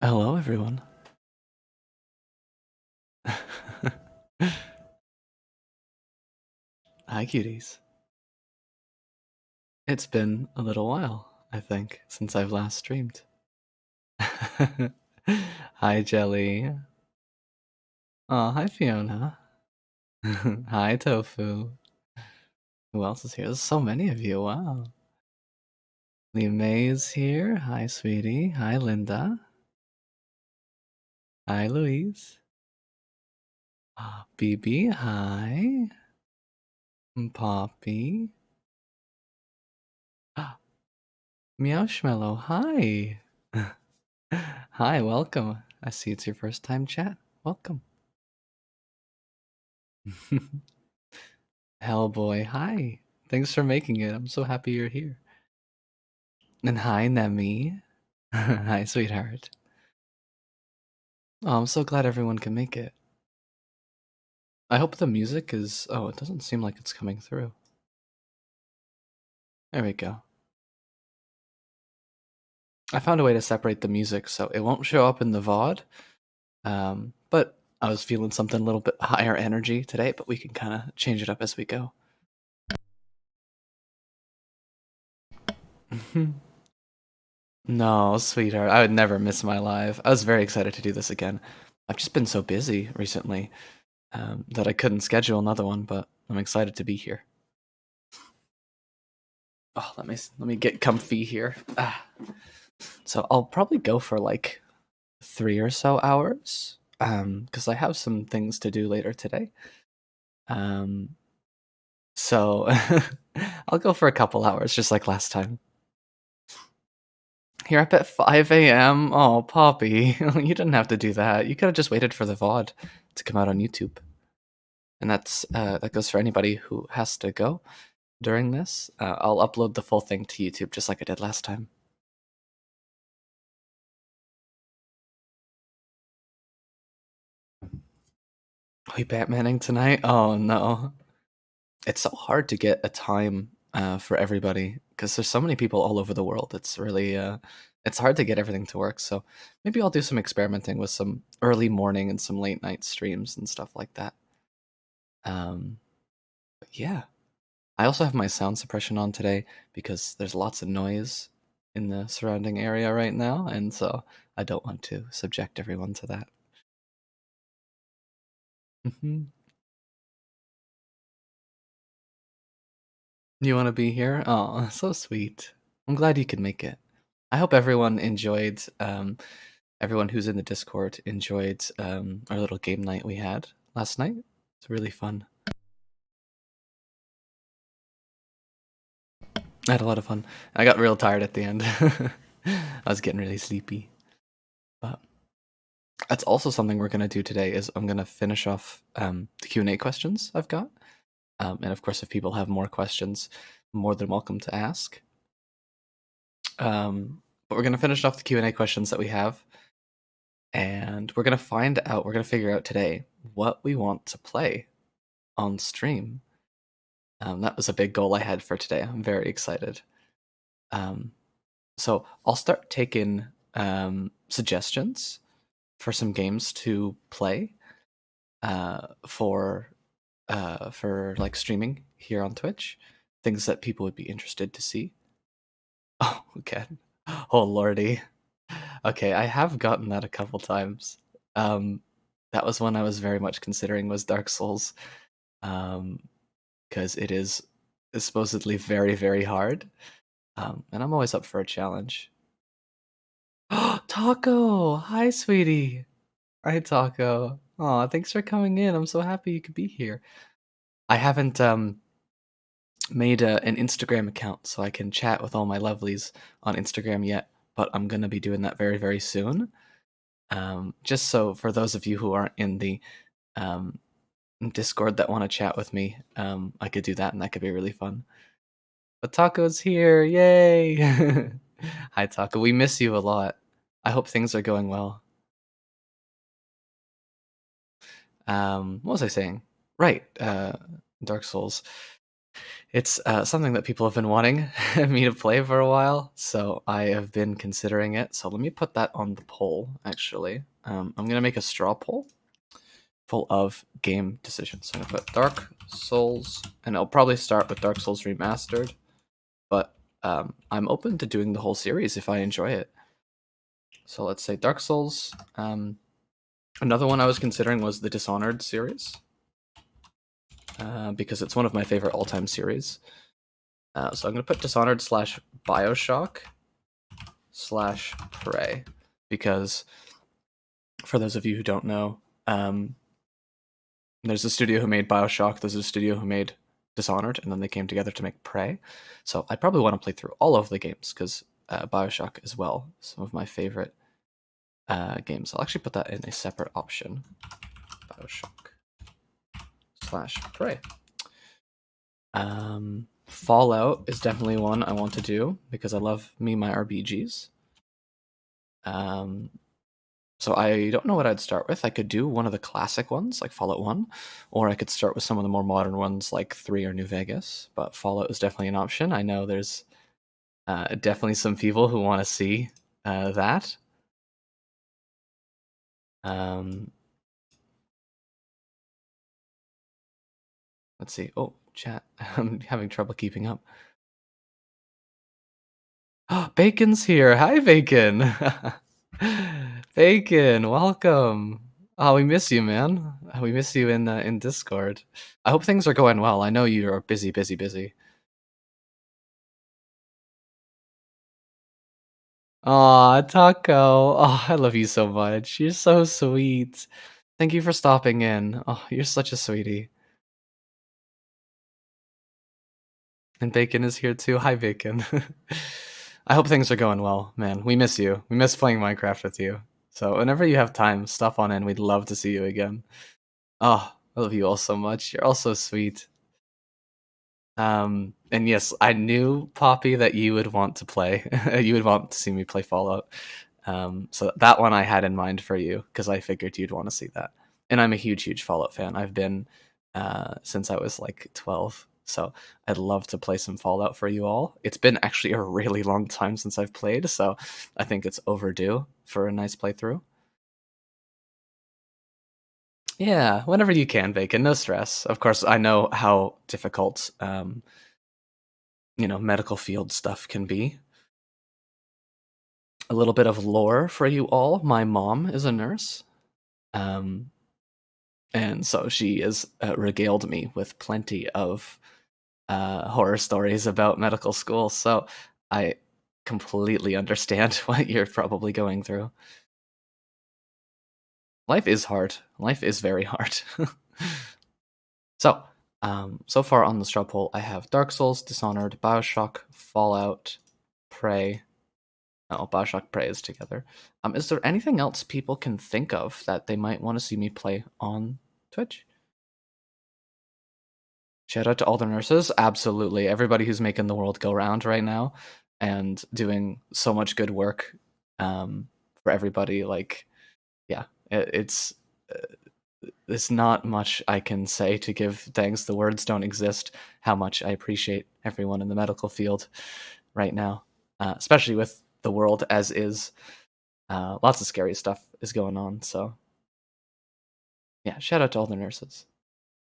Hello, everyone. Hi, cuties. It's been a little while, I think, since I've last streamed. Hi, Jelly. Oh, hi, Fiona. Hi, Tofu. Who else is here? There's so many of you. Wow. Lee May's here. Hi, sweetie. Hi, Linda. Hi, Louise. BB. Hi. Poppy. Meowshmellow. Hi. Hi, welcome. I see it's your first time chat. Welcome. Hellboy, hi. Thanks for making it. I'm so happy you're here. And hi, Nemi. Hi, sweetheart. Oh, I'm so glad everyone can make it. I hope the music is... Oh, it doesn't seem like it's coming through. There we go. I found a way to separate the music so it won't show up in the VOD. But I was feeling something a little bit higher energy today, but we can kind of change it up as we go. No, sweetheart, I would never miss my live. I was very excited to do this again. I've just been so busy recently that I couldn't schedule another one, but I'm excited to be here. Oh, let me get comfy here. So I'll probably go for like 3 or so hours, because I have some things to do later today. So I'll go for a couple hours, just like last time. You're up at 5 a.m. Oh, Poppy, you didn't have to do that. You could have just waited for the VOD to come out on YouTube. And that goes for anybody who has to go during this. I'll upload the full thing to YouTube just like I did last time. Are we Batmaning tonight? Oh no. It's so hard to get a time for everybody because there's so many people all over the world. It's really it's hard to get everything to work. So maybe I'll do some experimenting with some early morning and some late night streams and stuff like that. But yeah. I also have my sound suppression on today because there's lots of noise in the surrounding area right now, and so I don't want to subject everyone to that. You want to be here? Oh, so sweet. I'm glad you could make it. I hope everyone enjoyed, everyone who's in the Discord enjoyed our little game night we had last night. It's really fun. I had a lot of fun. I got real tired at the end. I was getting really sleepy. But that's also something we're going to do today is I'm going to finish off the Q&A questions I've got. And of course, if people have more questions, more than welcome to ask. But we're going to finish off the Q&A questions that we have. And we're going to figure out today what we want to play on stream. That was a big goal I had for today. I'm very excited. So I'll start taking suggestions for some games to play for like streaming here on Twitch, things that people would be interested to see. Oh, okay. Oh lordy. Okay, I have gotten that a couple times. That was one I was very much considering was Dark Souls, because it is supposedly very, very hard. And I'm always up for a challenge. Taco! Hi, sweetie. Hi, Taco. Aw, thanks for coming in. I'm so happy you could be here. I haven't made an Instagram account so I can chat with all my lovelies on Instagram yet, but I'm gonna be doing that very, very soon. Just so for those of you who aren't in the Discord that want to chat with me, I could do that and that could be really fun. But Taco's here, yay! Hi, Taco. We miss you a lot. I hope things are going well. What was I saying? Right, Dark Souls. It's something that people have been wanting me to play for a while, so I have been considering it. So let me put that on the poll, actually. I'm going to make a straw poll full of game decisions. So I'm going to put Dark Souls, and I'll probably start with Dark Souls Remastered, but I'm open to doing the whole series if I enjoy it. So let's say Dark Souls. Another one I was considering was the Dishonored series, because it's one of my favorite all-time series. So I'm going to put Dishonored slash Bioshock slash Prey, because for those of you who don't know, there's a studio who made Bioshock, there's a studio who made Dishonored, and then they came together to make Prey. So I probably want to play through all of the games, because Bioshock as well, some of my favorite games. I'll actually put that in a separate option. Bioshock slash Prey. Fallout is definitely one I want to do, because I love my RPGs. So I don't know what I'd start with. I could do one of the classic ones, like Fallout 1, or I could start with some of the more modern ones, like 3 or New Vegas. But Fallout is definitely an option. I know there's definitely some people who want to see that. Let's see. Oh, chat. I'm having trouble keeping up. Oh, Bacon's here. Hi, Bacon. Bacon, welcome. Oh, we miss you, man. We miss you in Discord. I hope things are going well. I know you're busy, busy, busy. Aw, Taco. Oh, I love you so much. You're so sweet. Thank you for stopping in. Oh, you're such a sweetie. And Bacon is here too. Hi, Bacon. I hope things are going well, man. We miss you. We miss playing Minecraft with you. So whenever you have time, stop on in. We'd love to see you again. Oh, I love you all so much. You're all so sweet. And yes, I knew, Poppy, that you would want to play. You would want to see me play Fallout. So that one I had in mind for you, because I figured you'd want to see that. And I'm a huge, huge Fallout fan. I've been since I was like 12. So I'd love to play some Fallout for you all. It's been actually a really long time since I've played, so I think it's overdue for a nice playthrough. Yeah, whenever you can, Bacon. No stress. Of course, I know how difficult medical field stuff can be. A little bit of lore for you all. My mom is a nurse, and so she has regaled me with plenty of horror stories about medical school. So I completely understand what you're probably going through. Life is hard. Life is very hard. So, so far on the straw poll, I have Dark Souls, Dishonored, Bioshock, Fallout, Prey. Oh, Bioshock Prey is together. Is there anything else people can think of that they might want to see me play on Twitch? Shout out to all the nurses. Absolutely. Everybody who's making the world go round right now and doing so much good work for everybody. Like, yeah, it's there's not much I can say to give thanks. The words don't exist how much I appreciate everyone in the medical field right now, especially with the world as is. Lots of scary stuff is going on. So, yeah, shout out to all the nurses,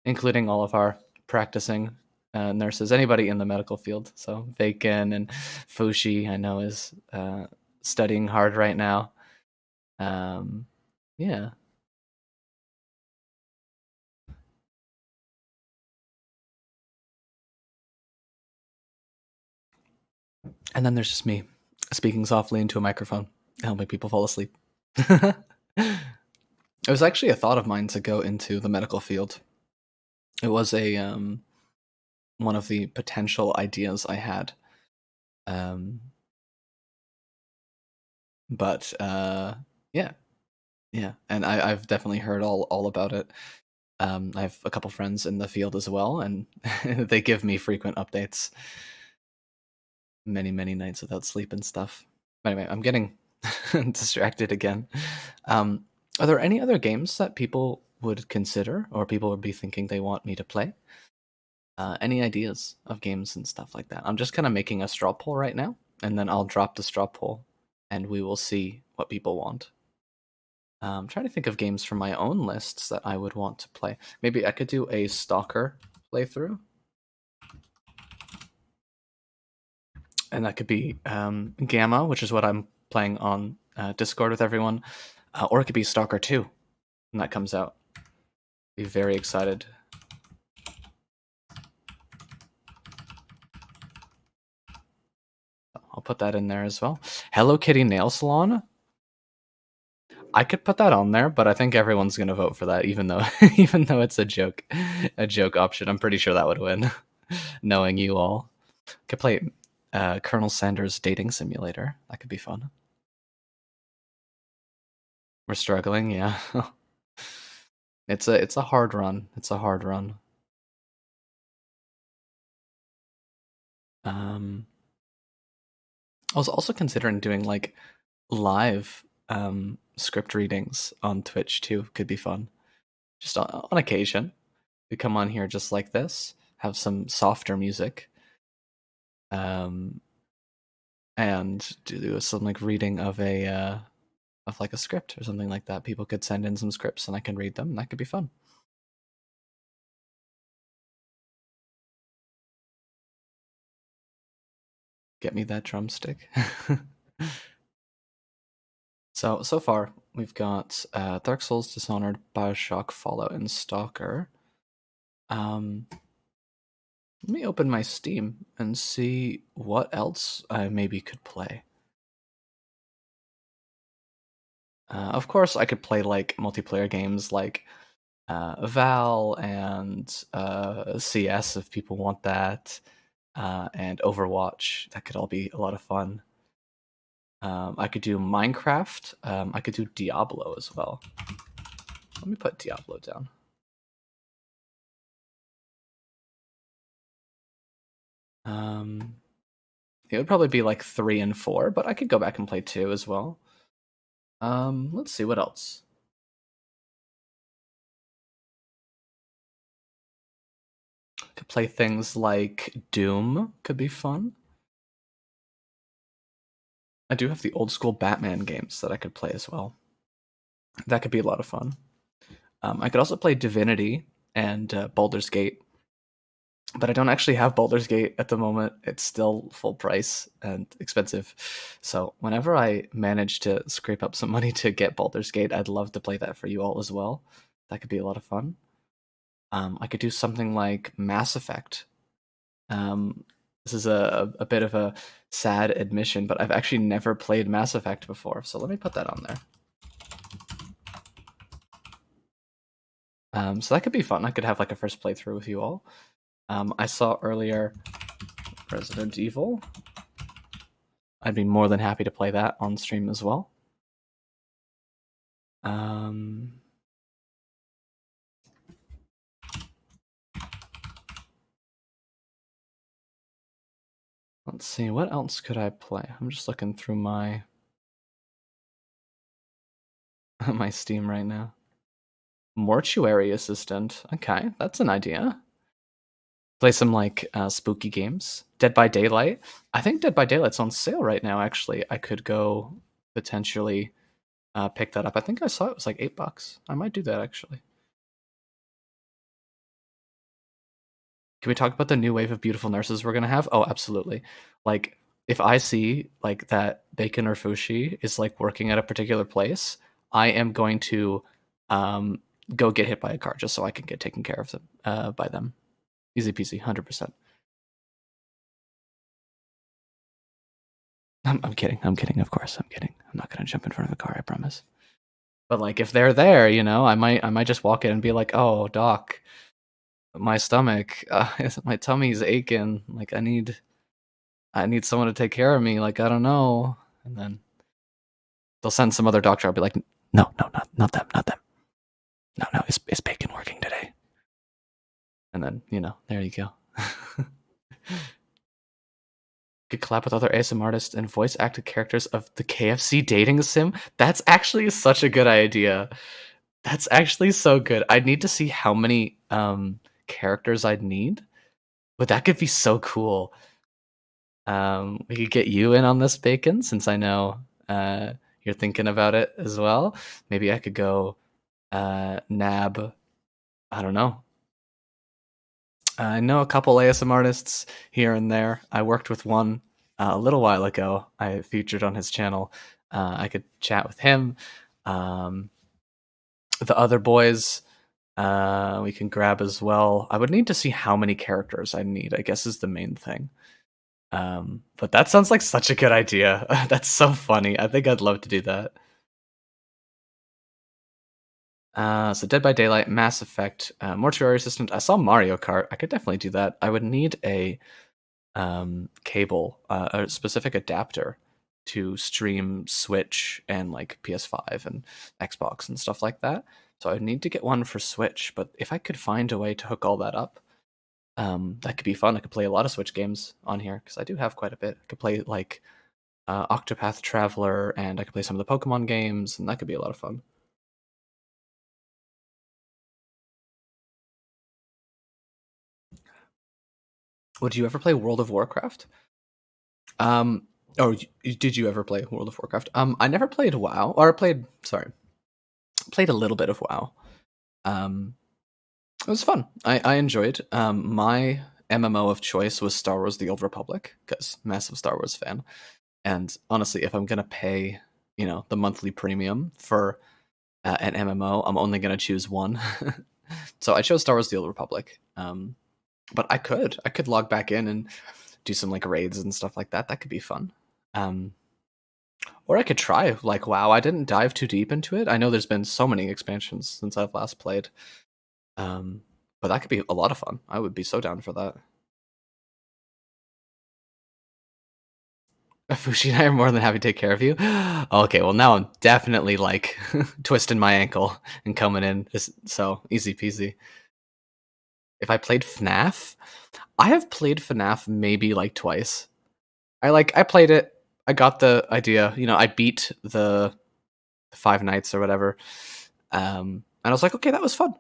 including all of our practicing nurses, anybody in the medical field. So, Bacon and Fushi, I know, is studying hard right now. Yeah. And then there's just me speaking softly into a microphone, helping people fall asleep. It was actually a thought of mine to go into the medical field. It was a one of the potential ideas I had. But yeah, yeah, and I've definitely heard all about it. I have a couple friends in the field as well, and they give me frequent updates. Many nights without sleep and stuff. Anyway, I'm getting distracted again. Are there any other games that people would consider or people would be thinking they want me to play? Any ideas of games and stuff like that? I'm just kind of making a straw poll right now, and then I'll drop the straw poll, and we will see what people want. I'm trying to think of games from my own lists that I would want to play. Maybe I could do a Stalker playthrough. And that could be Gamma, which is what I'm playing on Discord with everyone. Or it could be Stalker 2 when that comes out. Be very excited. I'll put that in there as well. Hello Kitty Nail Salon. I could put that on there, but I think everyone's gonna vote for that, even though even though it's a joke option. I'm pretty sure that would win, knowing you all. Could play Colonel Sanders Dating Simulator. That could be fun. We're struggling, yeah. It's a hard run. It's a hard run. I was also considering doing like live script readings on Twitch too. Could be fun. Just on occasion. We come on here just like this, have some softer music, and do some like reading of like a script or something like that. People could send in some scripts and I can read them, and that could be fun. Get me that drumstick. So far we've got Dark Souls, Dishonored, Bioshock, Fallout, and Stalker. Let me open my Steam and see what else I maybe could play. Of course, I could play like multiplayer games like Val and CS if people want that, and Overwatch. That could all be a lot of fun. I could do Minecraft. I could do Diablo as well. Let me put Diablo down. It would probably be like 3 and 4, but I could go back and play 2 as well. Let's see what else. Could play things like Doom. Could be fun. I do have the old school Batman games that I could play as well. That could be a lot of fun. I could also play Divinity and Baldur's Gate, but I don't actually have Baldur's Gate at the moment. It's still full price and expensive. So whenever I manage to scrape up some money to get Baldur's Gate, I'd love to play that for you all as well. That could be a lot of fun. I could do something like Mass Effect. This is a bit of a sad admission, but I've actually never played Mass Effect before, so let me put that on there. So that could be fun. I could have like a first playthrough with you all. I saw earlier Resident Evil. I'd be more than happy to play that on stream as well. Let's see, what else could I play? I'm just looking through my my Steam right now. Mortuary Assistant. Okay, that's an idea. Play some like spooky games. Dead by Daylight. I think Dead by Daylight's on sale right now. Actually, I could go potentially pick that up. I think I saw it was like $8. I might do that actually. Can we talk about the new wave of beautiful nurses we're gonna have? Oh, absolutely. Like, if I see like that Bacon or Fushi is like working at a particular place, I am going to go get hit by a car just so I can get taken care of them by them. Easy peasy, 100%. I'm kidding. I'm kidding. Of course, I'm kidding. I'm not gonna jump in front of a car. I promise. But like, if they're there, you know, I might just walk in and be like, "Oh, doc, my stomach, my tummy's aching. Like, I need someone to take care of me. Like, I don't know." And then they'll send some other doctor. I'll be like, "No, no, not them, not them. No, is Bacon working today?" And then, you know, there you go. Could collab with other ASM artists and voice acted characters of the KFC dating sim. That's actually such a good idea. That's actually so good. I'd need to see how many characters I'd need. But that could be so cool. We could get you in on this, Bacon, since I know you're thinking about it as well. Maybe I could go nab. I don't know. I know a couple ASM artists here and there. I worked with one a little while ago. I featured on his channel. I could chat with him. Um, the other boys we can grab as well. I would need to see how many characters I need, I guess is the main thing. But that sounds like such a good idea. That's so funny. I think I'd love to do that. So Dead by Daylight, Mass Effect, Mortuary Assistant. I saw Mario Kart. I could definitely do that. I would need a cable, a specific adapter to stream Switch and like PS5 and Xbox and stuff like that. So I'd need to get one for Switch. But if I could find a way to hook all that up, that could be fun. I could play a lot of Switch games on here because I do have quite a bit. I could play like Octopath Traveler, and I could play some of the Pokemon games, and that could be a lot of fun. Would you ever play World of Warcraft? Um, oh, did you ever play World of Warcraft? I never played WoW, or played a little bit of WoW. It was fun. I enjoyed. My MMO of choice was Star Wars: The Old Republic because massive Star Wars fan. And honestly, if I'm gonna pay, the monthly premium for an MMO, I'm only gonna choose one. So I chose Star Wars: The Old Republic. But I could log back in and do some like raids and stuff like that. That could be fun. Um, or I could try like WoW. I didn't dive too deep into it. I know there's been so many expansions since I've last played. Um, but that could be a lot of fun. I would be so down for that. Fushi and I are more than happy to take care of you. Okay, well now I'm definitely like twisting my ankle and coming in. So easy peasy. If I played FNAF, I have played FNAF maybe like twice. I played it. I got the idea. I beat the Five Nights or whatever. And I was like, okay, that was fun.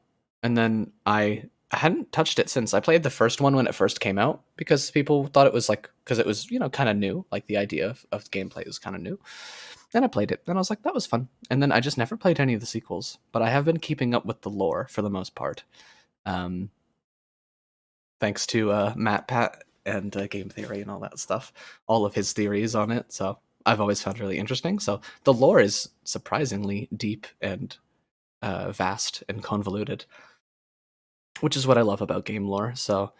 And then I hadn't touched it since. I played the first one when it first came out because people thought it was like because it was kind of new. Like the idea of gameplay was kind of new. Then I played it, and I was like, that was fun. And then I just never played any of the sequels. But I have been keeping up with the lore for the most part. Um, thanks to Matt Pat and Game Theory and all that stuff, all of his theories on it. So I've always found really interesting. So the lore is surprisingly deep and vast and convoluted, which is what I love about game lore. So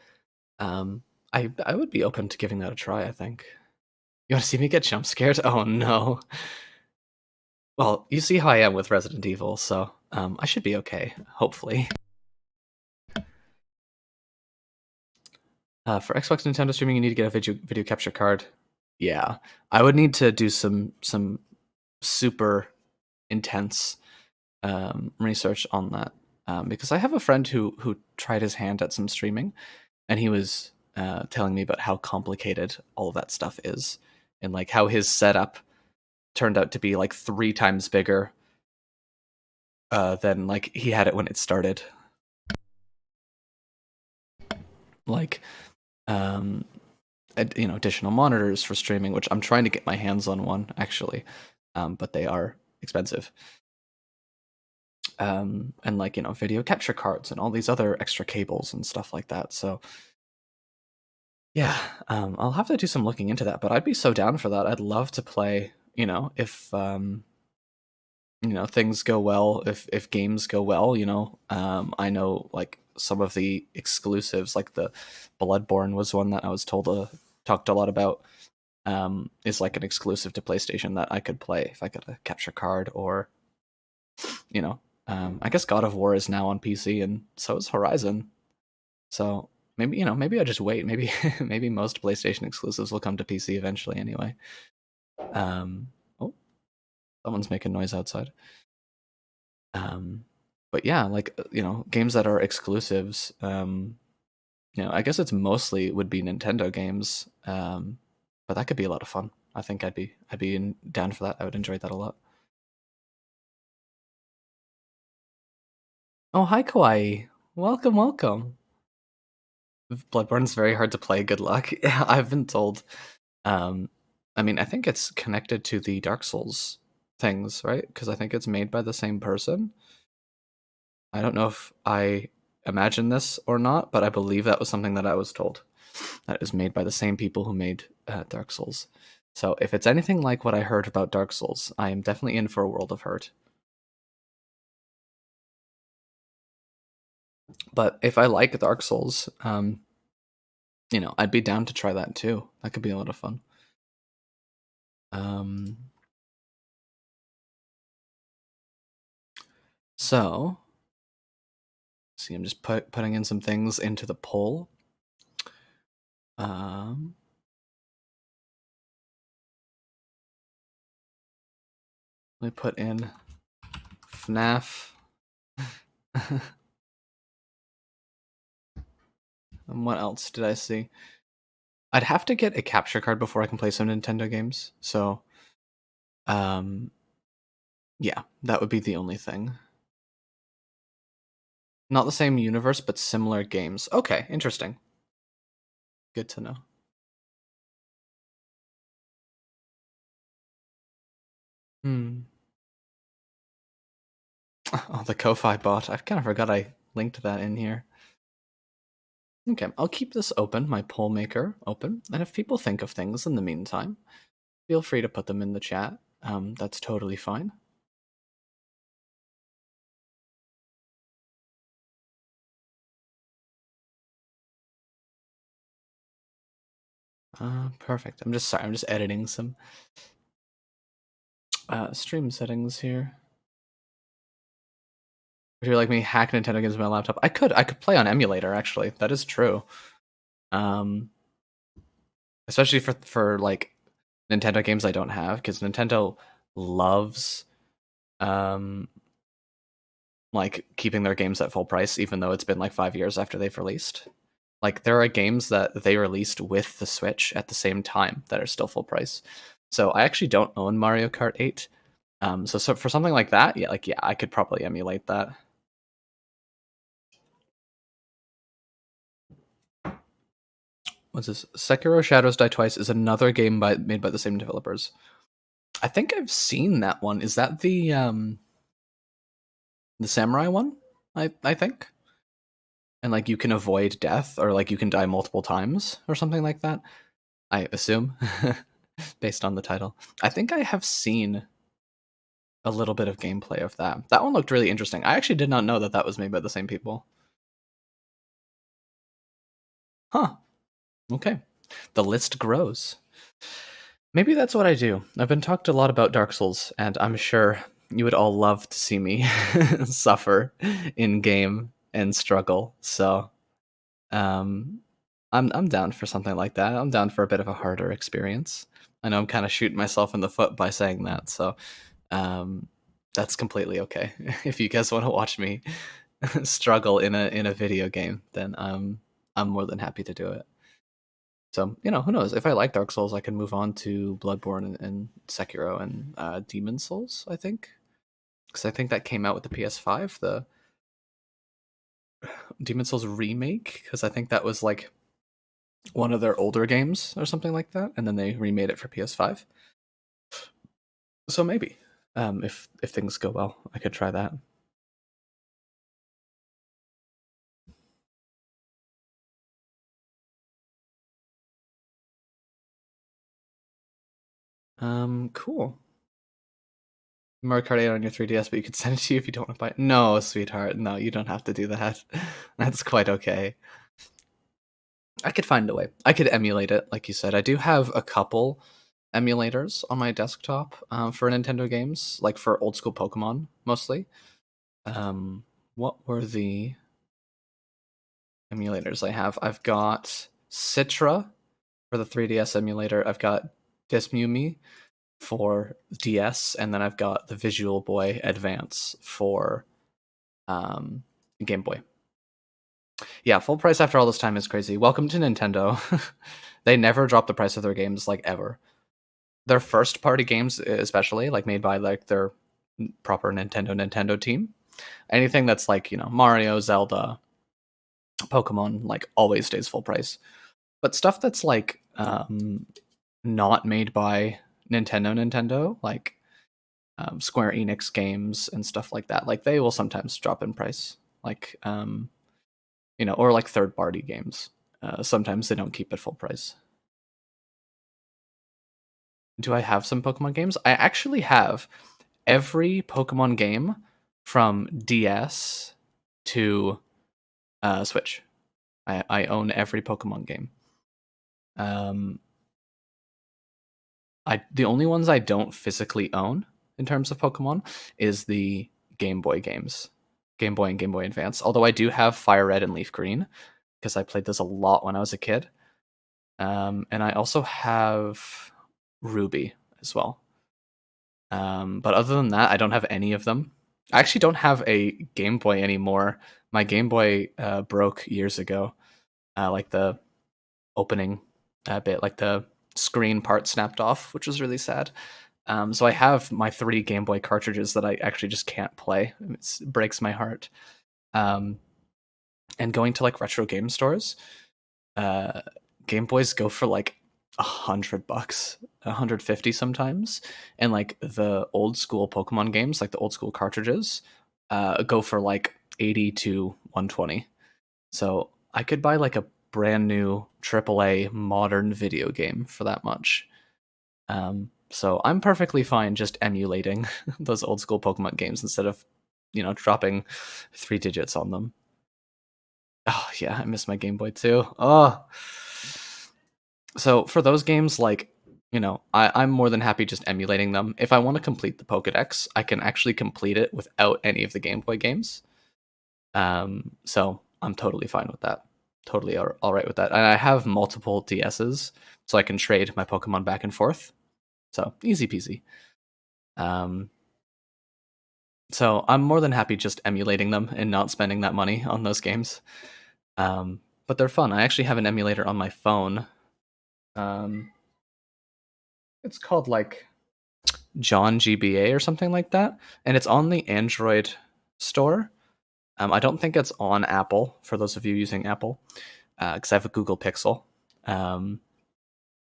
I would be open to giving that a try. I think. You want to see me get jump scared? Oh no. Well, you see how I am with Resident Evil, so I should be okay, hopefully. For Xbox and Nintendo streaming, you need to get a video capture card. Yeah, I would need to do some super intense research on that because I have a friend who tried his hand at some streaming, and he was telling me about how complicated all of that stuff is, and like how his setup turned out to be like 3 times bigger than like he had it when it started. Like um, additional monitors for streaming, which I'm trying to get my hands on one actually, but they are expensive. And like video capture cards and all these other extra cables and stuff like that. So yeah, I'll have to do some looking into that. But I'd be so down for that. I'd love to play. If things go well, if games go well. I know like some of the exclusives, like the Bloodborne was one that I was talked a lot about. Is like an exclusive to PlayStation that I could play if I got a capture card, or I guess God of War is now on PC, and so is Horizon. So maybe I just wait. Maybe maybe most PlayStation exclusives will come to PC eventually anyway. Oh, someone's making noise outside. Um, but yeah, like games that are exclusives. I guess it's mostly would be Nintendo games. But that could be a lot of fun. I think I'd be down for that. I would enjoy that a lot. Oh, hi Kawaii. Welcome, welcome. Bloodborne's very hard to play. Good luck. Yeah, I've been told. Um, I mean, I think it's connected to the Dark Souls things, right? Because I think it's made by the same person. I don't know if I imagine this or not, but I believe that was something that I was told. That it was made by the same people who made Dark Souls. So if it's anything like what I heard about Dark Souls, I am definitely in for a world of hurt. But if I like Dark Souls, I'd be down to try that too. That could be a lot of fun. So, see, I'm just putting in some things into the poll. Let me put in FNAF. And what else did I see? I'd have to get a capture card before I can play some Nintendo games. So, yeah, that would be the only thing. Not the same universe, but similar games. Okay, interesting. Good to know. Oh, the Ko-Fi bot. I kind of forgot I linked that in here. Okay, I'll keep this open, my poll maker open, and if people think of things in the meantime, feel free to put them in the chat. That's totally fine. Perfect. I'm just editing some stream settings here. If you're like me, hack Nintendo games on my laptop. I could play on emulator, actually. That is true. Especially for like Nintendo games I don't have, because Nintendo loves like keeping their games at full price, even though it's been like 5 years after they've released. Like there are games that they released with the Switch at the same time that are still full price. So I actually don't own Mario Kart 8. So for something like that, yeah, I could probably emulate that. What's this? Sekiro Shadows Die Twice is another game made by the same developers. I think I've seen that one. Is that the samurai one? I think. And like you can avoid death, or like you can die multiple times, or something like that. I assume, based on the title. I think I have seen a little bit of gameplay of that. That one looked really interesting. I actually did not know that was made by the same people. Huh. Okay. The list grows. Maybe that's what I do. I've been talked a lot about Dark Souls, and I'm sure you would all love to see me suffer in game and struggle. So, I'm down for something like that. I'm down for a bit of a harder experience. I know I'm kind of shooting myself in the foot by saying that, so that's completely okay. If you guys want to watch me struggle in a video game, then I'm more than happy to do it. So who knows? If I like Dark Souls, I can move on to Bloodborne and Sekiro and Demon Souls. I think, because I think that came out with the PS5, the Demon Souls remake, because I think that was like one of their older games or something like that, and then they remade it for PS5. So maybe, if things go well, I could try that. Cool. Mario Kart 8 on your 3DS, but you could send it to you if you don't want to buy it. No, sweetheart, no, you don't have to do that. That's quite okay. I could find a way. I could emulate it, like you said. I do have a couple emulators on my desktop for Nintendo games, like for old school Pokemon mostly. What were the emulators I have? I've got Citra for the 3DS emulator. I've got Dismumi for DS, and then I've got the Visual Boy Advance for Game Boy. Yeah, full price after all this time is crazy. Welcome to Nintendo. They never drop the price of their games, like, ever. Their first party games, especially, like, made by like their proper Nintendo team. Anything that's like Mario, Zelda, Pokemon like always stays full price. But stuff that's like not made by Nintendo, like Square Enix games and stuff like that, like they will sometimes drop in price, like or like third-party games. Sometimes they don't keep it full price. Do I have some Pokemon games? I actually have every Pokemon game from DS to Switch. I own every Pokemon game. The only ones I don't physically own in terms of Pokemon is the Game Boy games, Game Boy and Game Boy Advance. Although I do have Fire Red and Leaf Green because I played this a lot when I was a kid. And I also have Ruby as well. But other than that, I don't have any of them. I actually don't have a Game Boy anymore. My Game Boy broke years ago. Like the opening bit, like the screen part snapped off, which was really sad. So I have my 3 Game Boy cartridges that I actually just can't play. It breaks my heart. And going to like retro game stores, Game Boys go for like $100, 150 sometimes, and like the old school Pokemon games, like the old school cartridges, go for like 80 to 120. So I could buy like a brand new AAA modern video game for that much. So I'm perfectly fine just emulating those old school Pokemon games instead of, dropping 3 digits on them. Oh yeah, I miss my Game Boy too. Oh. So for those games, like, I'm more than happy just emulating them. If I want to complete the Pokedex, I can actually complete it without any of the Game Boy games. So I'm totally fine with that. Totally all right with that. And I have multiple DSs, so I can trade my Pokemon back and forth. So easy peasy. So I'm more than happy just emulating them and not spending that money on those games. But they're fun. I actually have an emulator on my phone. It's called like John GBA or something like that, and it's on the Android store. I don't think it's on Apple for those of you using Apple, because I have a Google Pixel.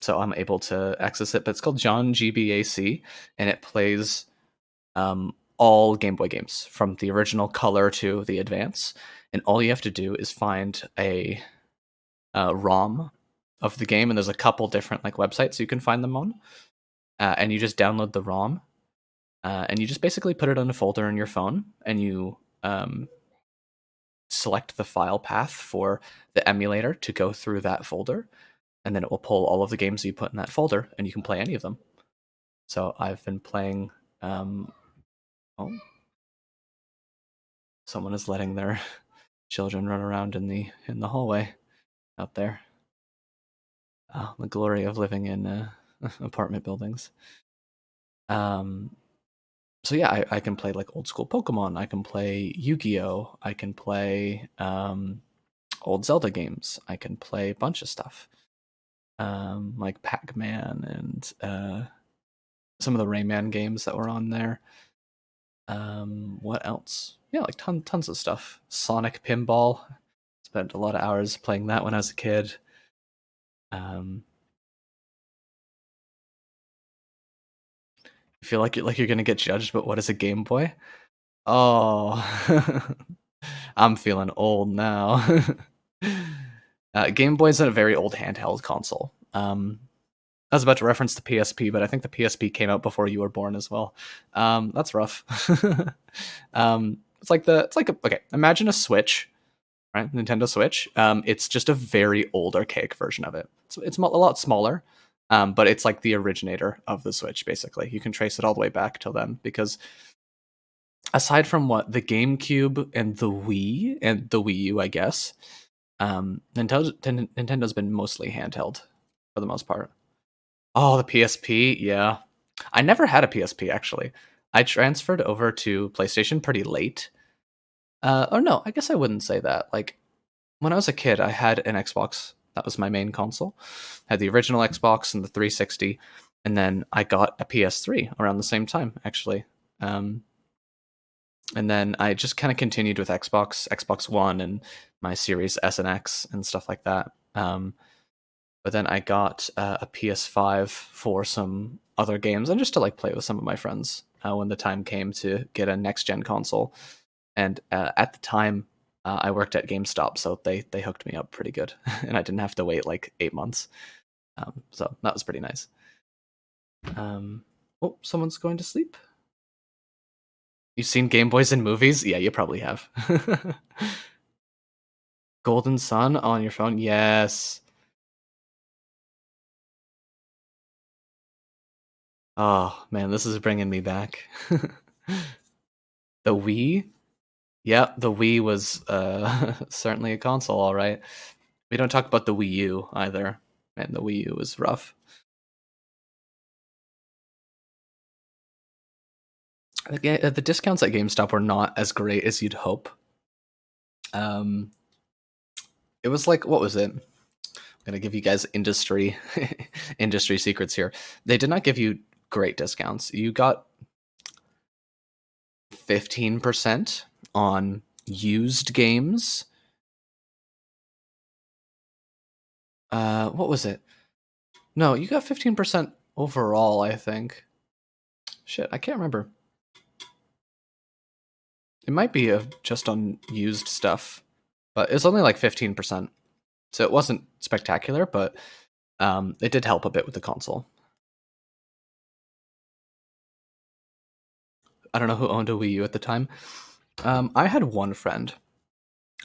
So I'm able to access it, but it's called John GBAC, and it plays all Game Boy games from the original Color to the Advance. And all you have to do is find a ROM of the game, and there's a couple different like websites you can find them on, and you just download the ROM, and you just basically put it on a folder in your phone, and you select the file path for the emulator to go through that folder, and then it will pull all of the games you put in that folder, and you can play any of them. So I've been playing. Oh, someone is letting their children run around in the hallway out there. Oh, the glory of living in apartment buildings. So yeah, I can play like old school Pokemon. I can play Yu-Gi-Oh. I can play old Zelda games. I can play a bunch of stuff, like Pac-Man and some of the Rayman games that were on there. What else? Yeah, like tons of stuff. Sonic Pinball. Spent a lot of hours playing that when I was a kid. I feel like you're gonna get judged, but what is a Game Boy? Oh, I'm feeling old now. Game Boy's a very old handheld console. I was about to reference the PSP, but I think the PSP came out before you were born as well. That's rough. Okay. Imagine a Switch, right? Nintendo Switch. It's just a very old, archaic version of it. So it's a lot smaller, but it's like the originator of the Switch. Basically, you can trace it all the way back till then, because aside from what the GameCube and the Wii and the Wii U, I guess, Nintendo's been mostly handheld for the most part. Oh, the PSP, yeah. I never had a PSP actually. I transferred over to PlayStation pretty late. Or no, I guess I wouldn't say that. Like when I was a kid, I had an Xbox. That was my main console. I had the original Xbox and the 360, and then I got a PS3 around the same time, actually. And then I just kind of continued with Xbox One, and my Series S and X and stuff like that. But then I got a PS5 for some other games and just to like play with some of my friends when the time came to get a next gen console. And at the time, I worked at GameStop, so they hooked me up pretty good, and I didn't have to wait like 8 months. So that was pretty nice. Oh, someone's going to sleep. You've seen Game Boys in movies? Yeah, you probably have. Golden Sun on your phone? Yes. Oh man, this is bringing me back. The Wii? Yeah, the Wii was certainly a console, all right. We don't talk about the Wii U either. Man, the Wii U was rough. The discounts at GameStop were not as great as you'd hope. It was like, what was it? I'm gonna give you guys industry industry secrets here. They did not give you great discounts. You got 15% on used games. What was it? No, you got 15% overall, I think. Shit, I can't remember. It might be just on used stuff, but it's only like 15%. So it wasn't spectacular, but it did help a bit with the console. I don't know who owned a Wii U at the time. I had one friend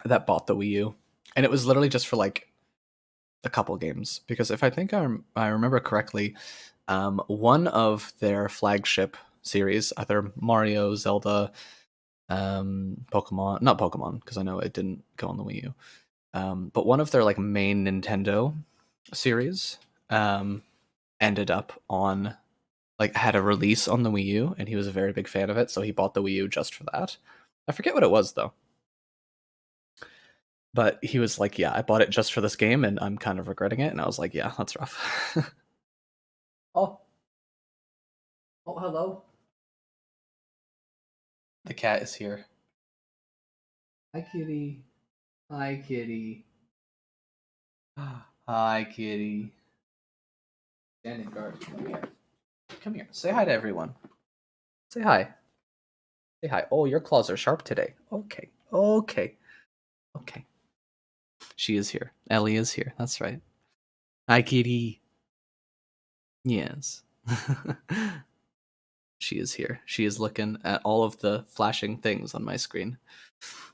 that bought the Wii U, and it was literally just for like a couple games. Because if I think I remember correctly, one of their flagship series, either Mario, Zelda, Pokemon, not Pokemon, because I know it didn't go on the Wii U, but one of their like main Nintendo series ended up on like had a release on the Wii U, and he was a very big fan of it, so he bought the Wii U just for that. I forget what it was though. But he was like, "Yeah, I bought it just for this game, and I'm kind of regretting it." And I was like, "Yeah, that's rough." Oh, oh, hello. The cat is here. Hi, kitty. Hi, kitty. Hi, kitty. Standing guard. Come here. Come here. Say hi to everyone. Say hi. Say hi. Oh, your claws are sharp today. Okay. Okay. Okay. She is here. Ellie is here. That's right. Hi, kitty. Yes. She is here. She is looking at all of the flashing things on my screen.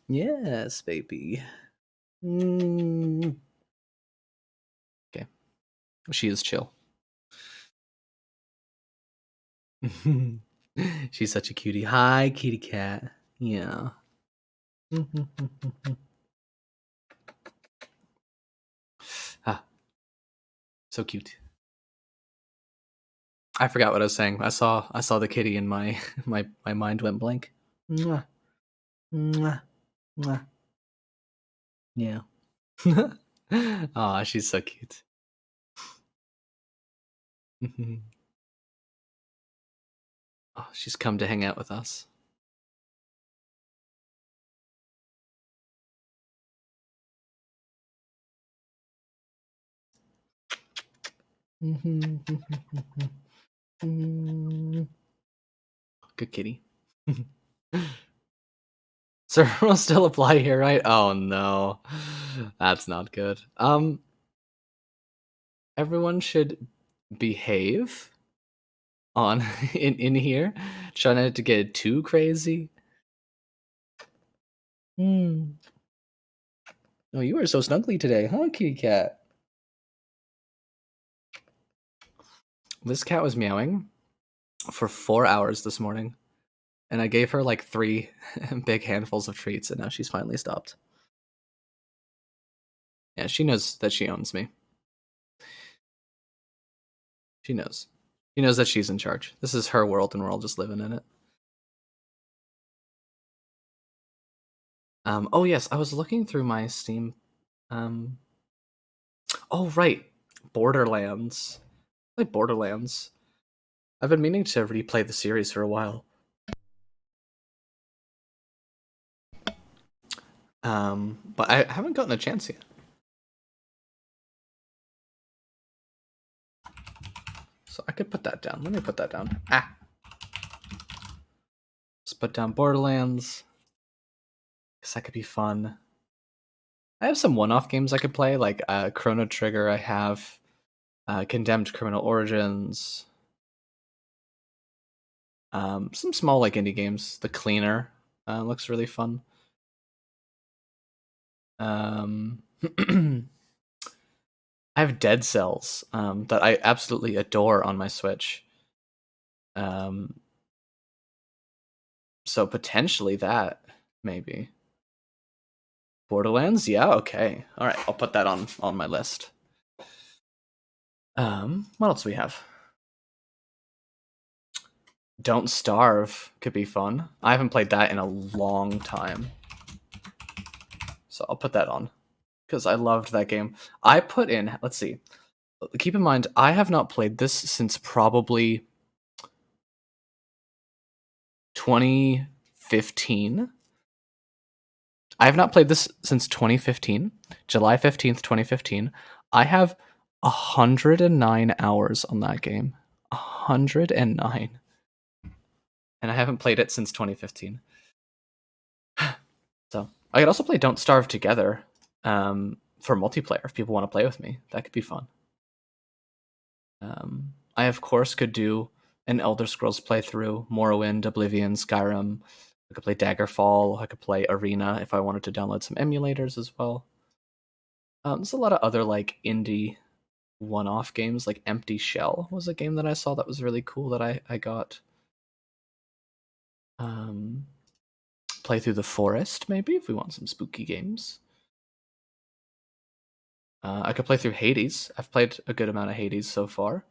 Yes, baby. Mm. Okay. She is chill. She's such a cutie. Hi, kitty cat. Yeah. Ah, so cute. I forgot what I was saying. I saw the kitty and my my mind went blank. Mwah. Mwah. Mwah. Yeah. Aw, she's so cute. Oh, she's come to hang out with us. Good kitty. Server will still apply here, right? Oh no. That's not good. Everyone should behave on in here. Try not to get too crazy. Hmm. Oh, you are so snuggly today, huh, kitty cat? This cat was meowing for 4 hours this morning, and I gave her like 3 big handfuls of treats, and now she's finally stopped. Yeah, she knows that she owns me. She knows. She knows that she's in charge. This is her world, and we're all just living in it. Oh yes, I was looking through my Steam. Um, oh right, Borderlands. Like Borderlands. I've been meaning to replay the series for a while. But I haven't gotten a chance yet. So I could put that down. Let me put that down. Let's put down Borderlands. Guess that could be fun. I have some one-off games I could play, like Chrono Trigger. I have Condemned Criminal Origins. Some small like indie games. The Cleaner looks really fun. I have Dead Cells that I absolutely adore on my Switch. So potentially that, maybe. Borderlands? Yeah, okay. All right, I'll put that on my list. What else do we have? Don't Starve could be fun. I haven't played that in a long time. So I'll put that on because I loved that game. I put in, let's see. Keep in mind, I have not played this since probably 2015. I have not played this since 2015, July 15th, 2015. I have 109 hours on that game. 109. And I haven't played it since 2015. So I could also play Don't Starve together for multiplayer if people want to play with me. That could be fun. I, of course, could do an Elder Scrolls playthrough, Morrowind, Oblivion, Skyrim. I could play Daggerfall. I could play Arena if I wanted to download some emulators as well. There's a lot of other like indie one-off games, like Empty Shell was a game that I saw that was really cool that I got. Play through the forest, maybe, if we want some spooky games. I could play through Hades. I've played a good amount of Hades so far.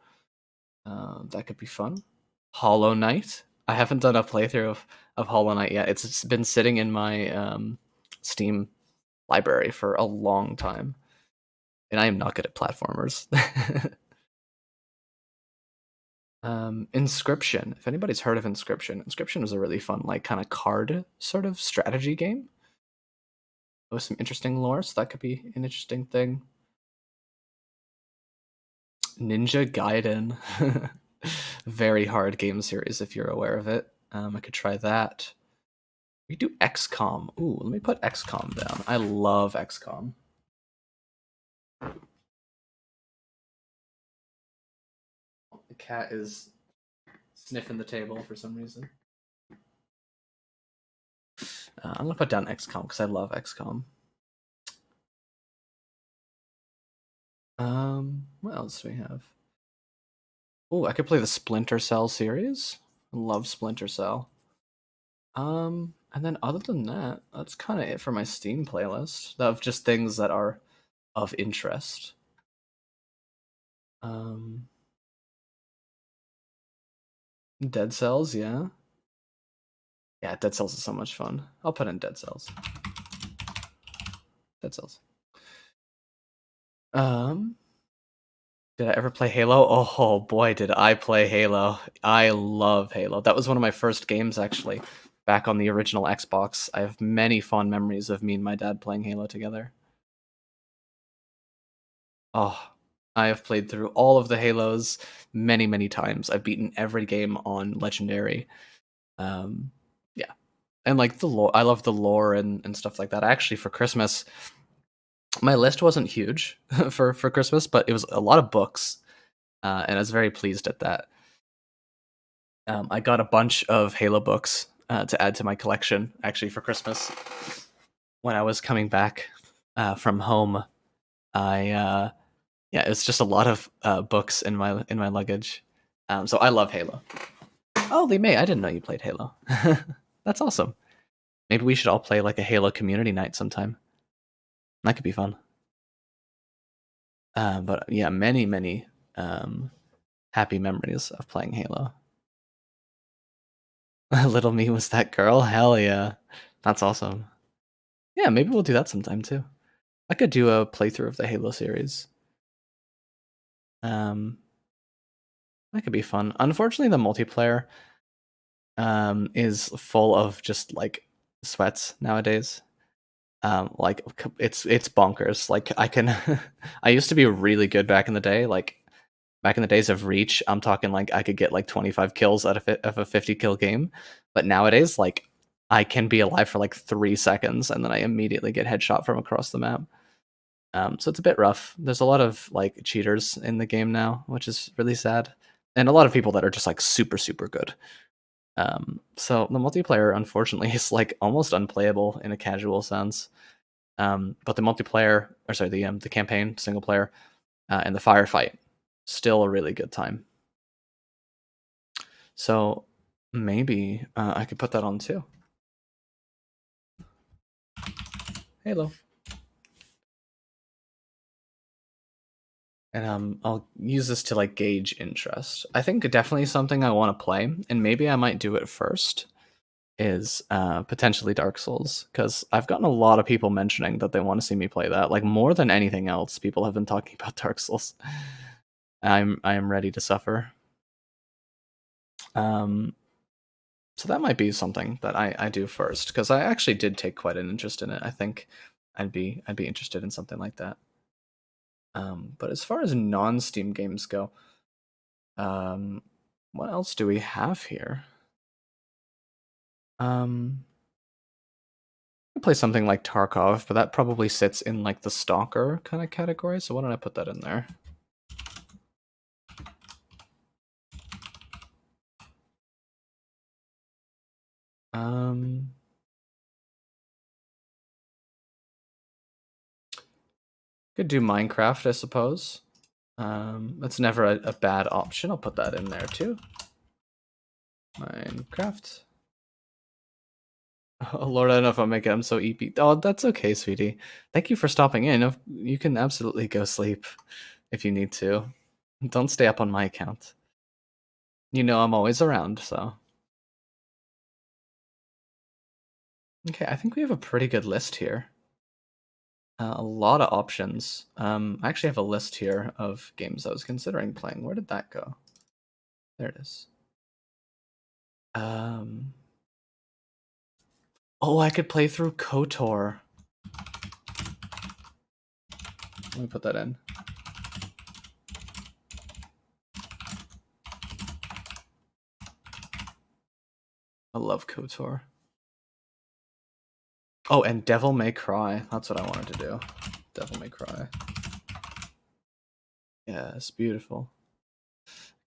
That could be fun. Hollow Knight. I haven't done a playthrough of Hollow Knight yet. It's been sitting in my Steam library for a long time. And I am not good at platformers. Inscription. If anybody's heard of Inscription, Inscription was a really fun, like, kind of card sort of strategy game with some interesting lore, so that could be an interesting thing. Ninja Gaiden. Very hard game series if you're aware of it. I could try that. We do XCOM. Ooh, let me put XCOM down. I love XCOM. The cat is sniffing the table for some reason. I'm gonna put down XCOM because I love XCOM. What else do we have? Oh, I could play the Splinter Cell series. I love Splinter Cell. And then other than that, that's kind of it for my Steam playlist of just things that are of interest. Dead Cells, yeah. Yeah, Dead Cells is so much fun. I'll put in Dead Cells. Dead Cells. Did I ever play Halo? Oh boy, did I play Halo. I love Halo. That was one of my first games, actually, back on the original Xbox. I have many fond memories of me and my dad playing Halo together. Oh, I have played through all of the Halos many, many times. I've beaten every game on Legendary. Yeah. And like the lore, I love the lore and stuff like that. Actually, for Christmas, my list wasn't huge for Christmas, but it was a lot of books, and I was very pleased at that. I got a bunch of Halo books to add to my collection, actually, for Christmas. When I was coming back from home, I yeah, it's just a lot of books in my luggage. So I love Halo. Oh, Lee May, I didn't know you played Halo. That's awesome. Maybe we should all play like a Halo community night sometime. That could be fun. But yeah, many happy memories of playing Halo. Little me was that girl? Hell yeah. That's awesome. Yeah, maybe we'll do that sometime too. I could do a playthrough of the Halo series. That could be fun. Unfortunately, the multiplayer is full of just like sweats nowadays. Like it's bonkers. Like I can, I used to be really good back in the day. Like back in the days of Reach, I'm talking like I could get like 25 kills out of a 50 kill game. But nowadays, like I can be alive for like 3 seconds and then I immediately get headshot from across the map. So it's a bit rough. There's a lot of like cheaters in the game now, which is really sad, and a lot of people that are just like super super good. So the multiplayer, unfortunately, is like almost unplayable in a casual sense. But the multiplayer, or sorry, the campaign single player and the firefight, still a really good time. So maybe I could put that on too. Halo. And I'll use this to like gauge interest. I think definitely something I want to play, and maybe I might do it first. Is potentially Dark Souls, because I've gotten a lot of people mentioning that they want to see me play that. Like more than anything else, people have been talking about Dark Souls. I am ready to suffer. Um, so that might be something that I do first, because I actually did take quite an interest in it. I think I'd be interested in something like that. But as far as non-Steam games go, um, what else do we have here? I play something like Tarkov, but that probably sits in like the stalker kind of category. So why don't I put that in there? Um, could do Minecraft, I suppose. That's never a bad option. I'll put that in there too. Minecraft. Oh Lord, I don't know if I'll make it. I'm so EP. Oh, that's okay, sweetie. Thank you for stopping in. You can absolutely go sleep if you need to. Don't stay up on my account. You know I'm always around, so. Okay, I think we have a pretty good list here. A lot of options. I actually have a list here of games I was considering playing. Where did that go? There it is. Oh, I could play through KOTOR. Let me put that in. I love KOTOR. Oh, and Devil May Cry. That's what I wanted to do. Devil May Cry. Yeah, it's beautiful.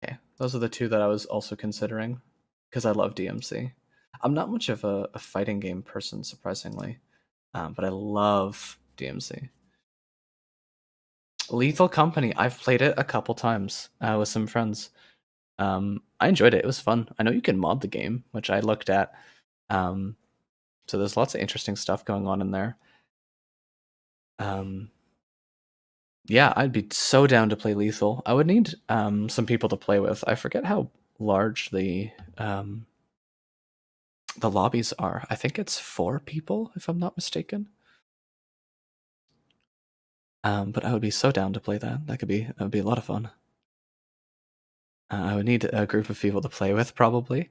Okay, those are the two that I was also considering because I love DMC. I'm not much of a fighting game person, surprisingly, but I love DMC. Lethal Company. I've played it a couple times with some friends. I enjoyed it. It was fun. I know you can mod the game, which I looked at. So there's lots of interesting stuff going on in there. Yeah, I'd be so down to play Lethal. I would need some people to play with. I forget how large the lobbies are. I think it's 4 people, if I'm not mistaken. But I would be so down to play that. That would be a lot of fun. I would need a group of people to play with, probably.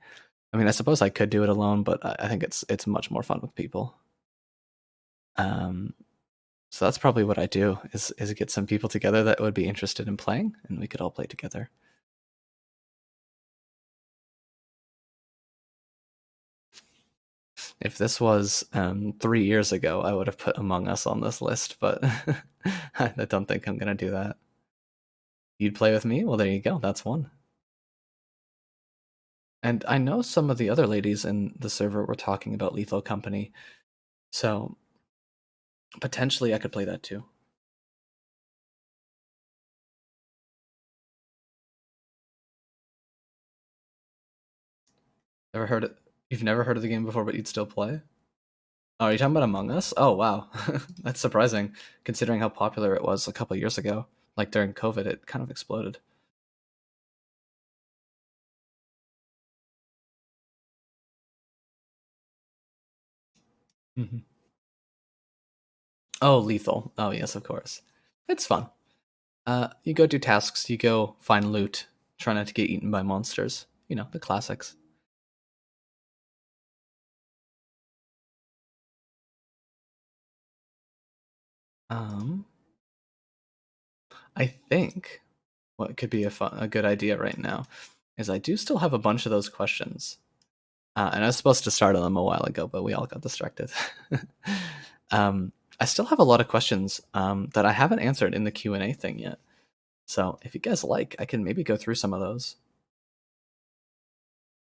I mean, I suppose I could do it alone, but I think it's much more fun with people. So that's probably what I do is get some people together that would be interested in playing, and we could all play together. If this was 3 years ago, I would have put Among Us on this list, but I don't think I'm gonna do that. You'd play with me? Well, there you go. That's one. And I know some of the other ladies in the server were talking about Lethal Company, so potentially I could play that too. Ever heard it? You've never heard of the game before, but you'd still play? Oh, are you talking about Among Us? Oh, wow. That's surprising, considering how popular it was a couple years ago. Like during COVID, it kind of exploded. Mhm. Oh, Lethal. Oh, yes, of course. It's fun. You go do tasks, you go find loot, try not to get eaten by monsters. You know, the classics. Um, I think what could be a good idea right now is I do still have a bunch of those questions. And I was supposed to start on them a while ago, but we all got distracted. um, I still have a lot of questions that I haven't answered in the Q&A thing yet. So if you guys like, I can maybe go through some of those.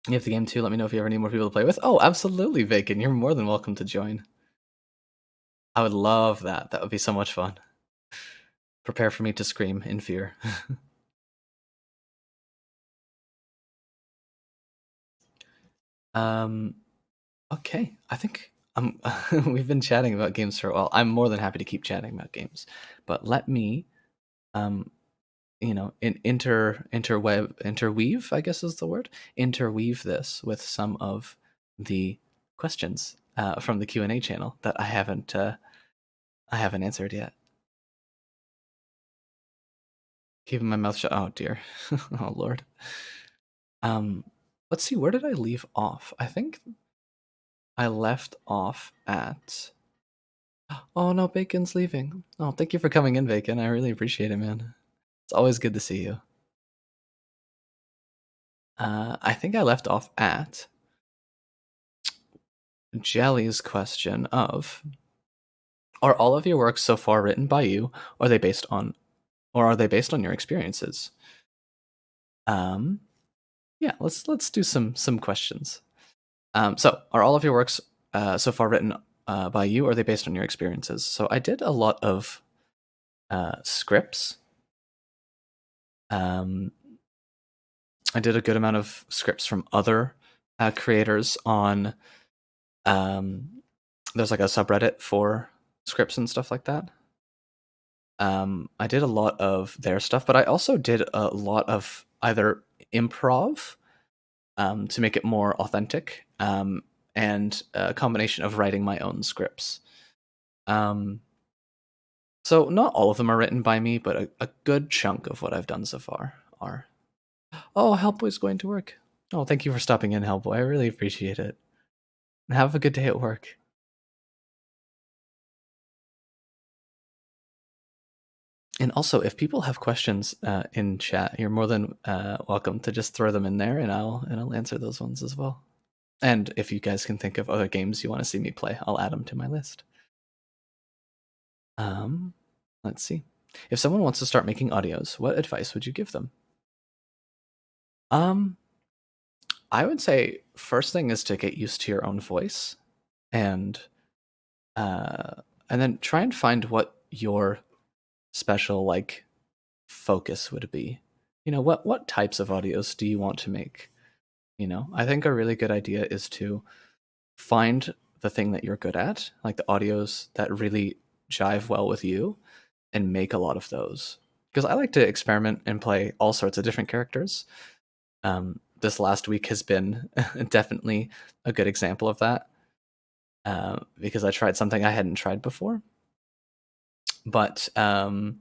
You have the game too. Let me know if you ever need more people to play with. Oh, absolutely, Vacant. You're more than welcome to join. I would love that. That would be so much fun. Prepare for me to scream in fear. Okay, I think we've been chatting about games for a while. I'm more than happy to keep chatting about games, but let me, um, interweave, I guess is the word, interweave this with some of the questions from the Q&A channel that I haven't answered yet. Keeping my mouth shut. Oh dear. Oh Lord. Let's see. Where did I leave off? I think I left off at. Oh no, Bacon's leaving. Oh, thank you for coming in, Bacon. I really appreciate it, man. It's always good to see you. I think I left off at Jelly's question of: Are all of your works so far written by you, or are they based on your experiences? Yeah, let's do some questions. So, are all of your works so far written by you, or are they based on your experiences? So, I did a lot of scripts. Um, I did a good amount of scripts from other creators on. There's like a subreddit for scripts and stuff like that. I did a lot of their stuff, but I also did a lot of either improv to make it more authentic, and a combination of writing my own scripts. So not all of them are written by me, but a good chunk of what I've done so far are. Oh, Hellboy's going to work. Oh, thank you for stopping in, Hellboy. I really appreciate it. Have a good day at work. And also, if people have questions in chat, you're more than welcome to just throw them in there, and I'll answer those ones as well. And if you guys can think of other games you want to see me play, I'll add them to my list. Let's see. If someone wants to start making audios, what advice would you give them? I would say first thing is to get used to your own voice, and then try and find what your special like focus would be. What types of audios do you want to make? I think a really good idea is to find the thing that you're good at, like the audios that really jive well with you, and make a lot of those. Because I like to experiment and play all sorts of different characters. This last week has been definitely a good example of that, because I tried something I hadn't tried before. But find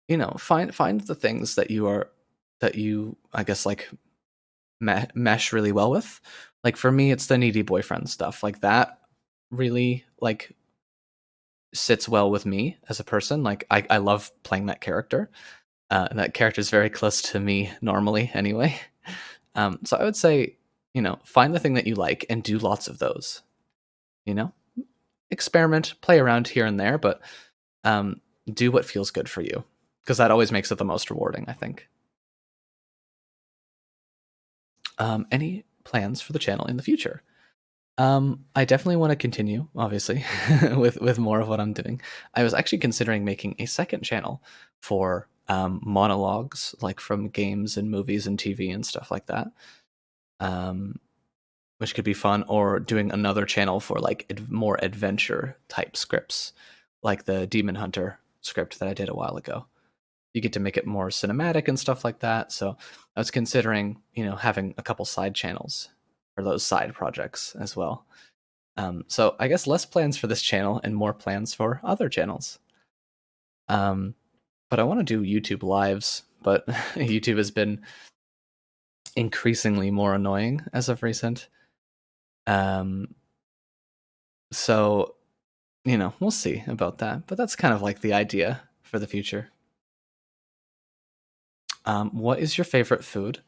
the things that you I guess like mesh really well with. Like for me, it's the needy boyfriend stuff. Like that really like sits well with me as a person. Like I love playing that character. And that character is very close to me normally anyway. So I would say, find the thing that you like and do lots of those. You know, experiment, play around here and there, but do what feels good for you, because that always makes it the most rewarding, I think. Any plans for the channel in the future? I definitely want to continue, obviously, with more of what I'm doing. I was actually considering making a second channel for monologues, like from games and movies and TV and stuff like that, which could be fun. Or doing another channel for like more adventure type scripts, like the Demon Hunter script that I did a while ago. You get to make it more cinematic and stuff like that. So I was considering, having a couple side channels for those side projects as well. So I guess less plans for this channel and more plans for other channels. But I want to do YouTube lives, but YouTube has been increasingly more annoying as of recent. So you know, we'll see about that. But that's kind of like the idea for the future. What is your favorite food?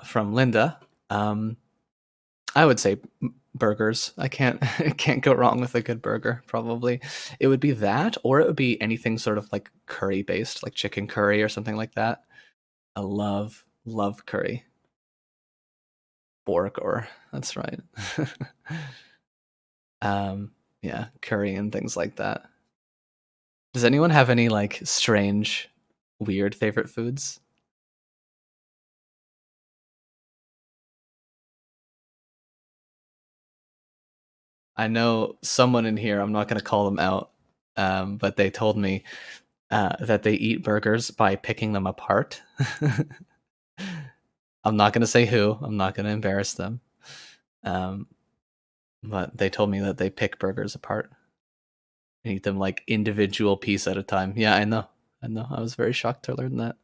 From Linda. I would say burgers. I can't I can't go wrong with a good burger. Probably it would be that, or it would be anything sort of like curry based, like chicken curry or something like that. I love curry. Or that's right. um, yeah, curry and things like that. Does anyone have any like strange, weird favorite foods? I know someone in here. I'm not going to call them out, but they told me that they eat burgers by picking them apart. I'm not going to say who. I'm not going to embarrass them. Um, but they told me that they pick burgers apart and eat them like individual piece at a time. Yeah, I know. I know. I was very shocked to learn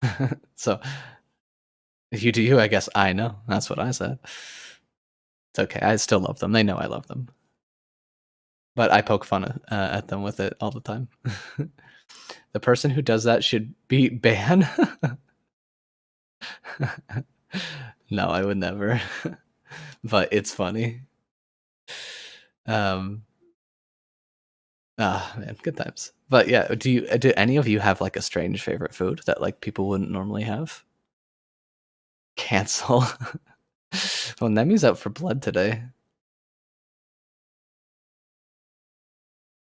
that. So if you do you, I guess I know. That's what I said. It's okay. I still love them. They know I love them. But I poke fun at them with it all the time. The person who does that should be banned. No, I would never. But it's funny. Um, man, good times. But yeah, do any of you have like a strange favorite food that like people wouldn't normally have? Cancel. Well, Nemi's out for blood today.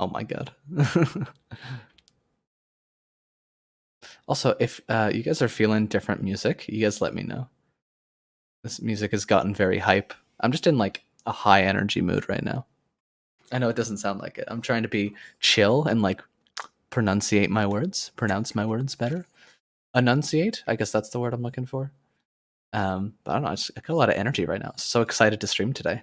Oh my god. Also, if you guys are feeling different music, you guys let me know. This music has gotten very hype. I'm just in like a high energy mood right now. I know it doesn't sound like it. I'm trying to be chill and like pronounce my words better. Enunciate, I guess that's the word I'm looking for. But I don't know, I got a lot of energy right now. So excited to stream today.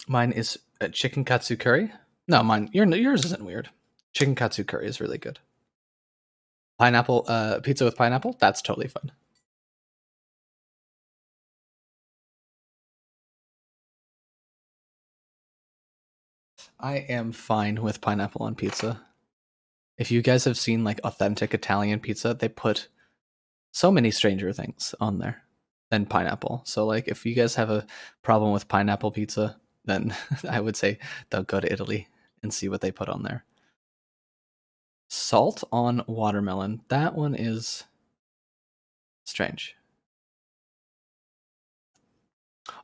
Mine is chicken katsu curry. No, yours isn't weird. Chicken katsu curry is really good. Pineapple pizza with pineapple, that's totally fun. I am fine with pineapple on pizza. If you guys have seen like authentic Italian pizza, they put so many stranger things on there than pineapple. So like if you guys have a problem with pineapple pizza, then I would say don't go to Italy and see what they put on there. Salt on watermelon. That one is strange.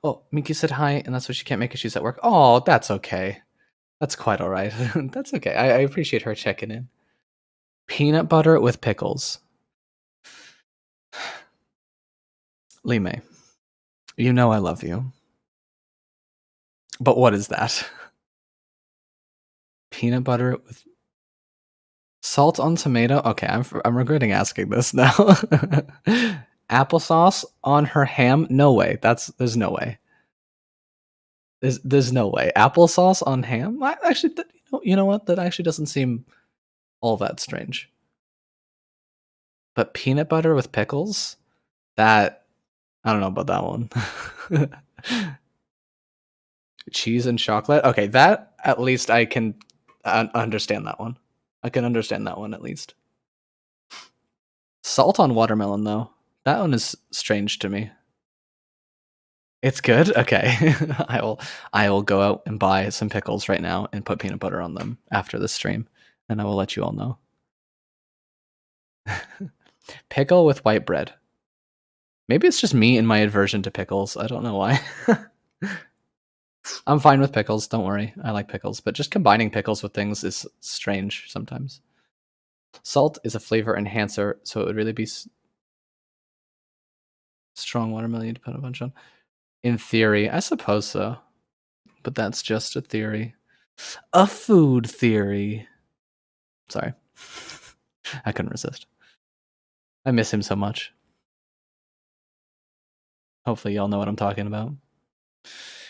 Oh, Miki said hi, and that's why she can't make it. She's at work. Oh, that's okay. That's quite all right. That's okay. I appreciate her checking in. Peanut butter with pickles. Lime, you know I love you. But what is that? Peanut butter with salt on tomato? Okay, I'm regretting asking this now. Applesauce on her ham? No way. There's no way. There's no way. Applesauce on ham? Actually, you know what? That actually doesn't seem all that strange. But peanut butter with pickles? That I don't know about that one. Cheese and chocolate? Okay, that at least I can understand that one. I can understand that one at least. Salt on watermelon though. That one is strange to me. It's good? Okay. I will go out and buy some pickles right now and put peanut butter on them after the stream, and I will let you all know. Pickle with white bread. Maybe it's just me and my aversion to pickles. I don't know why. I'm fine with pickles, don't worry. I like pickles, but just combining pickles with things is strange sometimes. Salt is a flavor enhancer, so it would really be strong watermelon to put a bunch on. In theory, I suppose so. But that's just a theory. A food theory. Sorry. I couldn't resist. I miss him so much. Hopefully y'all know what I'm talking about.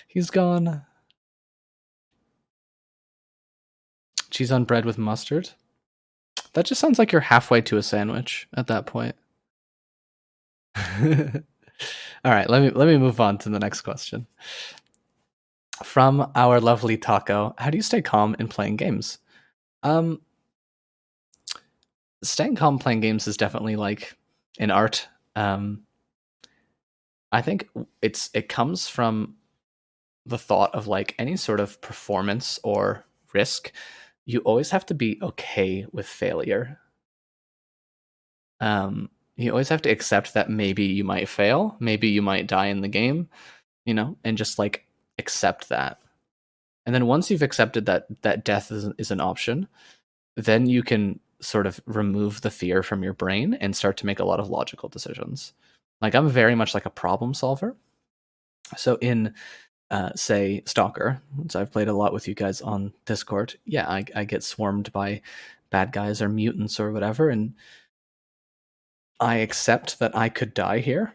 He's gone. Cheese on bread with mustard. That just sounds like you're halfway to a sandwich at that point. All right, let me move on to the next question. From our lovely Taco, how do you stay calm in playing games? Um, Staying calm playing games is definitely like an art. I think it comes from the thought of like any sort of performance or risk. You always have to be okay with failure. You always have to accept that maybe you might fail, maybe you might die in the game, and just like accept that. And then once you've accepted that death is an option, then you can sort of remove the fear from your brain and start to make a lot of logical decisions. Like I'm very much like a problem solver. So in say Stalker, which I've played a lot with you guys on Discord, yeah, I get swarmed by bad guys or mutants or whatever, and I accept that I could die here.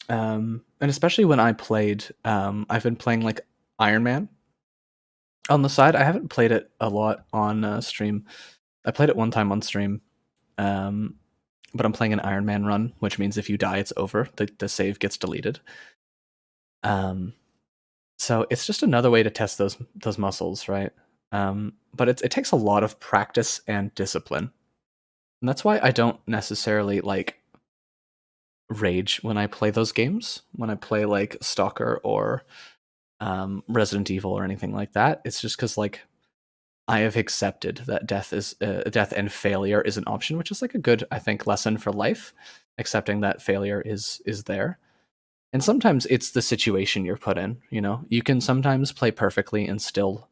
And especially when I played, I've been playing like Iron Man on the side. I haven't played it a lot on stream. I played it one time on stream, um, but I'm playing an Iron Man run, which means if you die, it's over. The save gets deleted. So it's just another way to test those muscles, right? But it takes a lot of practice and discipline, and that's why I don't necessarily like rage when I play those games. When I play like Stalker or Resident Evil or anything like that, it's just because like I have accepted that death and failure is an option, which is like a good, I think, lesson for life. Accepting that failure is there, and sometimes it's the situation you're put in. You can sometimes play perfectly and still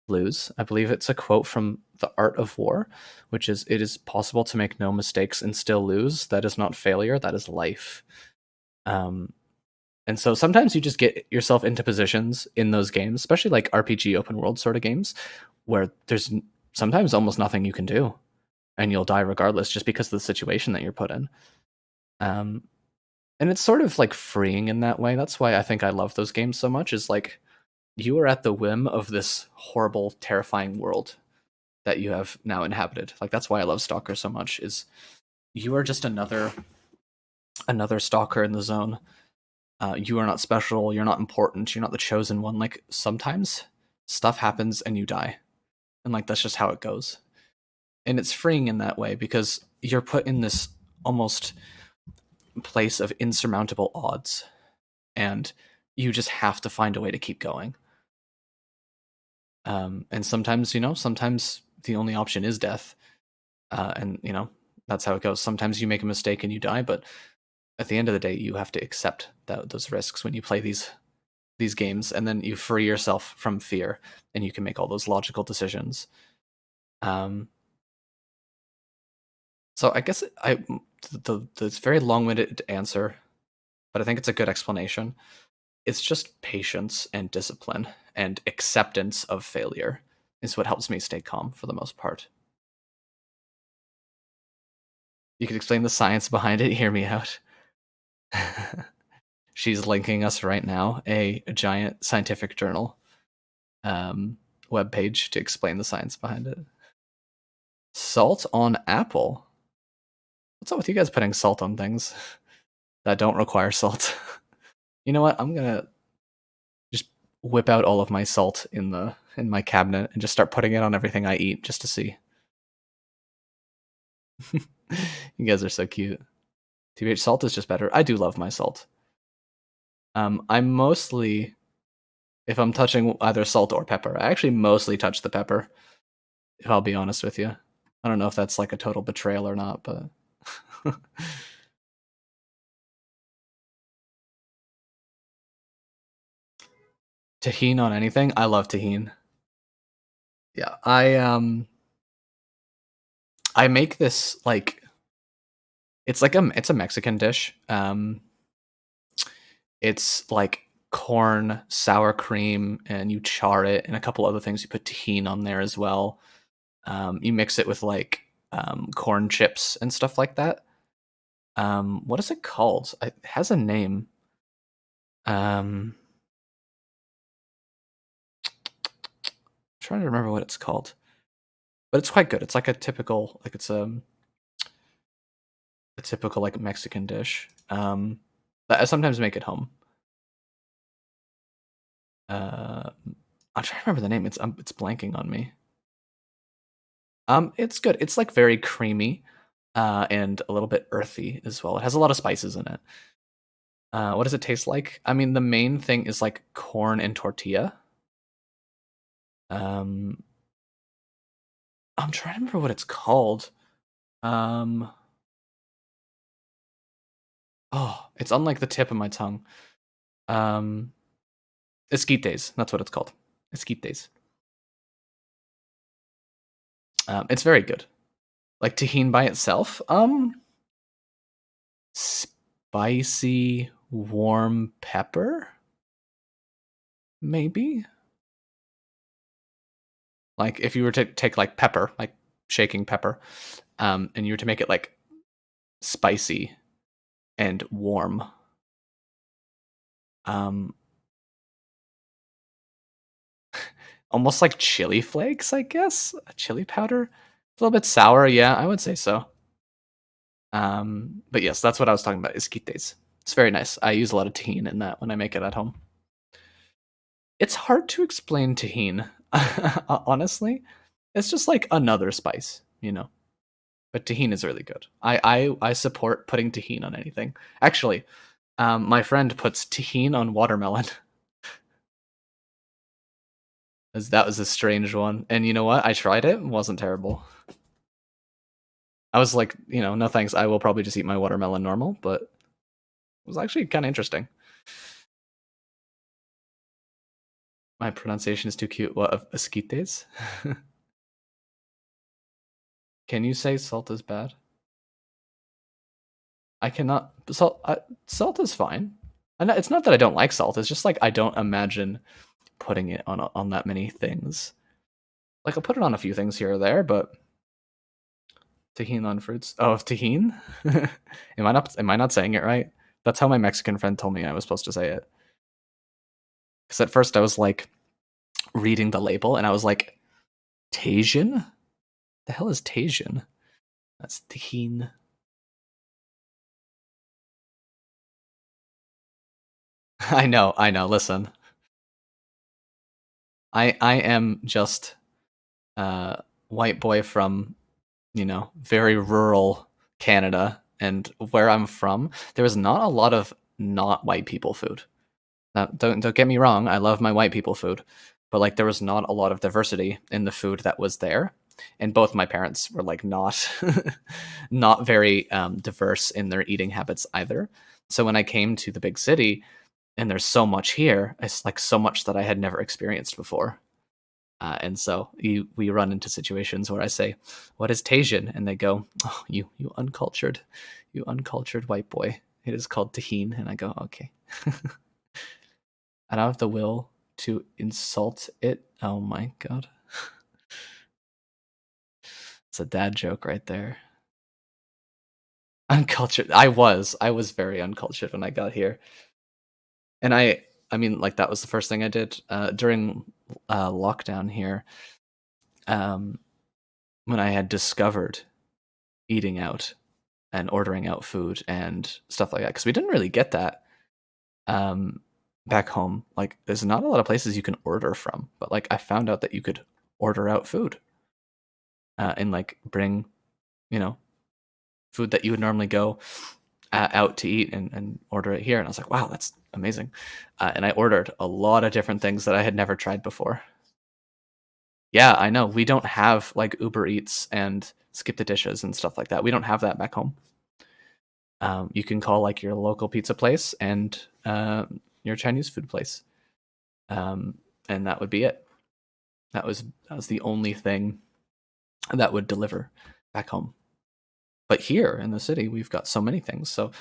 lose. I believe it's a quote from The Art of War, which is, "It is possible to make no mistakes and still lose. That is not failure. That is life." Um, and so sometimes you just get yourself into positions in those games, especially like RPG open world sort of games, where there's sometimes almost nothing you can do, and you'll die regardless just because of the situation that you're put in. Um, and it's sort of like freeing in that way. That's why I think I love those games so much. Is like you are at the whim of this horrible, terrifying world that you have now inhabited. Like that's why I love Stalker so much. Is you are just another stalker in the zone. You are not special. You're not important. You're not the chosen one. Like sometimes stuff happens and you die, and like that's just how it goes. And it's freeing in that way because you're put in this almost place of insurmountable odds, and you just have to find a way to keep going. And sometimes, sometimes the only option is death, and that's how it goes. Sometimes you make a mistake and you die, but at the end of the day, you have to accept those risks when you play these games, and then you free yourself from fear, and you can make all those logical decisions. Um, so I guess it's very long-winded answer, but I think it's a good explanation. It's just patience and discipline and acceptance of failure is what helps me stay calm for the most part. You could explain the science behind it. Hear me out. She's linking us right now a giant scientific journal web page to explain the science behind it. Salt on apple. What's up with you guys putting salt on things that don't require salt? You know what? I'm gonna just whip out all of my salt in my cabinet and just start putting it on everything I eat just to see. You guys are so cute. TBH, salt is just better. I do love my salt. I'm mostly, if I'm touching either salt or pepper, I actually mostly touch the pepper, if I'll be honest with you. I don't know if that's like a total betrayal or not, but tahini on anything? I love tahini. Yeah, I make this like it's a Mexican dish. It's like corn, sour cream, and you char it, and a couple other things. You put tahini on there as well. You mix it with like corn chips and stuff like that. What is it called? It has a name. I'm trying to remember what it's called. but it's quite good. It's like a typical, like it's a typical like Mexican dish. That I sometimes make at home. I'm trying to remember the name. It's blanking on me. It's good. It's like very creamy, and a little bit earthy as well. It has a lot of spices in it. What does it taste like? I mean, the main thing is like corn and tortilla. Um, I'm trying to remember what it's called. Um, oh, it's on like the tip of my tongue. Um, Esquites. That's what it's called. Esquites. It's very good. Like tahine by itself. Spicy warm pepper, maybe. Like if you were to take like pepper, like shaking pepper, and you were to make it like spicy and warm. Um, Almost like chili flakes, I guess. A chili powder, a little bit sour. Yeah, I would say so. But yes, that's what I was talking about. Esquites. It's very nice. I use a lot of tahini in that when I make it at home. It's hard to explain tahini, honestly. It's just like another spice, you know. But tahini is really good. I support putting tahini on anything. Actually, my friend puts tahini on watermelon. That was a strange one. And you know what? I tried it. It wasn't terrible. I was like, no thanks. I will probably just eat my watermelon normal, but it was actually kind of interesting. My pronunciation is too cute. What, of esquites? Can you say salt is bad? I cannot. Salt is fine. It's not that I don't like salt. It's just like I don't imagine putting it on that many things. Like I'll put it on a few things here or there, but tahini on fruits. Oh, tahini? Am I not saying it right? That's how my Mexican friend told me I was supposed to say it. Because at first I was like reading the label and I was like, Tajin? The hell is Tajin? That's tahini. I know. Listen, I am just a white boy from very rural Canada, and where I'm from, there is not a lot of not white people food. Now, don't get me wrong, I love my white people food, but like there was not a lot of diversity in the food that was there, and both my parents were like not not very diverse in their eating habits either. So when I came to the big city, and there's so much here, it's like so much that I had never experienced before. And so we run into situations where I say, "What is Tajin?" And they go, "Oh, you uncultured white boy. It is called tahine." And I go, "Okay." I don't have the will to insult it. Oh my god, it's a dad joke right there. Uncultured. I was very uncultured when I got here, and I mean, like that was the first thing I did during lockdown here. Um, when I had discovered eating out and ordering out food and stuff like that, because we didn't really get that um, back home. Like, there's not a lot of places you can order from, but like I found out that you could order out food and like bring, you know, food that you would normally go out to eat and order it here. And I was like, wow, that's amazing. And I ordered a lot of different things that I had never tried before. Yeah, I know. We don't have like Uber Eats and Skip the Dishes and stuff like that. We don't have that back home. You can call like your local pizza place and your Chinese food place, um, and that would be it. That was the only thing that would deliver back home. But here in the city, we've got so many things. So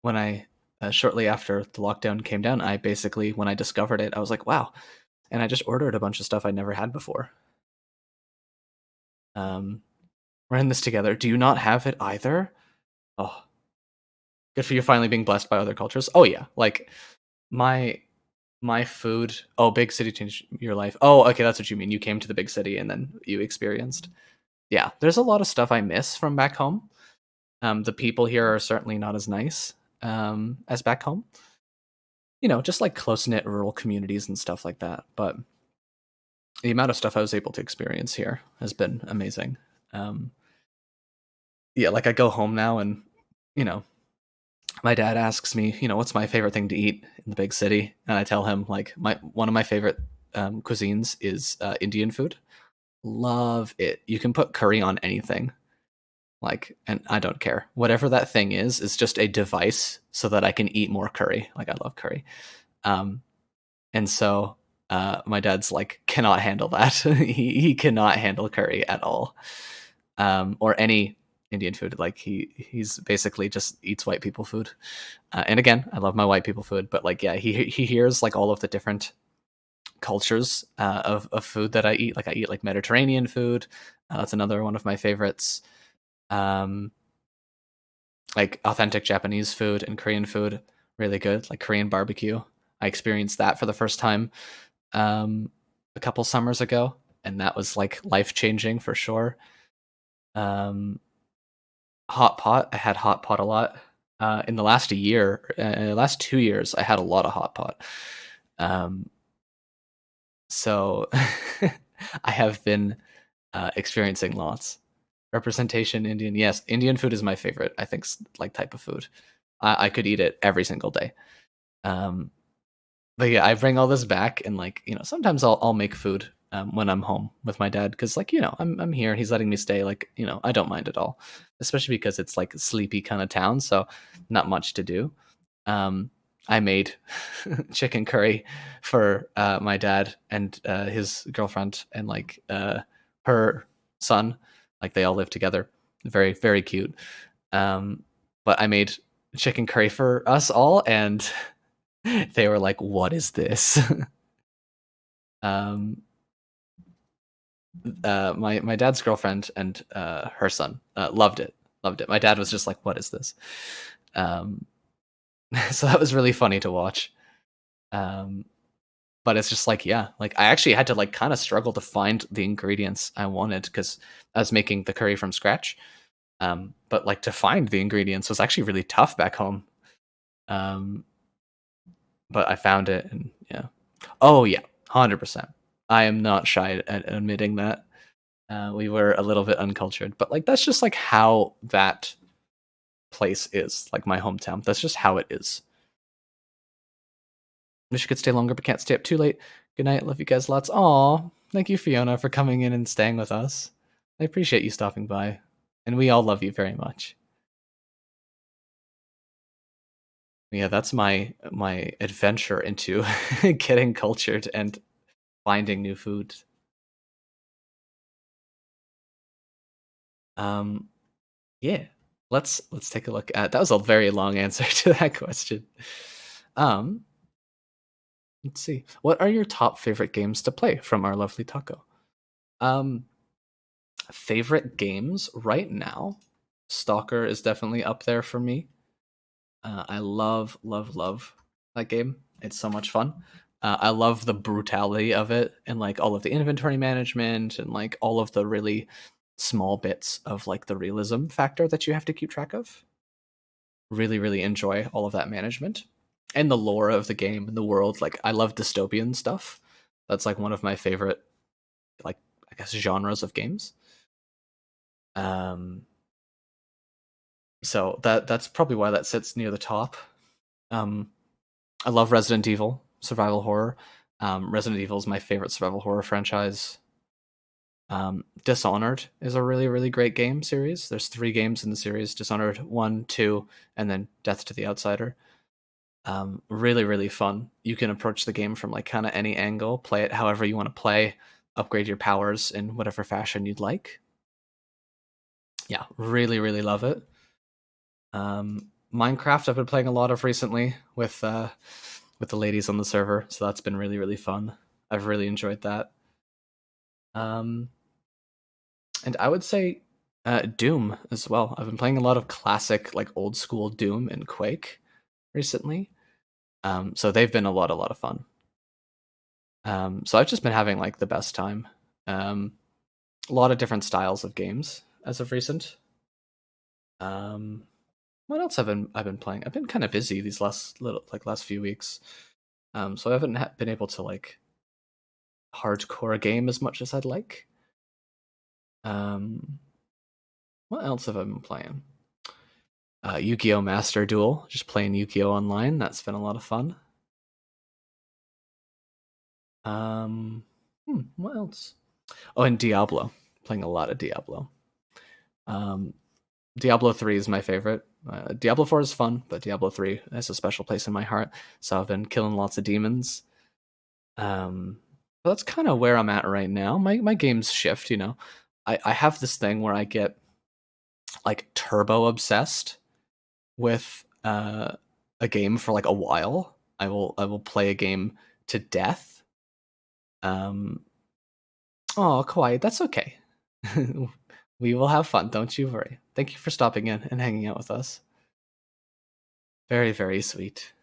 when I shortly after the lockdown came down, I basically when I discovered it, I was like, wow, and I just ordered a bunch of stuff I never had before. Um, we're in this together. Do you not have it either? Oh, good for you finally being blessed by other cultures. Oh yeah, like my my food. Oh, big city changed your life. Oh, okay, that's what you mean. You came to the big city and then you experienced. yeah, there's a lot of stuff I miss from back home. The people here are certainly not as nice as back home. Just like close knit rural communities and stuff like that. But the amount of stuff I was able to experience here has been amazing. Um, yeah, like I go home now and, you know, my dad asks me, what's my favorite thing to eat in the big city? And I tell him like one of my favorite cuisines is Indian food. Love it. You can put curry on anything. Like, and I don't care. Whatever that thing is just a device so that I can eat more curry. Like I love curry. Um, and so my dad's like cannot handle that. he cannot handle curry at all, or any Indian food. Like he's basically just eats white people food. And again, I love my white people food, but like yeah, he hears like all of the different cultures of food that I eat. Like I eat like Mediterranean food. That's another one of my favorites. Um, like authentic Japanese food and Korean food, really good. Like Korean barbecue. I experienced that for the first time um, a couple summers ago, and that was like life changing for sure. Um, hot pot, I had hot pot a lot. In the last year, last 2 years, I had a lot of hot pot. So I have been experiencing lots. Representation Indian, yes, Indian food is my favorite. I think like type of food. I could eat it every single day. Um, but yeah, I bring all this back, and like sometimes I'll make food when I'm home with my dad because like I'm here, he's letting me stay. Like I don't mind at all, especially because it's like a sleepy kind of town, so not much to do. Um, I made chicken curry for my dad and his girlfriend and like her son. Like they all live together. Very very cute. But I made chicken curry for us all, and they were like, "What is this?" um, my dad's girlfriend and her son loved it. Loved it. My dad was just like, "What is this?" Um, so that was really funny to watch. Um, but it's just like, yeah, like I actually had to like kind of struggle to find the ingredients I wanted because I was making the curry from scratch. But like to find the ingredients was actually really tough back home. Um, but I found it, and yeah. Oh yeah, 100%. I am not shy at admitting that. We were a little bit uncultured, but like that's just like how that place is, like my hometown. That's just how it is. Wish I could stay longer, but can't stay up too late. Good night. Love you guys lots. Aw, thank you, Fiona, for coming in and staying with us. I appreciate you stopping by, and we all love you very much. Yeah, that's my adventure into getting cultured and finding new food. Um, yeah, let's take a look at. That was a very long answer to that question. Um, let's see. What are your top favorite games to play from our lovely taco? Um, favorite games right now, Stalker is definitely up there for me. I love, love, love that game. It's so much fun. I love the brutality of it and like all of the inventory management and like all of the really small bits of like the realism factor that you have to keep track of. Really, really enjoy all of that management and the lore of the game and the world. Like, I love dystopian stuff. That's like one of my favorite, like, I guess, genres of games. Um, so that's probably why that sits near the top. Um, I love Resident Evil survival horror. Resident Evil is my favorite survival horror franchise. Dishonored is a really really great game series. There's 3 games in the series: Dishonored 1, 2, and then Death to the Outsider. Really really fun. You can approach the game from like kind of any angle, play it however you want to play, upgrade your powers in whatever fashion you'd like. Yeah, really really love it. Minecraft I've been playing a lot of recently with the ladies on the server, so that's been really really fun. I've really enjoyed that. Um, and I would say Doom as well. I've been playing a lot of classic like old school Doom and Quake recently. So they've been a lot of fun. So I've just been having like the best time. Um, a lot of different styles of games as of recent. What else have I been playing? I've been kind of busy these last few weeks. So I haven't been able to like hardcore game as much as I'd like. What else have I been playing? Yu-Gi-Oh! Master Duel, just playing Yu-Gi-Oh! Online. That's been a lot of fun. What else? Oh, and Diablo. Playing a lot of Diablo. Diablo 3 is my favorite. Diablo 4 is fun, but Diablo 3 has a special place in my heart. So I've been killing lots of demons. But that's kind of where I'm at right now. My games shift, you know. I have this thing where I get like turbo obsessed with a game for like a while. I will play a game to death. Oh, Kawhi, that's okay. We will have fun, don't you worry. Thank you for stopping in and hanging out with us. Very, very sweet.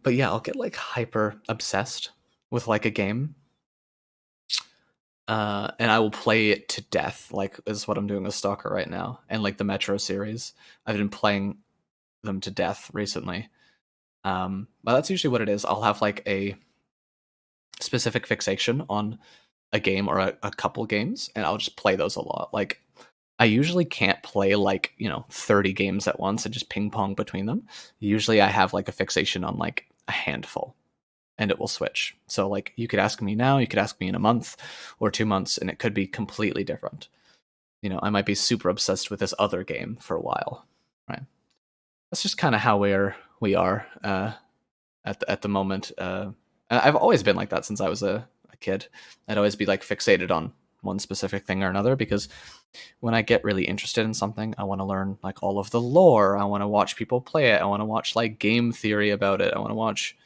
But yeah, I'll get like hyper obsessed with like a game. And I will play it to death, like is what I'm doing with Stalker right now, and like the Metro series. I've been playing them to death recently. But that's usually what it is. I'll have like a specific fixation on a game or a couple games, and I'll just play those a lot. Like I usually can't play like, 30 games at once and just ping pong between them. Usually I have like a fixation on like a handful and it will switch. So like you could ask me now, you could ask me in a month or 2 months, and it could be completely different. I might be super obsessed with this other game for a while, right? That's just kind of how we are at the moment. I've always been like that since I was a kid. I'd always be like fixated on one specific thing or another because when I get really interested in something, I want to learn like all of the lore. I want to watch people play it. I want to watch like game theory about it. I want to watch,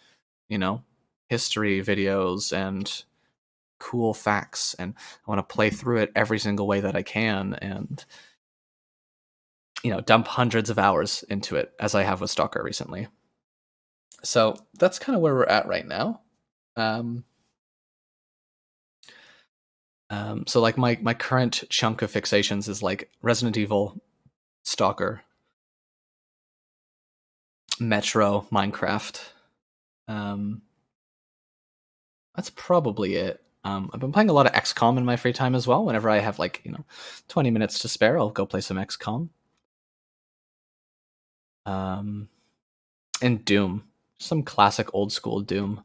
you know, history videos and cool facts, and I want to play through it every single way that I can, and dump hundreds of hours into it as I have with Stalker recently. So that's kind of where we're at right now. Um, so like my current chunk of fixations is like Resident Evil, Stalker, Metro, Minecraft. Um, that's probably it. I've been playing a lot of XCOM in my free time as well. Whenever I have like 20 minutes to spare, I'll go play some XCOM. And Doom, some classic old school Doom,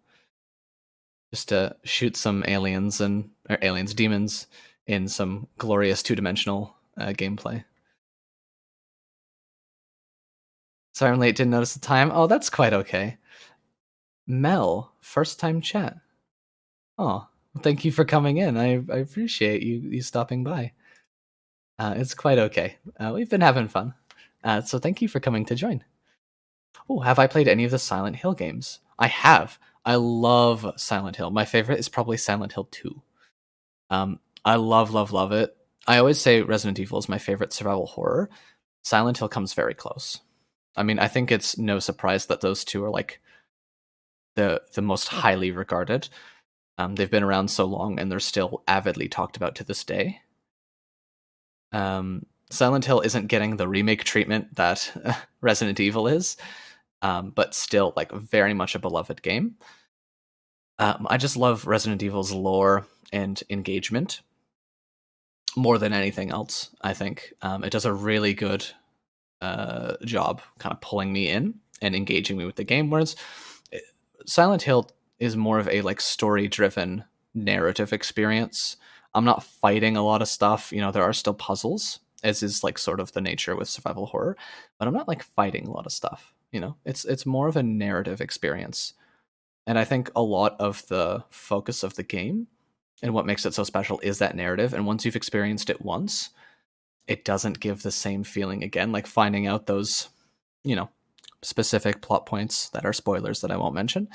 just to shoot some demons in some glorious 2-dimensional gameplay. Sorry I'm late, didn't notice the time. Oh, that's quite okay. Mel, first time chat. Oh, well, thank you for coming in. I appreciate you stopping by. It's quite okay. We've been having fun. So thank you for coming to join. Oh, have I played any of the Silent Hill games? I have. I love Silent Hill. My favorite is probably Silent Hill 2. I love, love, love it. I always say Resident Evil is my favorite survival horror. Silent Hill comes very close. I mean, I think it's no surprise that those two are like the most highly regarded. They've been around so long and they're still avidly talked about to this day. Silent Hill isn't getting the remake treatment that Resident Evil is, but still like very much a beloved game. I just love Resident Evil's lore and engagement more than anything else. I think it does a really good job kind of pulling me in and engaging me with the game, whereas Silent Hill is more of a like story driven narrative experience. I'm not fighting a lot of stuff. There are still puzzles, as is like sort of the nature with survival horror, but I'm not like fighting a lot of stuff. It's more of a narrative experience. And I think a lot of the focus of the game and what makes it so special is that narrative. And once you've experienced it once, it doesn't give the same feeling again. Like finding out those, specific plot points that are spoilers that I won't mention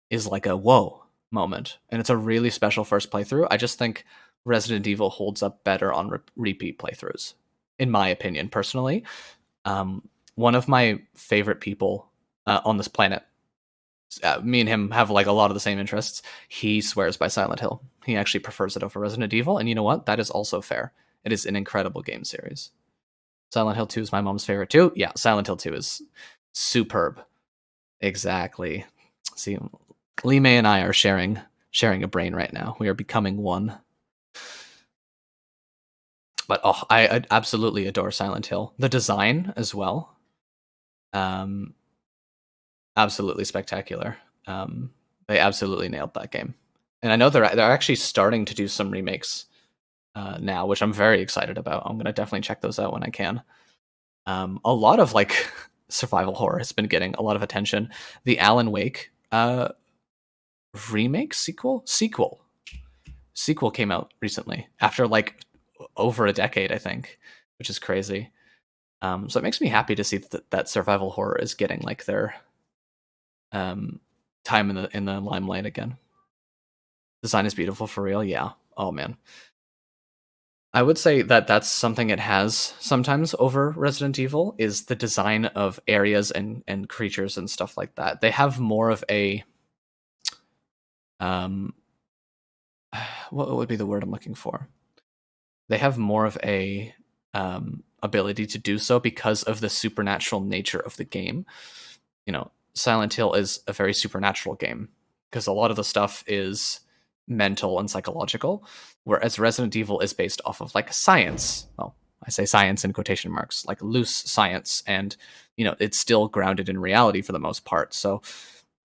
is like a whoa moment. And it's a really special first playthrough. I just think Resident Evil holds up better on repeat playthroughs, in my opinion, personally. One of my favorite people on this planet, me and him have like a lot of the same interests. He swears by Silent Hill. He actually prefers it over Resident Evil, and you know what? That is also fair. It is an incredible game series. Silent Hill 2 is my mom's favorite too. Yeah, Silent Hill 2 is superb. Exactly. See, Lee May and I are sharing a brain right now. We are becoming one. But oh, I absolutely adore Silent Hill. The design as well. Absolutely spectacular. They absolutely nailed that game. And I know they're actually starting to do some remakes now, which I'm very excited about. I'm gonna definitely check those out when I can. A lot of like survival horror has been getting a lot of attention. The Alan Wake remake sequel came out recently after like over a decade, I think, which is crazy. So it makes me happy to see that survival horror is getting like their time in the limelight again. Design is beautiful for real, yeah. Oh man, I would say that that's something it has sometimes over Resident Evil is the design of areas and creatures and stuff like that. They have more of a what would be the word I'm looking for? They have more of a ability to do so because of the supernatural nature of the game. You know, Silent Hill is a very supernatural game because a lot of the stuff is mental and psychological, whereas Resident Evil is based off of like science. Well, I say science in quotation marks, like loose science, and it's still grounded in reality for the most part. So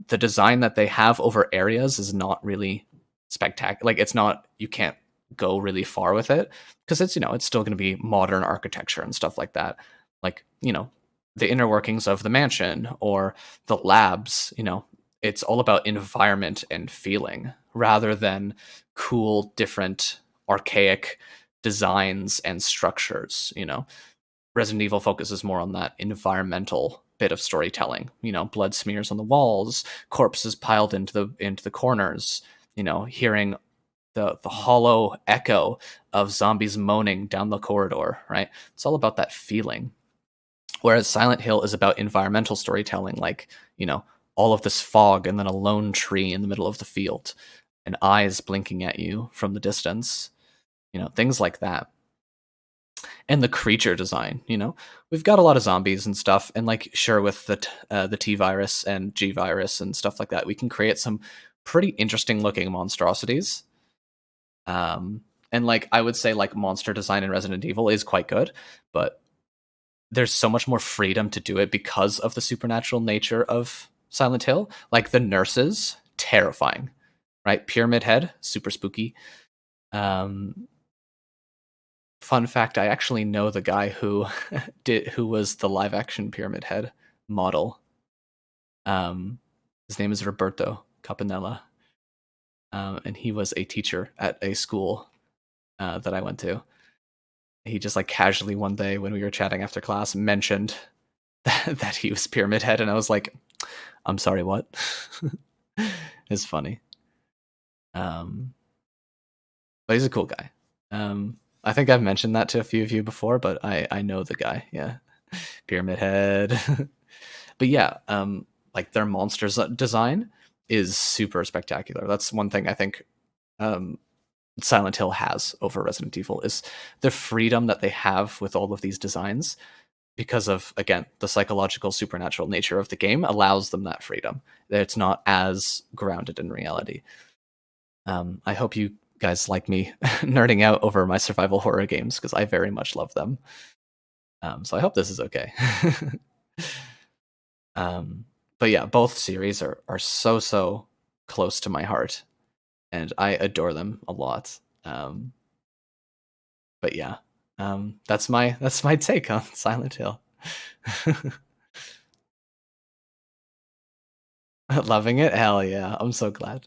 the design that they have over areas is not really spectacular. Like it's not, you can't go really far with it because it's still going to be modern architecture and stuff like that. Like, the inner workings of the mansion or the labs, it's all about environment and feeling rather than cool, different, archaic designs and structures. Resident Evil focuses more on that environmental bit of storytelling. Blood smears on the walls, corpses piled into the corners. Hearing the hollow echo of zombies moaning down the corridor. Right, it's all about that feeling. Whereas Silent Hill is about environmental storytelling, like all of this fog and then a lone tree in the middle of the field, and eyes blinking at you from the distance. Things like that and the creature design. We've got a lot of zombies and stuff, and like sure with the T virus and G virus and stuff like that, we can create some pretty interesting looking monstrosities. And like I would say, like monster design in Resident Evil is quite good, but there's so much more freedom to do it because of the supernatural nature of Silent Hill. Like the nurses, terrifying, right? Pyramid Head, super spooky. Fun fact: I actually know the guy who who was the live action Pyramid Head model. His name is Roberto Capanella, and he was a teacher at a school that I went to. He just like casually one day when we were chatting after class mentioned that he was Pyramid Head, and I was like, "I'm sorry, what?" It's funny. But he's a cool guy. I think I've mentioned that to a few of you before, but I know the guy. Yeah, Pyramid Head. But yeah, like their monsters design is super spectacular. That's one thing I think Silent Hill has over Resident Evil is the freedom that they have with all of these designs because of, again, the psychological supernatural nature of the game allows them that freedom. It's not as grounded in reality. I hope you guys like me nerding out over my survival horror games because I very much love them. So I hope this is okay. But yeah, both series are so close to my heart, and I adore them a lot. But yeah, that's my take on Silent Hill. Loving it? Hell yeah! I'm so glad.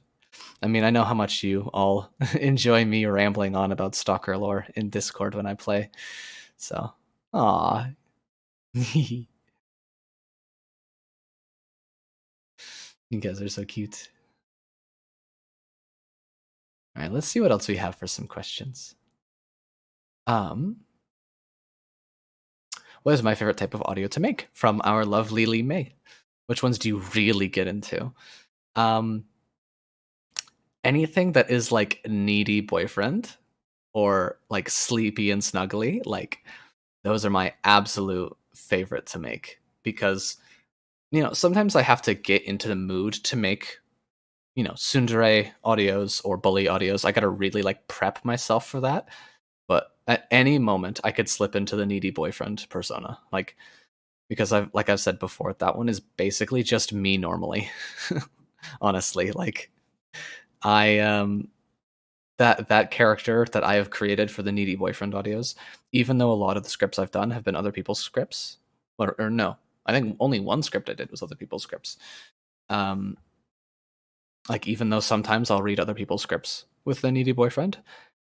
I mean, I know how much you all enjoy me rambling on about Stalker lore in Discord when I play. So, ah, you guys are so cute. All right, let's see what else we have for some questions. What is my favorite type of audio to make? From our lovely Lee May. Which ones do you really get into? Anything that is like needy boyfriend or like sleepy and snuggly, like those are my absolute favorite to make because sometimes I have to get into the mood to make tsundere audios or bully audios. I gotta really like prep myself for that. But at any moment, I could slip into the needy boyfriend persona, like because I've said before, that one is basically just me normally. Honestly, like I that character that I have created for the needy boyfriend audios, even though a lot of the scripts I've done have been other people's scripts, or no, I think only one script I did was other people's scripts. Like even though sometimes I'll read other people's scripts with the needy boyfriend,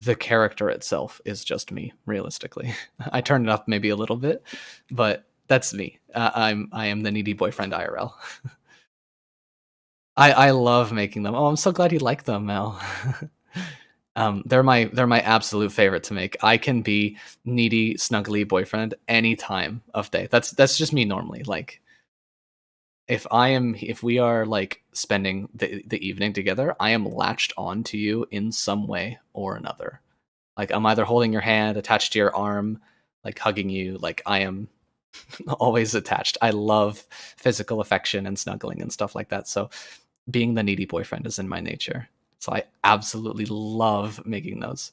the character itself is just me. Realistically, I turn it up maybe a little bit, but that's me. I am the needy boyfriend IRL. I love making them. Oh, I'm so glad you like them, Mel. They're my absolute favorite to make. I can be needy, snuggly boyfriend any time of day. That's just me normally. Like if we are like spending the evening together, I am latched on to you in some way or another. Like I'm either holding your hand, attached to your arm, like hugging you. Like I am always attached. I love physical affection and snuggling and stuff like that. So being the needy boyfriend is in my nature. So I absolutely love making those.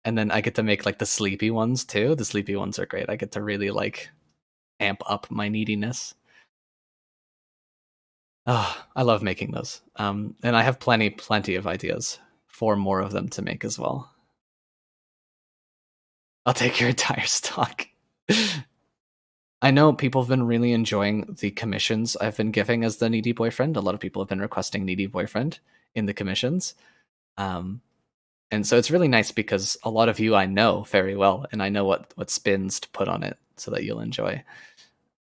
And then I get to make like the sleepy ones too. The sleepy ones are great. I get to really like amp up my neediness. Oh, I love making those. And I have plenty of ideas for more of them to make as well. I'll take your entire stock. I know people have been really enjoying the commissions I've been giving as the needy boyfriend. A lot of people have been requesting needy boyfriend in the commissions. And so it's really nice because a lot of you I know very well, and I know what spins to put on it so that you'll enjoy.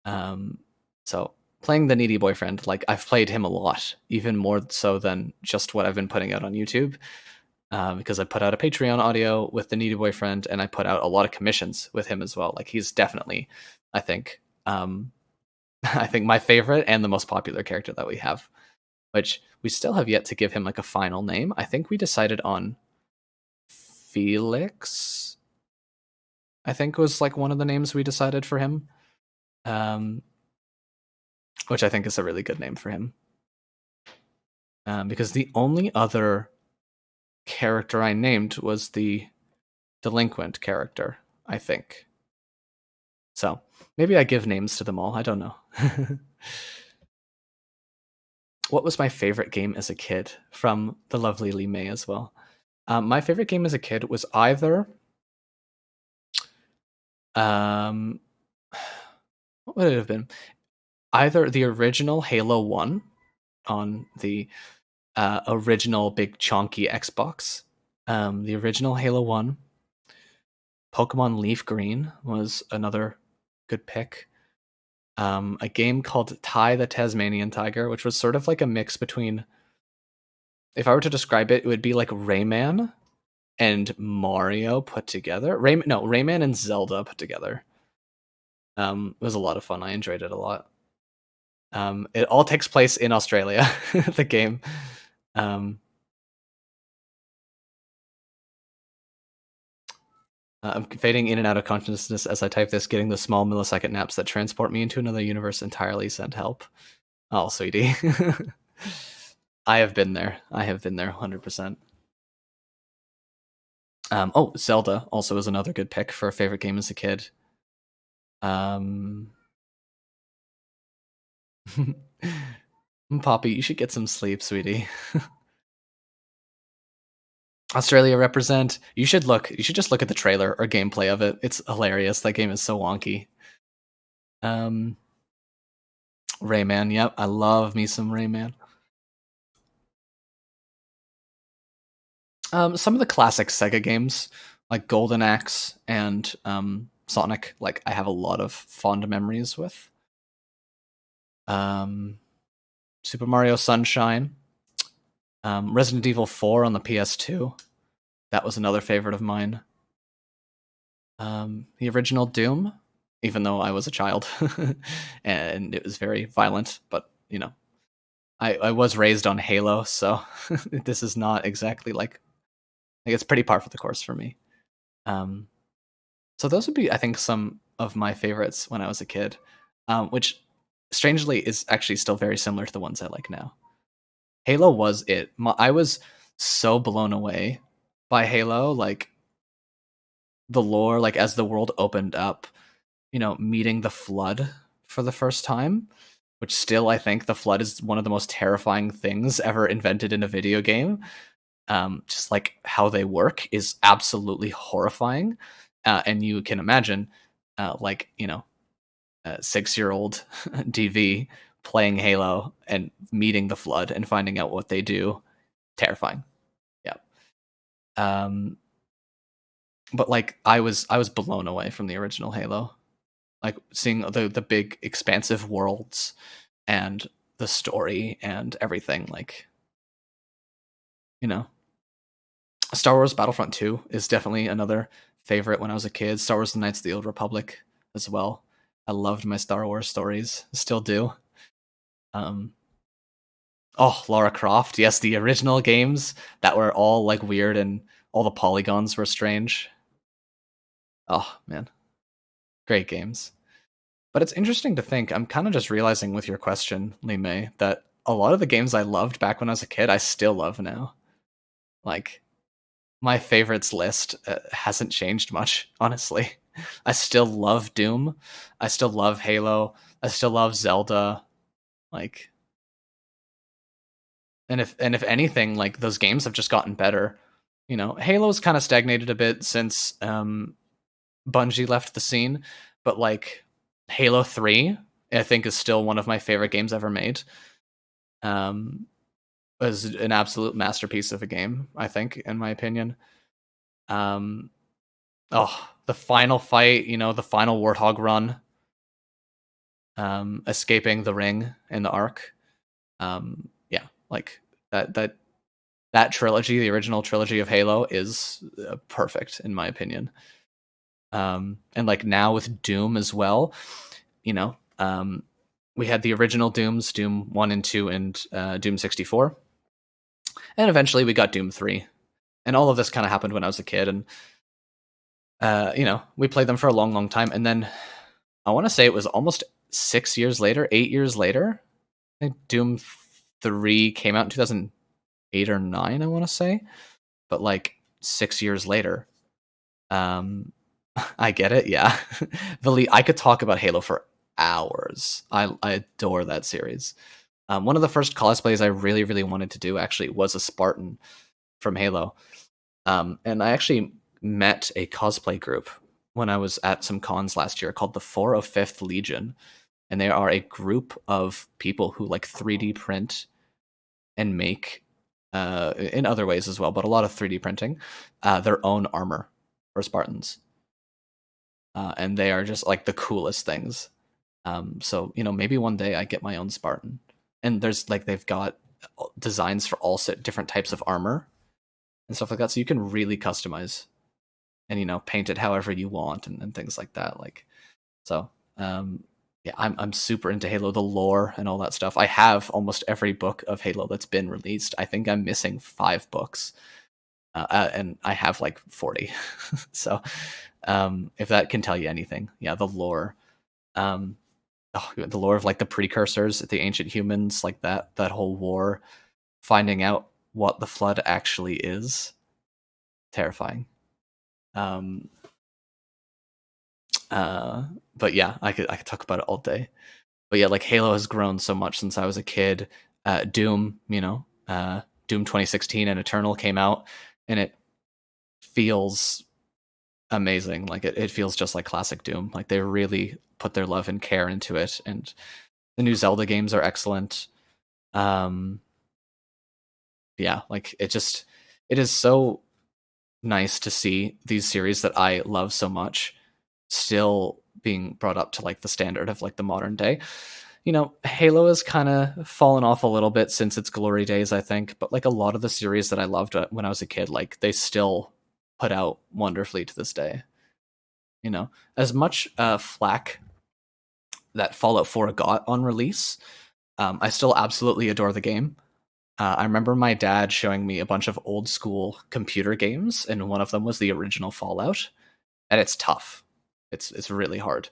So playing the needy boyfriend, like I've played him a lot, even more so than just what I've been putting out on YouTube. Because I put out a Patreon audio with the needy boyfriend, and I put out a lot of commissions with him as well. Like he's definitely, I think, I think my favorite and the most popular character that we have, which we still have yet to give him like a final name. I think we decided on Felix, I think was like one of the names we decided for him, which I think is a really good name for him. Because the only other character I named was the delinquent character, I think. So maybe I give names to them all. I don't know. What was my favorite game as a kid? From the lovely Lee May as well. My favorite game as a kid was either what would it have been? Either the original Halo 1 on the original big chonky Xbox, the original Halo 1. Pokemon Leaf Green was another good pick. A game called Ty the Tasmanian Tiger, which was sort of like a mix between, if I were to describe it, it would be like Rayman and Mario put together. Rayman and Zelda put together. It was a lot of fun. I enjoyed it a lot. It all takes place in Australia, the game. I'm fading in and out of consciousness as I type this, getting the small millisecond naps that transport me into another universe entirely. Send help. Oh, sweetie. I have been there. 100%. Zelda also is another good pick for a favorite game as a kid. Poppy, you should get some sleep, sweetie. Australia represent. You should just look at the trailer or gameplay of it. It's hilarious. That game is so wonky. Rayman, yep. I love me some Rayman. Some of the classic Sega games, like Golden Axe and Sonic, like I have a lot of fond memories with. Super Mario Sunshine, Resident Evil 4 on the PS2. That was another favorite of mine. The original Doom, even though I was a child, and it was very violent, but you know, I was raised on Halo, so this is not exactly like it's pretty par for the course for me. Um, so those would be, I think, some of my favorites when I was a kid, which strangely is actually still very similar to the ones I like now. Halo was it. I was so blown away by Halo, like the lore, like as the world opened up, meeting the Flood for the first time, which still I think the Flood is one of the most terrifying things ever invented in a video game. Just like how they work is absolutely horrifying, and you can imagine, like 6-year-old DV playing Halo and meeting the Flood and finding out what they do, terrifying. Yeah. Um, but like I was blown away from the original Halo, like seeing the big expansive worlds and the story and everything. Like, you know, Star Wars Battlefront 2 is definitely another favorite when I was a kid. Star Wars: The Knights of the Old Republic as well. I loved my Star Wars stories, still do. Um, oh, Lara Croft, yes, the original games that were all like weird and all the polygons were strange. Oh man, great games. But it's interesting to think. I'm kind of just realizing with your question, Lee May, that a lot of the games I loved back when I was a kid, I still love now. Like my favorites list hasn't changed much, honestly. I still love Doom. I still love Halo. I still love Zelda. Like, and if anything, like those games have just gotten better. Halo's kind of stagnated a bit since Bungie left the scene, but like Halo 3, I think is still one of my favorite games ever made. Was an absolute masterpiece of a game, I think, in my opinion. Um, the final fight, the final Warthog run, escaping the ring in the Ark. Yeah, like that trilogy, the original trilogy of Halo, is perfect in my opinion. And like now with Doom as well, we had the original Dooms, Doom 1 and 2, and Doom 64. And eventually we got Doom 3. And all of this kind of happened when I was a kid. And, we played them for a long, long time. And then I want to say it was almost 6 years later, 8 years later. I think Doom 3 came out in 2008 or 9, I want to say. But like 6 years later. I get it, yeah. I could talk about Halo for hours. I adore that series. One of the first cosplays I really, really wanted to do actually was a Spartan from Halo. And I actually met a cosplay group when I was at some cons last year called the 405th Legion. And they are a group of people who like 3D print and make, in other ways as well, but a lot of 3D printing, their own armor for Spartans. And they are just like the coolest things. So maybe one day I get my own Spartan, and there's like they've got designs for all different types of armor and stuff like that, so you can really customize and paint it however you want and things like that. Like so, yeah, I'm super into Halo, the lore and all that stuff. I have almost every book of Halo that's been released. I think I'm missing 5 books, and I have like 40. So, if that can tell you anything, yeah, the lore. The lore of like the precursors, the ancient humans, like that whole war, finding out what the Flood actually is, terrifying. But yeah, I could talk about it all day. But yeah, like Halo has grown so much since I was a kid. Doom, Doom 2016 and Eternal came out, and it feels amazing. Like it feels just like classic Doom. Like they really put their love and care into it, and the new Zelda games are excellent. Yeah, like it is so nice to see these series that I love so much still being brought up to like the standard of like the modern day. Halo has kind of fallen off a little bit since its glory days, I think, but like a lot of the series that I loved when I was a kid, like they still put out wonderfully to this day. You know, as much flack that Fallout 4 got on release, I still absolutely adore the game. I remember my dad showing me a bunch of old school computer games, and one of them was the original Fallout, and it's tough. It's really hard,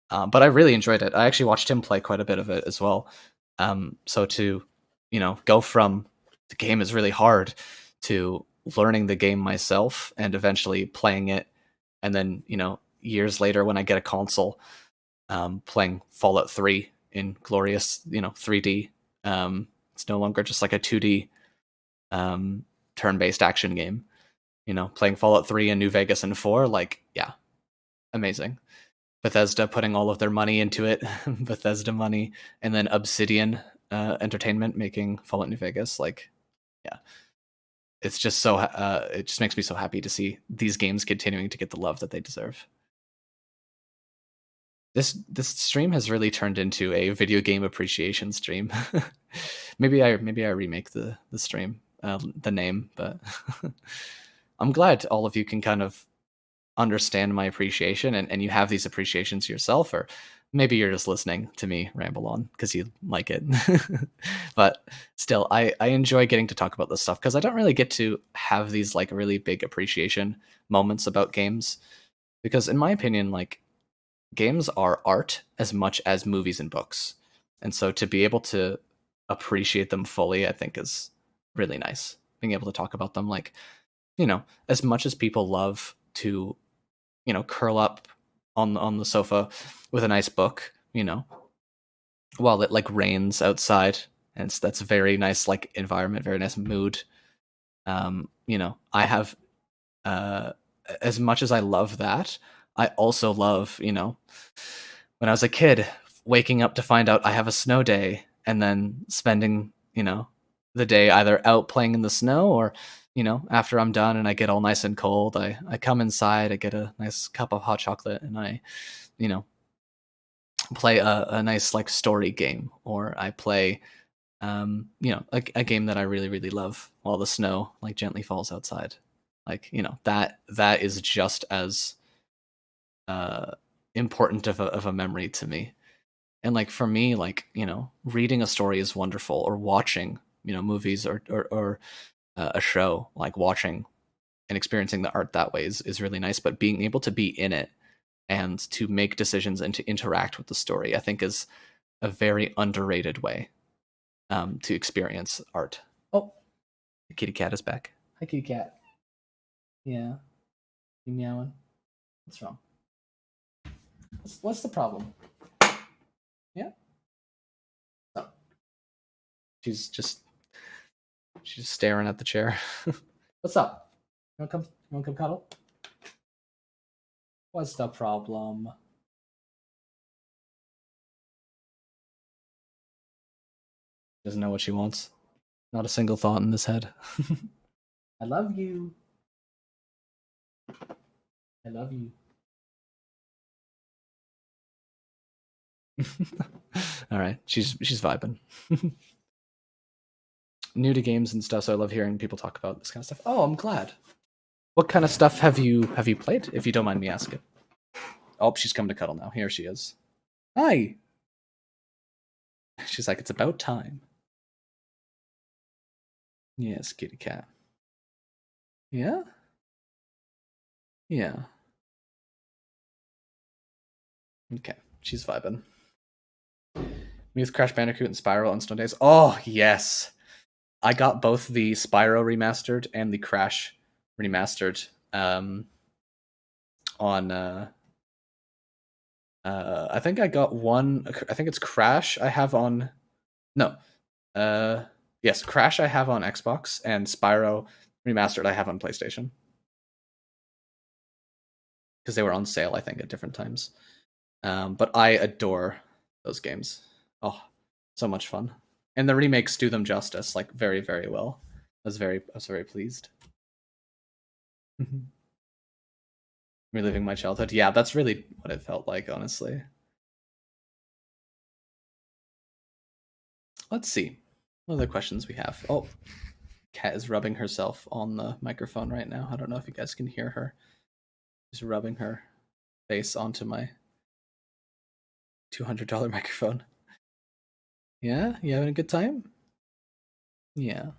but I really enjoyed it. I actually watched him play quite a bit of it as well. So to go from the game is really hard to learning the game myself and eventually playing it, and then years later when I get a console, playing Fallout 3 in glorious 3D. It's no longer just like a 2D turn-based action game. Playing Fallout 3 and New Vegas and 4, like, yeah, amazing. Bethesda putting all of their money into it, Bethesda money, and then Obsidian Entertainment making Fallout New Vegas, like, yeah. It's just so it just makes me so happy to see these games continuing to get the love that they deserve. This stream has really turned into a video game appreciation stream. maybe I remake the stream, the name, but I'm glad all of you can kind of understand my appreciation and you have these appreciations yourself, or maybe you're just listening to me ramble on because you like it. But still, I enjoy getting to talk about this stuff because I don't really get to have these like really big appreciation moments about games, because in my opinion, like, games are art as much as movies and books. And so to be able to appreciate them fully, I think is really nice. Being able to talk about them, like, as much as people love to, curl up on the sofa with a nice book, while it like rains outside, and that's a very nice like environment, very nice mood. I have as much as I love that, I also love, when I was a kid, waking up to find out I have a snow day and then spending, the day either out playing in the snow or, after I'm done and I get all nice and cold, I come inside, I get a nice cup of hot chocolate and I, you know, play a nice like story game, or I play, a game that I really, really love while the snow like gently falls outside. Like, that is just as important of a memory to me. And like for me, like, reading a story is wonderful, or watching, movies or a show, like watching and experiencing the art that way is really nice. But being able to be in it and to make decisions and to interact with the story, I think is a very underrated way to experience art. Oh, the kitty cat is back. Hi, kitty cat. Yeah, you meowing. What's wrong? What's the problem? Yeah. Oh, she's just staring at the chair. What's up? You wanna come cuddle? What's the problem? Doesn't know what she wants. Not a single thought in this head. I love you. I love you. All right, she's vibing. New to games and stuff, so I love hearing people talk about this kind of stuff. Oh, I'm glad. What kind of stuff have you played, if you don't mind me asking? Oh, she's come to cuddle now. Here she is. Hi. She's like, it's about time. Yes, kitty cat. Yeah? Yeah. Okay, she's vibing. Me with Crash Bandicoot and Spyro on Stone Days. Oh, yes. I got both the Spyro remastered and the Crash remastered on I think I got one. I think it's Crash I have on yes, Crash I have on Xbox, and Spyro remastered I have on PlayStation, because they were on sale, I think, at different times. But I adore those games. Oh, so much fun. And the remakes do them justice, like, very, very well. I was very pleased. Reliving my childhood. Yeah, that's really what it felt like, honestly. Let's see what other questions we have. Oh, cat is rubbing herself on the microphone right now. I don't know if you guys can hear her. She's rubbing her face onto my $200 microphone. Yeah, you having a good time? Yeah.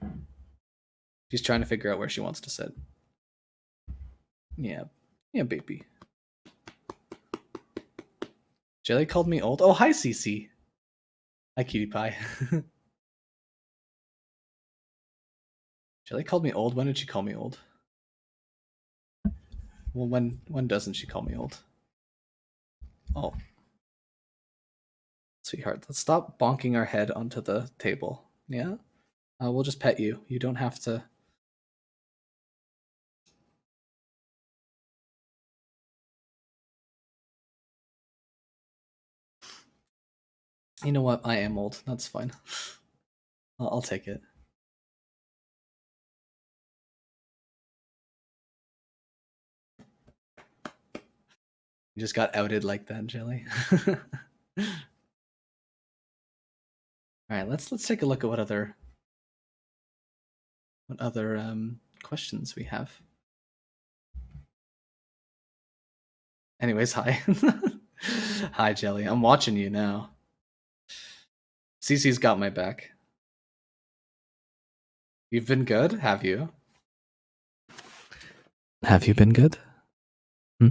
She's trying to figure out where she wants to sit. Yeah. Yeah, baby. Jelly called me old. Oh, hi, Cece. Hi, cutie pie. Jelly called me old. When did she call me old? Well, when doesn't she call me old? Oh, sweetheart, let's stop bonking our head onto the table. Yeah? We'll just pet you. You don't have to. You know what? I am old. That's fine. I'll take it. You just got outed like that, Jelly. All right, let's take a look at what other questions we have. Anyways, hi. Hi, Jelly. I'm watching you now. Cece's got my back. You've been good, have you? Have you been good? Hmm?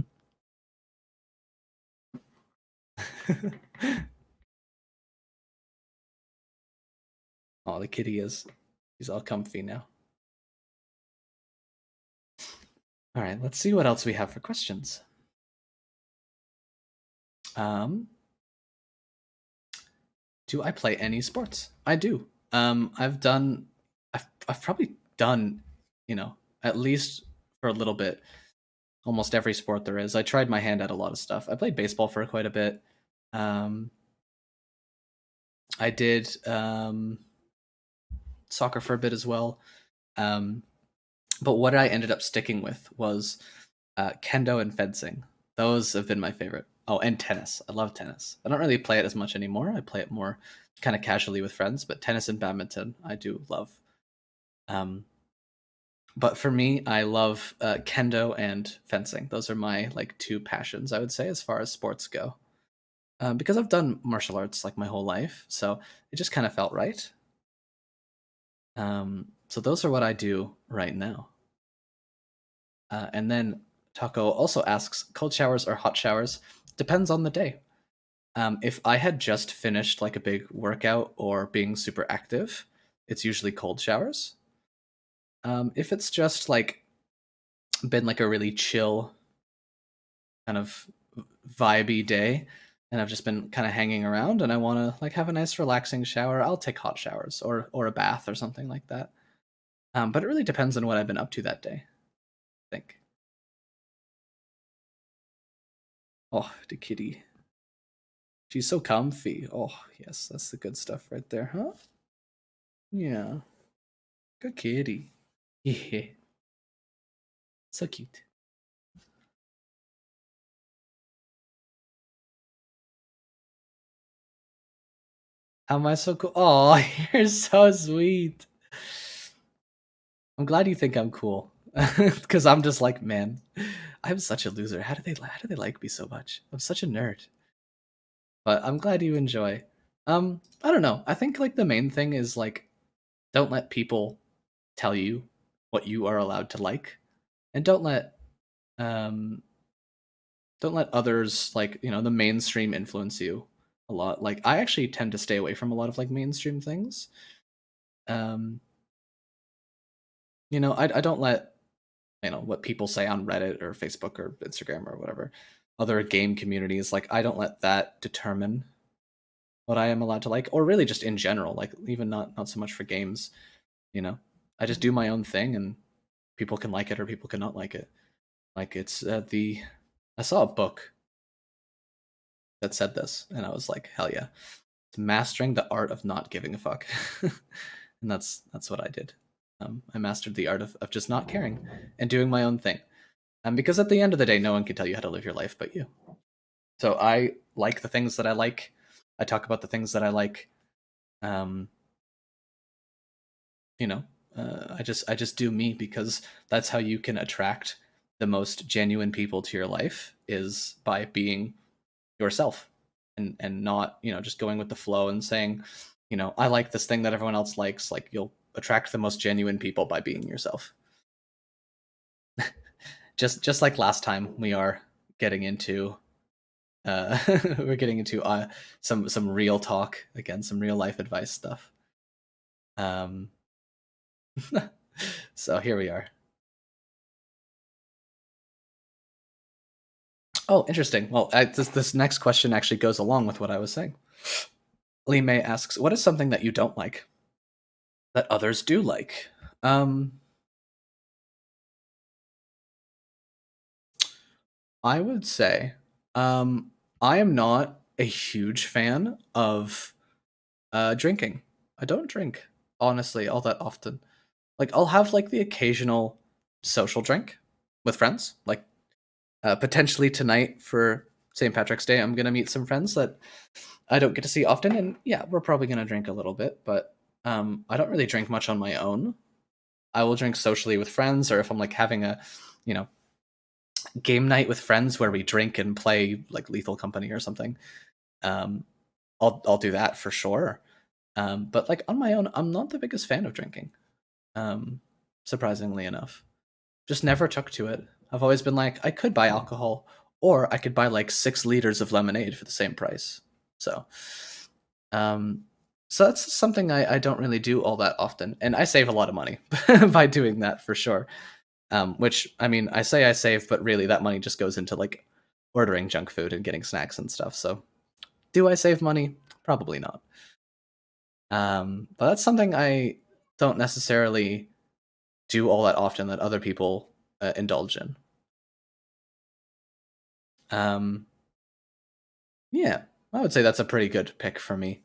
Oh, the kitty is. He's all comfy now. All right, let's see what else we have for questions. Do I play any sports? I do. I've probably done, at least for a little bit, almost every sport there is. I tried my hand at a lot of stuff. I played baseball for quite a bit. I did soccer for a bit as well. But what I ended up sticking with was kendo and fencing. Those have been my favorite. Oh, and tennis. I love tennis. I don't really play it as much anymore. I play it more kind of casually with friends, but tennis and badminton I do love. But for me, I love kendo and fencing. Those are my like two passions, I would say, as far as sports go. Because I've done martial arts like my whole life, so it just kind of felt right. So those are what I do right now. And then Taco also asks, cold showers or hot showers? Depends on the day. If I had just finished like a big workout or being super active, it's usually cold showers. If it's just like been like a really chill kind of vibey day and I've just been kind of hanging around and I want to like have a nice relaxing shower, I'll take hot showers or a bath or something like that. But it really depends on what I've been up to that day, I think. Oh, the kitty. She's so comfy. Oh, yes, that's the good stuff right there, huh? Yeah. Good kitty. Yeah. So cute. How am I so cool? Oh, you're so sweet. I'm glad you think I'm cool. Because I'm just like, man, I'm such a loser. How do they like me so much? I'm such a nerd. But I'm glad you enjoy. I don't know. I think like the main thing is like don't let people tell you what you are allowed to like. And um don't let others like, the mainstream influence you a lot. Like I actually tend to stay away from a lot of like mainstream things. Um I don't let what people say on Reddit or Facebook or Instagram or whatever other game communities, like I don't let that determine what I am allowed to like, or really just in general, like even not so much for games. I just do my own thing and people can like it or people cannot like it. Like it's the I saw a book that said this and I was like, hell yeah. It's mastering the art of not giving a fuck. And that's what I did. I mastered the art of just not caring and doing my own thing. Because at the end of the day, no one can tell you how to live your life but you. So I like the things that I like. I talk about the things that I like. Um, you know, I just do me, because that's how you can attract the most genuine people to your life, is by being yourself, and not, just going with the flow and saying, I like this thing that everyone else likes. Like, you'll attract the most genuine people by being yourself. Just like last time, we are getting into we're getting into some real talk again, some real life advice stuff. Um, so here we are. Oh, interesting. Well, this next question actually goes along with what I was saying. Lee May asks, "What is something that you don't like that others do like?" I would say, I am not a huge fan of drinking. I don't drink, honestly, all that often. Like, I'll have like the occasional social drink with friends. Like, potentially tonight for St. Patrick's Day, I'm gonna meet some friends that I don't get to see often, and yeah, we're probably gonna drink a little bit. But I don't really drink much on my own. I will drink socially with friends, or if I'm like having a, you know, game night with friends where we drink and play like Lethal Company or something. Um, I'll do that for sure. But like on my own, I'm not the biggest fan of drinking. Um, Surprisingly enough, just never took to it. I've always been like, I could buy alcohol, or I could buy like 6 liters of lemonade for the same price. So, um, so that's something I don't really do all that often, and I save a lot of money by doing that for sure. Which, I mean, I say I save, but really that money just goes into like ordering junk food and getting snacks and stuff. So, do I save money? Probably not. But that's something I don't necessarily do all that often that other people indulge in. Um, yeah, I would say that's a pretty good pick for me.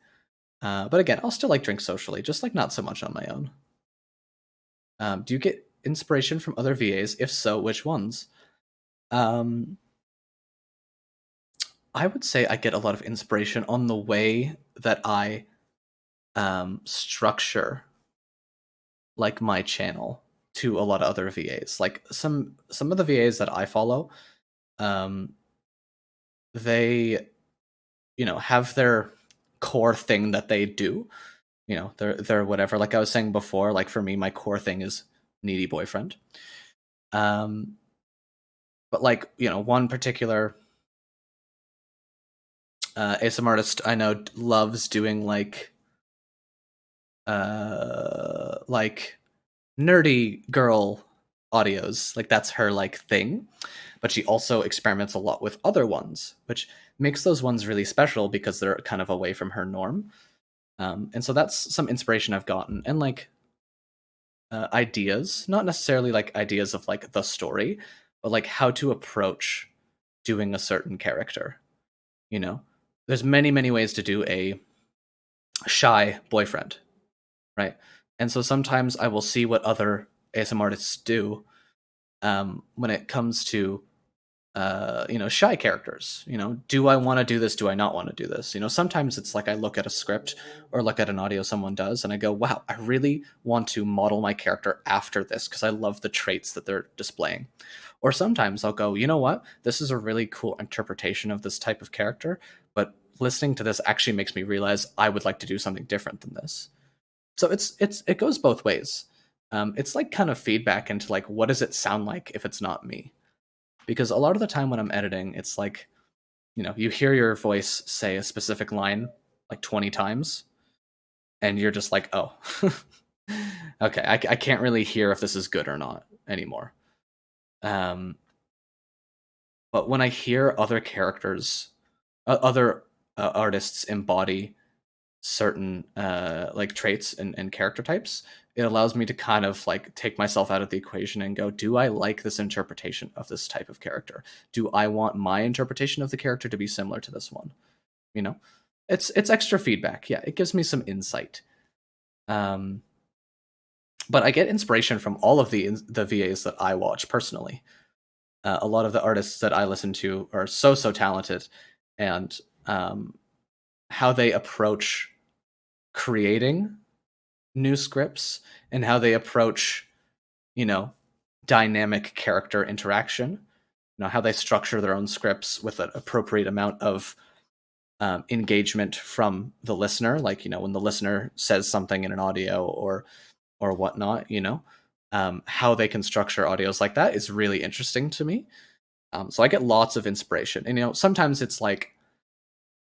But again, I'll still like drink socially, just like not so much on my own. Do you get inspiration from other VAs? If so, which ones? Um, I would say I get a lot of inspiration on the way that I structure like my channel to a lot of other VAs. Like some of the VAs that I follow, um, they have their core thing that they do. They're whatever. Like I was saying before, like for me, my core thing is needy boyfriend. Um, but like one particular ASM artist I know loves doing like nerdy girl audios. Like that's her like thing. But she also experiments a lot with other ones, which makes those ones really special because they're kind of away from her norm. And so that's some inspiration I've gotten, and like ideas, not necessarily like ideas of like the story, but like how to approach doing a certain character. You know, there's many ways to do a shy boyfriend, right? And so sometimes I will see what other ASM artists do when it comes to shy characters. Do I want to do this? Do I not want to do this? Sometimes it's like I look at a script or look at an audio someone does and I go, wow, I really want to model my character after this because I love the traits that they're displaying. Or sometimes I'll go, you know what? This is a really cool interpretation of this type of character, but listening to this actually makes me realize I would like to do something different than this. So it goes both ways. It's like kind of feedback into like, what does it sound like if it's not me? Because a lot of the time when I'm editing, it's like, you hear your voice say a specific line like 20 times, and you're just like, oh, okay, I can't really hear if this is good or not anymore. But when I hear other characters, other artists embody certain like traits and character types, it allows me to kind of like take myself out of the equation and go, do I like this interpretation of this type of character? Do I want my interpretation of the character to be similar to this one? It's extra feedback. Yeah, it gives me some insight. But I get inspiration from all of the VAs that I watch personally. A lot of the artists that I listen to are so talented, and how they approach creating new scripts and how they approach, you know, dynamic character interaction. You know, how they structure their own scripts with an appropriate amount of engagement from the listener. Like, you know, when the listener says something in an audio or whatnot, you know, how they can structure audios like that is really interesting to me. So I get lots of inspiration, and you know, sometimes it's like,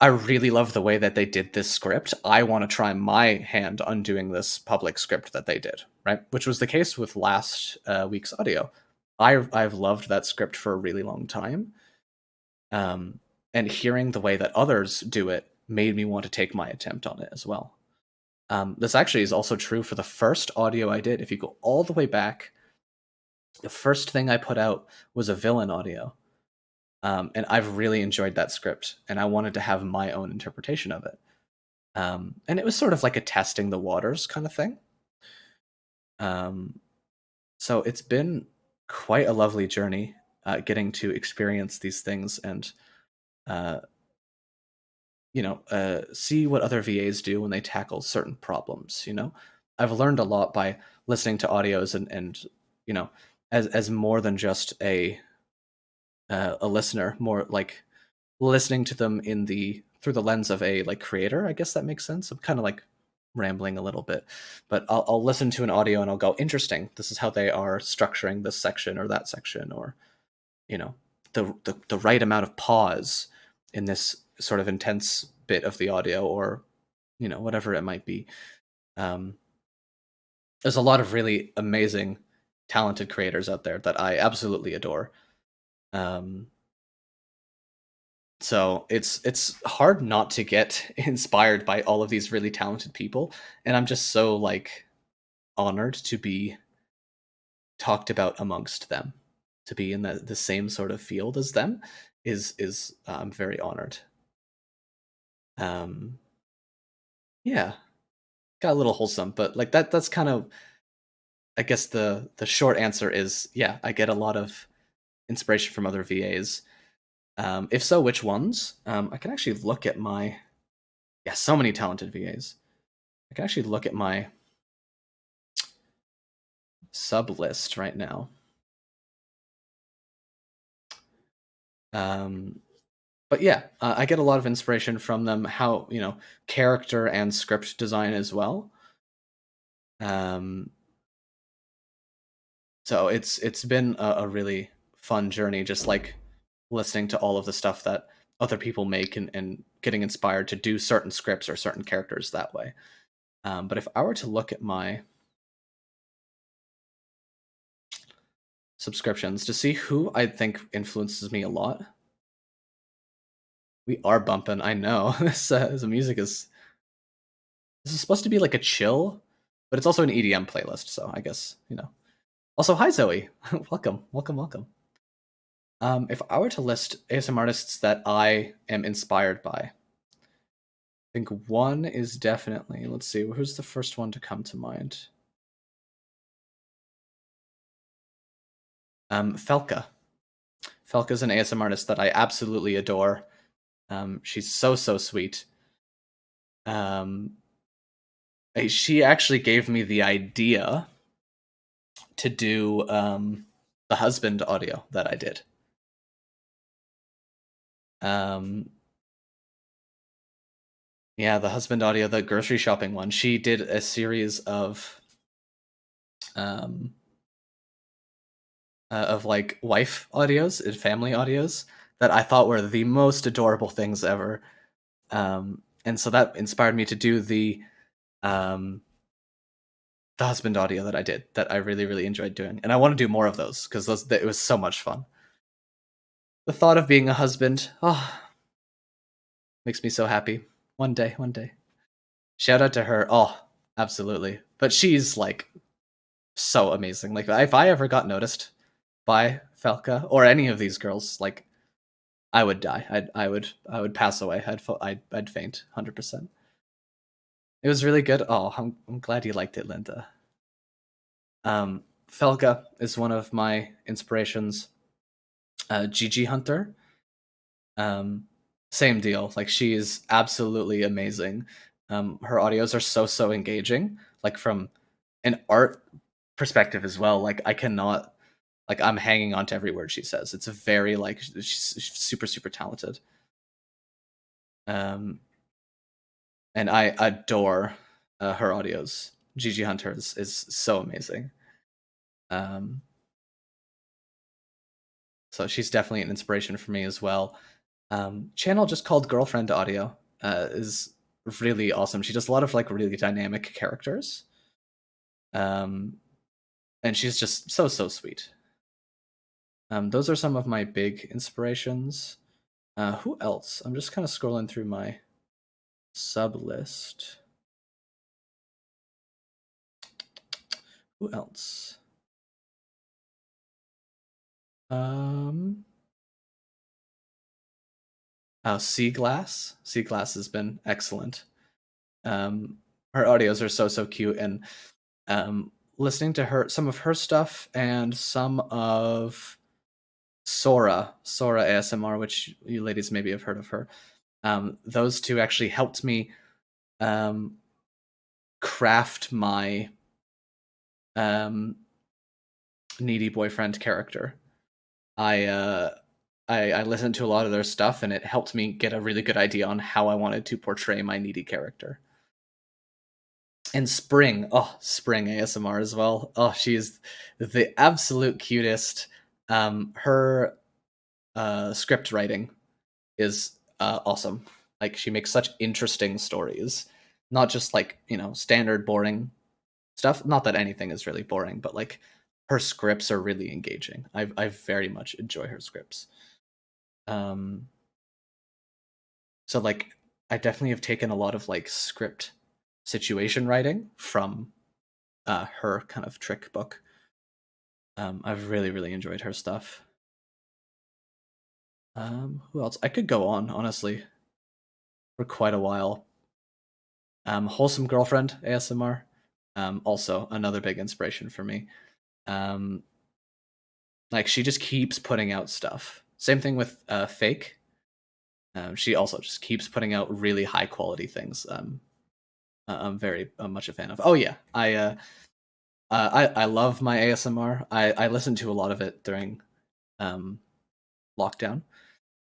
I really love the way that they did this script. I want to try my hand on doing this public script that they did, right? Which was the case with last week's audio. I've loved that script for a really long time, um, and hearing the way that others do it made me want to take my attempt on it as well. This actually is also true for the first audio I did. If you go all the way back, the first thing I put out was a villain audio. And I've really enjoyed that script, and I wanted to have my own interpretation of it. And it was sort of like a testing the waters kind of thing. Um, so it's been quite a lovely journey getting to experience these things and, uh, see what other VAs do when they tackle certain problems. You know, I've learned a lot by listening to audios and you know, as more than just a listener, more like listening to them in the through the lens of a like creator. I guess that makes sense. I'm kind of like rambling a little bit, but I'll listen to an audio and I'll go, interesting, this is how they are structuring this section or that section, or you know, the right amount of pause in this sort of intense bit of the audio, or you know, whatever it might be. um, there's a lot of really amazing talented creators out there that I absolutely adore. um, So it's hard not to get inspired by all of these really talented people, and I'm just so like honored to be talked about amongst them, to be in the same sort of field as them is I'm very honored. Um, yeah, got a little wholesome, but like that's kind of, I guess the short answer is yeah, I get a lot of inspiration from other VAs. If so, which ones? I can actually look at my, yeah, so many talented VAs. I can actually look at my sub list right now. Um, but yeah, I get a lot of inspiration from them. How, you know, character and script design as well. Um, so it's been a really fun journey, just like listening to all of the stuff that other people make and getting inspired to do certain scripts or certain characters that way. But if I were to look at my subscriptions to see who I think influences me a lot, we are bumping. I know this music is, this is supposed to be like a chill, but it's also an EDM playlist. So I guess, you know. Also, hi Zoe, welcome, welcome, welcome. If I were to list ASM artists that I am inspired by, I think one is definitely, let's see, who's the first one to come to mind? Felka. Felka's an ASM artist that I absolutely adore. She's so sweet. She actually gave me the idea to do the husband audio that I did. Yeah, the husband audio, the grocery shopping one. She did a series um, of like wife audios and family audios that I thought were the most adorable things ever. And so that inspired me to do the husband audio that I did, that I really enjoyed doing, and I want to do more of those because it was so much fun. The thought of being a husband, oh, makes me so happy. One day, one day. Shout out to her. Oh, absolutely. But she's like so amazing. Like if I ever got noticed by Falca or any of these girls, like I would die. I would pass away. I'd faint 100%. It was really good. Oh, I'm glad you liked it, Linda. Felga is one of my inspirations. Gigi Hunter, um, same deal. Like she is absolutely amazing. Her audios are so engaging. like from an art perspective as well. Like I cannot, like I'm hanging on to every word she says. It's a very like she's super super talented. Um, and I adore her audios. Gigi Hunter is so amazing. Um, so she's definitely an inspiration for me as well. Channel just called Girlfriend Audio is really awesome. She does a lot of like really dynamic characters. Um, and she's just so so sweet. Those are some of my big inspirations. Who else? I'm just kind of scrolling through my sub list. Who else? Um, Sea Glass. Sea Glass has been excellent. Her audios are so so cute, and listening to her, some of her stuff, and some of Sora ASMR, which you ladies maybe have heard of her. Those two actually helped me craft my needy boyfriend character. I listened to a lot of their stuff, and it helped me get a really good idea on how I wanted to portray my needy character. And Spring ASMR as well. Oh, she's the absolute cutest. Her script writing is awesome. Like she makes such interesting stories, not just like standard boring stuff. Not that anything is really boring, but like her scripts are really engaging. I very much enjoy her scripts. Um, so like I definitely have taken a lot of like script situation writing from her kind of trick book. I've really really enjoyed her stuff. Who else? I could go on honestly for quite a while. Wholesome Girlfriend ASMR, also another big inspiration for me. Um, like she just keeps putting out stuff. Same thing with Fake. She also just keeps putting out really high quality things. I'm very much a fan of. Oh yeah, I love my ASMR. I listened to a lot of it during lockdown.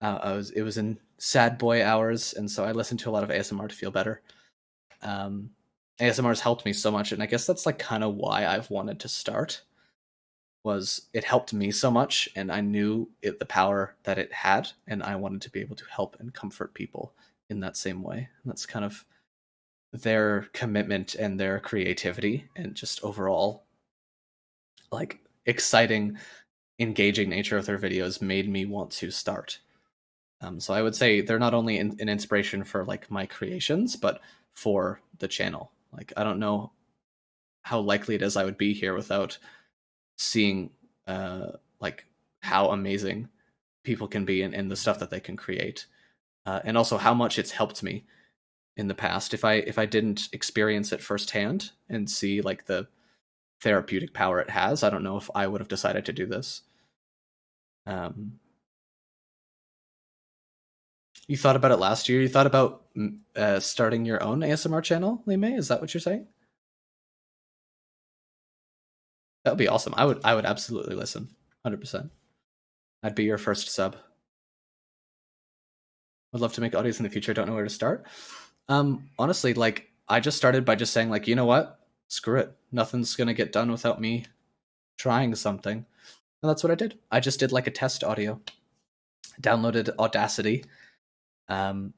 It was in sad boy hours, and so I listened to a lot of ASMR to feel better. Um, ASMR has helped me so much, and I guess that's like kind of why I've wanted to start. Was it helped me so much, and I knew the power that it had, and I wanted to be able to help and comfort people in that same way. And that's kind of their commitment and their creativity, and just overall like exciting, engaging nature of their videos made me want to start. So I would say they're not only an inspiration for like my creations, but for the channel. Like I don't know how likely it is I would be here without seeing like how amazing people can be and the stuff that they can create, and also how much it's helped me in the past. If I didn't experience it firsthand and see like the therapeutic power it has, I don't know if I would have decided to do this. Um, you thought about it last year. You thought about starting your own ASMR channel, Lee May? Is that what you're saying? That would be awesome. I would absolutely listen. 100%. I'd be your first sub. Would love to make audios in the future. Don't know where to start. Honestly, like I just started by just saying like, you know what? Screw it. Nothing's gonna get done without me trying something. And that's what I did. I just did like a test audio. Downloaded Audacity. Um,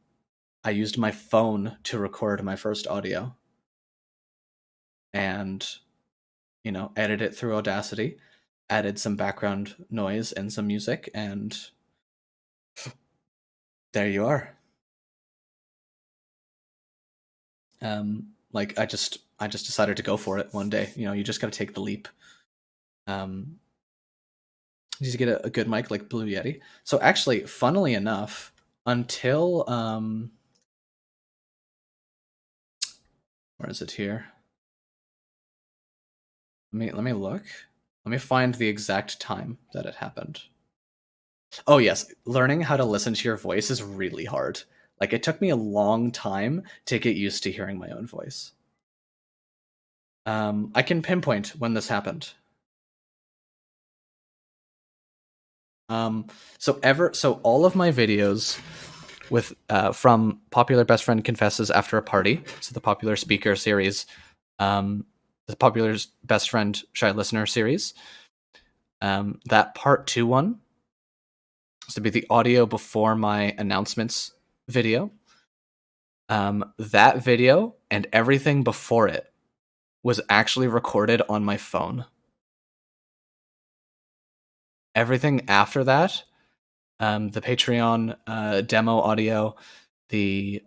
I used my phone to record my first audio and edit it through Audacity, added some background noise and some music, and there you are. Like I just decided to go for it one day. You just got to take the leap. Um, you just get a good mic like Blue Yeti. So actually, funnily enough, until where is it here? Let me look. Let me find the exact time that it happened. Oh yes, learning how to listen to your voice is really hard. Like it took me a long time to get used to hearing my own voice. I can pinpoint when this happened. So all of my videos with from Popular Best Friend Confesses After a Party, so the Popular Speaker series, um, the Popular Best Friend Shy Listener series, that part 2 one is to be the audio before my announcements video. That video and everything before it was actually recorded on my phone. Everything after that, the Patreon demo audio, the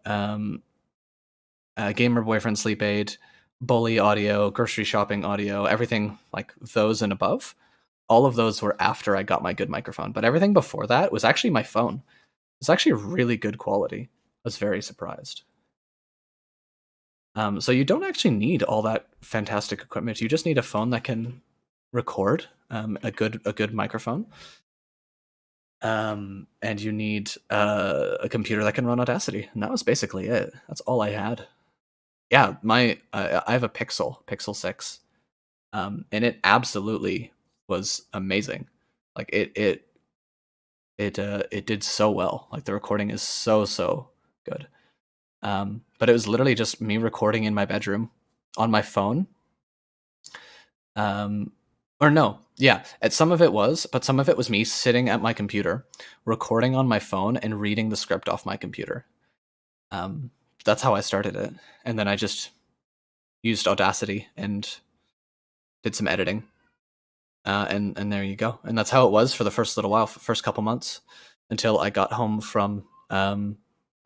gamer boyfriend sleep aid, bully audio, grocery shopping audio, everything like those and above. All of those were after I got my good microphone, but everything before that was actually my phone. It's actually really good quality. I was very surprised. So you don't actually need all that fantastic equipment. You just need a phone that can record, a good microphone, and you need a computer that can run Audacity. And that was basically it. That's all I had. Yeah, I have a Pixel 6, and it absolutely was amazing. Like it did so well. Like the recording is so good. But it was literally just me recording in my bedroom on my phone. Or no, yeah, some of it was, but some of it was me sitting at my computer, recording on my phone and reading the script off my computer. Um, that's how I started it, and then I just used Audacity and did some editing, and there you go. And that's how it was for the first little while, first couple months, until I got home from the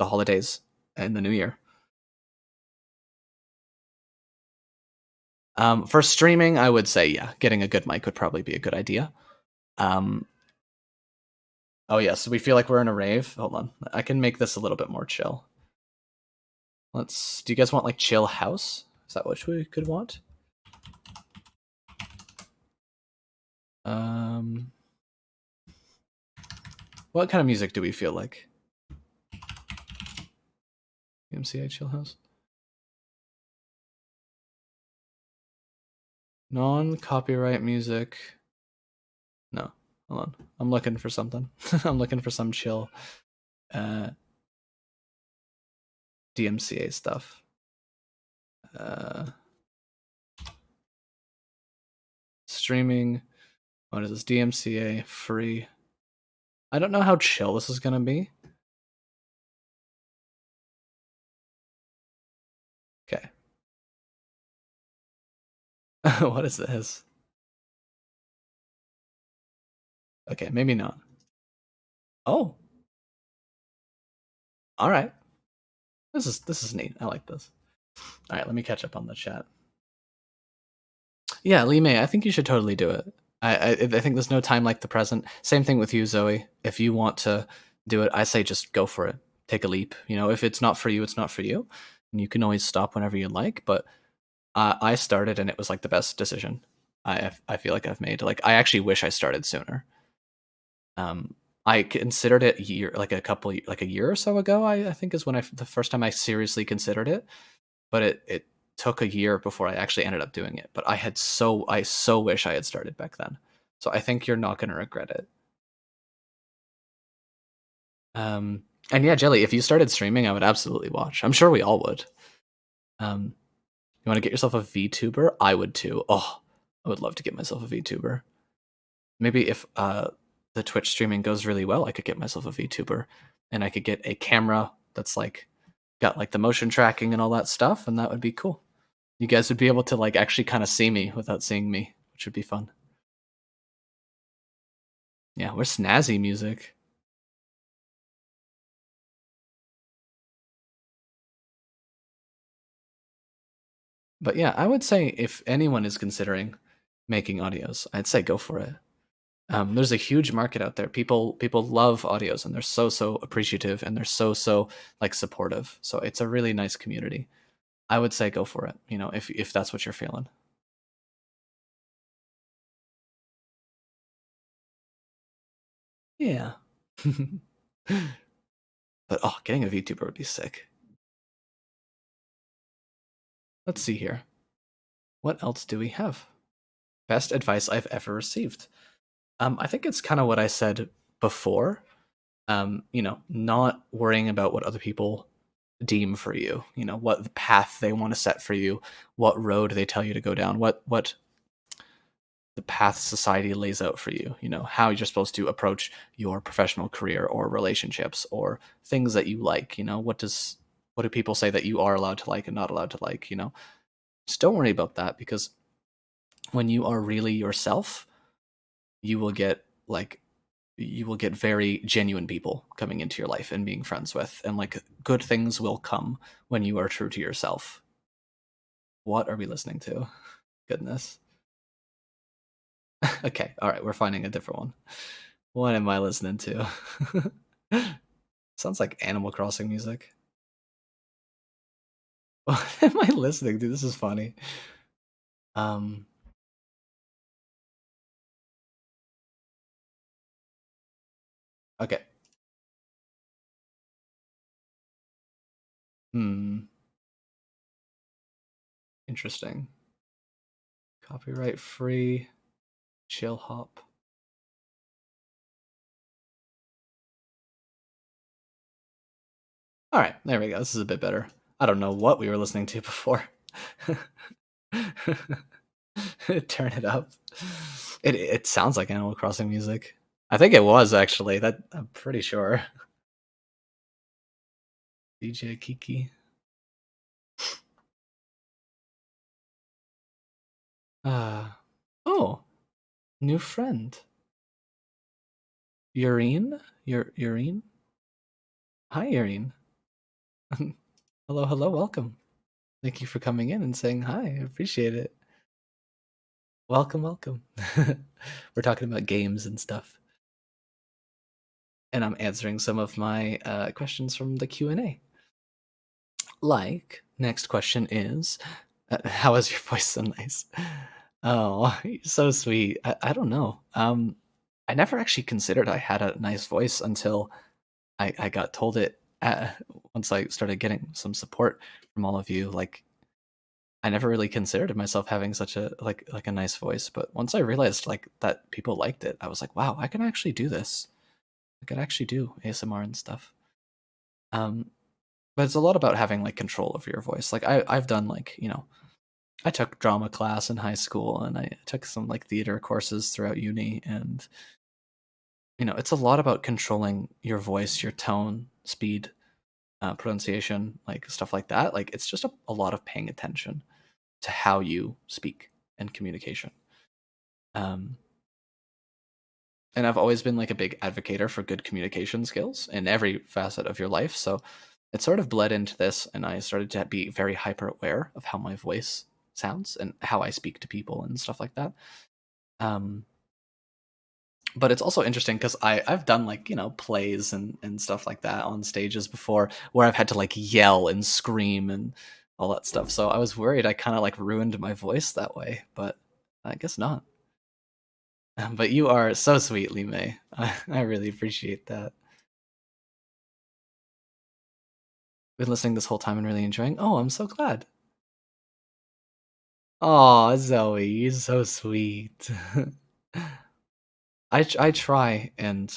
holidays and the New Year. For streaming, I would say, yeah, getting a good mic would probably be a good idea. Oh, yes, so we feel like we're in a rave. Hold on. I can make this a little bit more chill. Do you guys want like chill house? Is that what we could want? What kind of music do we feel like? MCA chill house? Non-copyright music. No, hold on. I'm looking for something. I'm looking for some chill DMCA stuff. Streaming. What is this? DMCA free. I don't know how chill this is gonna be. Okay. What is this? Okay, maybe not. Oh, all right. This is neat. I like this. All right, let me catch up on the chat. Yeah, Lee May, I think you should totally do it. I think there's no time like the present. Same thing with you, Zoe. If you want to do it, I say just go for it. Take a leap. You know, if it's not for you, it's not for you, and you can always stop whenever you like. But I started, and it was like the best decision I feel like I've made. Like I actually wish I started sooner. I considered it a year or so ago. I think is when the first time I seriously considered it, but it took a year before I actually ended up doing it. But I so wish I had started back then. So I think you're not going to regret it. And yeah, Jelly, if you started streaming, I would absolutely watch. I'm sure we all would. You want to get yourself a VTuber? I would too. Oh, I would love to get myself a VTuber. Maybe if the Twitch streaming goes really well, I could get myself a VTuber, and I could get a camera that's like got like the motion tracking and all that stuff, and that would be cool. You guys would be able to like actually kind of see me without seeing me, which would be fun. Yeah, we're snazzy music. But yeah, I would say if anyone is considering making audios, I'd say go for it. There's a huge market out there. People love audios, and they're so appreciative, and they're so like supportive. So it's a really nice community. I would say go for it. You know, if that's what you're feeling. Yeah. But oh, getting a VTuber would be sick. Let's see here. What else do we have? Best advice I've ever received. I think it's kind of what I said before. Not worrying about what other people deem for you. What the path they want to set for you, what road they tell you to go down, what the path society lays out for you. How you're supposed to approach your professional career or relationships or things that you like. What do people say that you are allowed to like and not allowed to like? Just don't worry about that, because when you are really yourself, you will get like you will get very genuine people coming into your life and being friends with, and like good things will come when you are true to yourself. What are we listening to? Goodness. Okay, all right, we're finding a different one. What am I listening to? Sounds like Animal Crossing music. What am I listening to? This is funny. Um, okay. Hmm. Interesting. Copyright free. Chill hop. All right, there we go. This is a bit better. I don't know what we were listening to before. Turn it up. It sounds like Animal Crossing music. I think it was actually. That I'm pretty sure. DJ Kiki. Oh, new friend. Urine? Urine? Hi, Urine. Hello, hello, welcome. Thank you for coming in and saying hi. I appreciate it. Welcome, welcome. We're talking about games and stuff, and I'm answering some of my questions from the Q&A. Like, next question is, how is your voice so nice? Oh, you're so sweet. I don't know. I never actually considered I had a nice voice until I got told it once I started getting some support from all of you. Like, I never really considered myself having such a like a nice voice, but once I realized like that people liked it, I was like, wow, I can actually do this. I could actually do ASMR and stuff. Um, but it's a lot about having like control over your voice. Like I've done like I took drama class in high school, and I took some like theater courses throughout uni, and it's a lot about controlling your voice, your tone, speed, pronunciation, like stuff like that. Like it's just a lot of paying attention to how you speak and communication. Um, and I've always been like a big advocator for good communication skills in every facet of your life. So it sort of bled into this, and I started to be very hyper aware of how my voice sounds and how I speak to people and stuff like that. Um, but it's also interesting because I've done like plays and stuff like that on stages before, where I've had to like yell and scream and all that stuff. So I was worried I kind of like ruined my voice that way, but I guess not. But you are so sweet, Lee May. I really appreciate that. Been listening this whole time and really enjoying. Oh, I'm so glad. Oh, Zoe, you're so sweet. I try and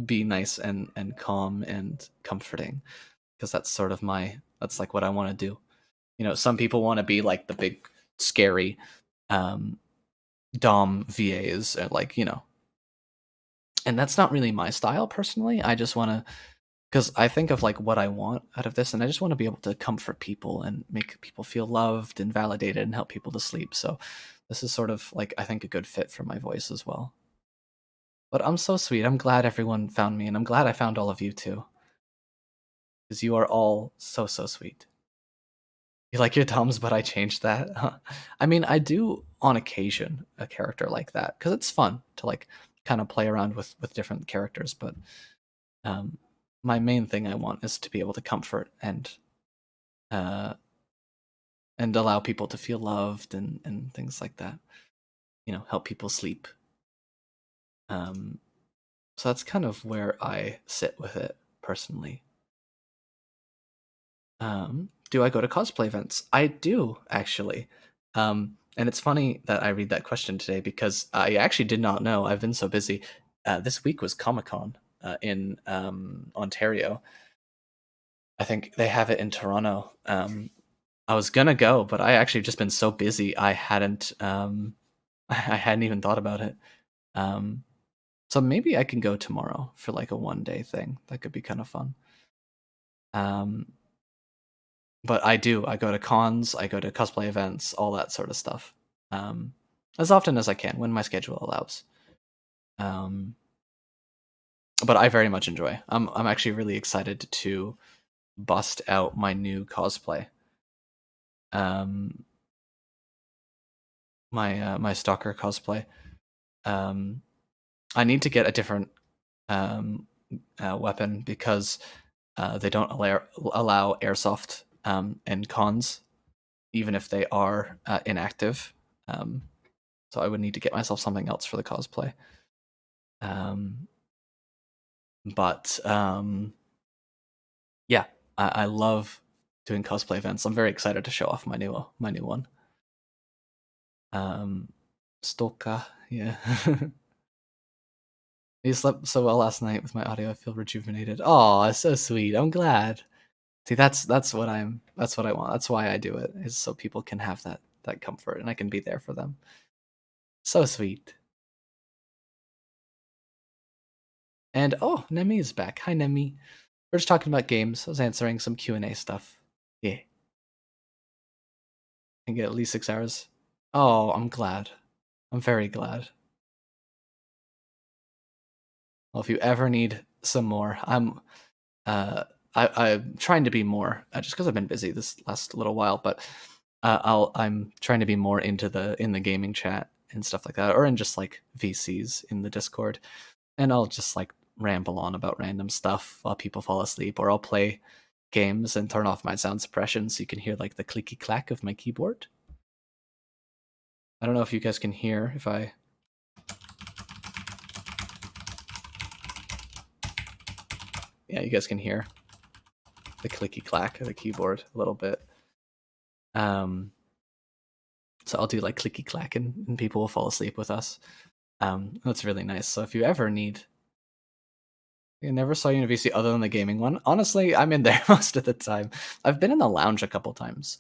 be nice and calm and comforting, because that's sort of that's like what I want to do. Some people want to be like the big scary um dom VAs, like and that's not really my style personally. I just want to, because I think of like what I want out of this, and I just want to be able to comfort people and make people feel loved and validated and help people to sleep. So this is sort of like, I think, a good fit for my voice as well. But I'm so sweet. I'm glad everyone found me, and I'm glad I found all of you too, because you are all so sweet. You like your Toms, but I changed that. Huh. I mean, I do on occasion a character like that because it's fun to like kind of play around with different characters. But um, my main thing I want is to be able to comfort uh, and allow people to feel loved and things like that. Help people sleep. Um, so that's kind of where I sit with it personally. Do I go to cosplay events? I do, actually. And it's funny that I read that question today because I actually did not know. I've been so busy. This week was Comic-Con in Ontario. I think they have it in Toronto. I was gonna go, but I actually just been so busy. I hadn't I hadn't even thought about it. Um, so maybe I can go tomorrow for like a 1 day thing. That could be kind of fun. Um, but I do. I go to cons, I go to cosplay events, all that sort of stuff. Um, as often as I can when my schedule allows. Um, but I very much enjoy. I'm actually really excited to bust out my new cosplay. Um, my stalker cosplay. Um, I need to get a different weapon because they don't allow airsoft in cons, even if they are inactive. Um, so I would need to get myself something else for the cosplay. Um, but yeah, I love doing cosplay events. I'm very excited to show off my new one. Stalker, yeah. You slept so well last night with my audio. I feel rejuvenated. Oh, it's so sweet. I'm glad. See, that's what I want. That's why I do it, is so people can have that comfort and I can be there for them. So sweet. And oh, Nemi is back. Hi Nemi. We're just talking about games. I was answering some Q&A stuff. Yeah. And get at least 6 hours. Oh, I'm glad. I'm very glad. Well, if you ever need some more, I'm trying to be more just because I've been busy this last little while, but I'm trying to be more in the gaming chat and stuff like that, or in just like VCs in the Discord, and I'll just like ramble on about random stuff while people fall asleep, or I'll play games and turn off my sound suppression so you can hear like the clicky clack of my keyboard. I don't know if you guys can hear if I. Yeah, you guys can hear the clicky clack of the keyboard a little bit. So I'll do like clicky clack and people will fall asleep with us. That's really nice. So if you ever need, I never saw you in a VC other than the gaming one. Honestly, I'm in there most of the time. I've been in the lounge a couple times,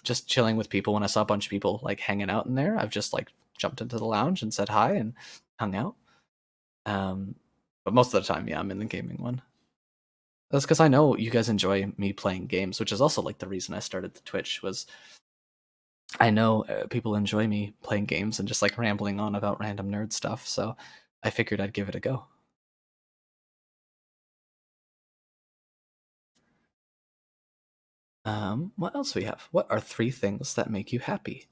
just chilling with people. When I saw a bunch of people like hanging out in there, I've just like jumped into the lounge and said hi and hung out. But most of the time, yeah, I'm in the gaming one. That's because I know you guys enjoy me playing games, which is also like the reason I started the Twitch. Was I know people enjoy me playing games and just like rambling on about random nerd stuff, so I figured I'd give it a go. What else we have? What are 3 things that make you happy?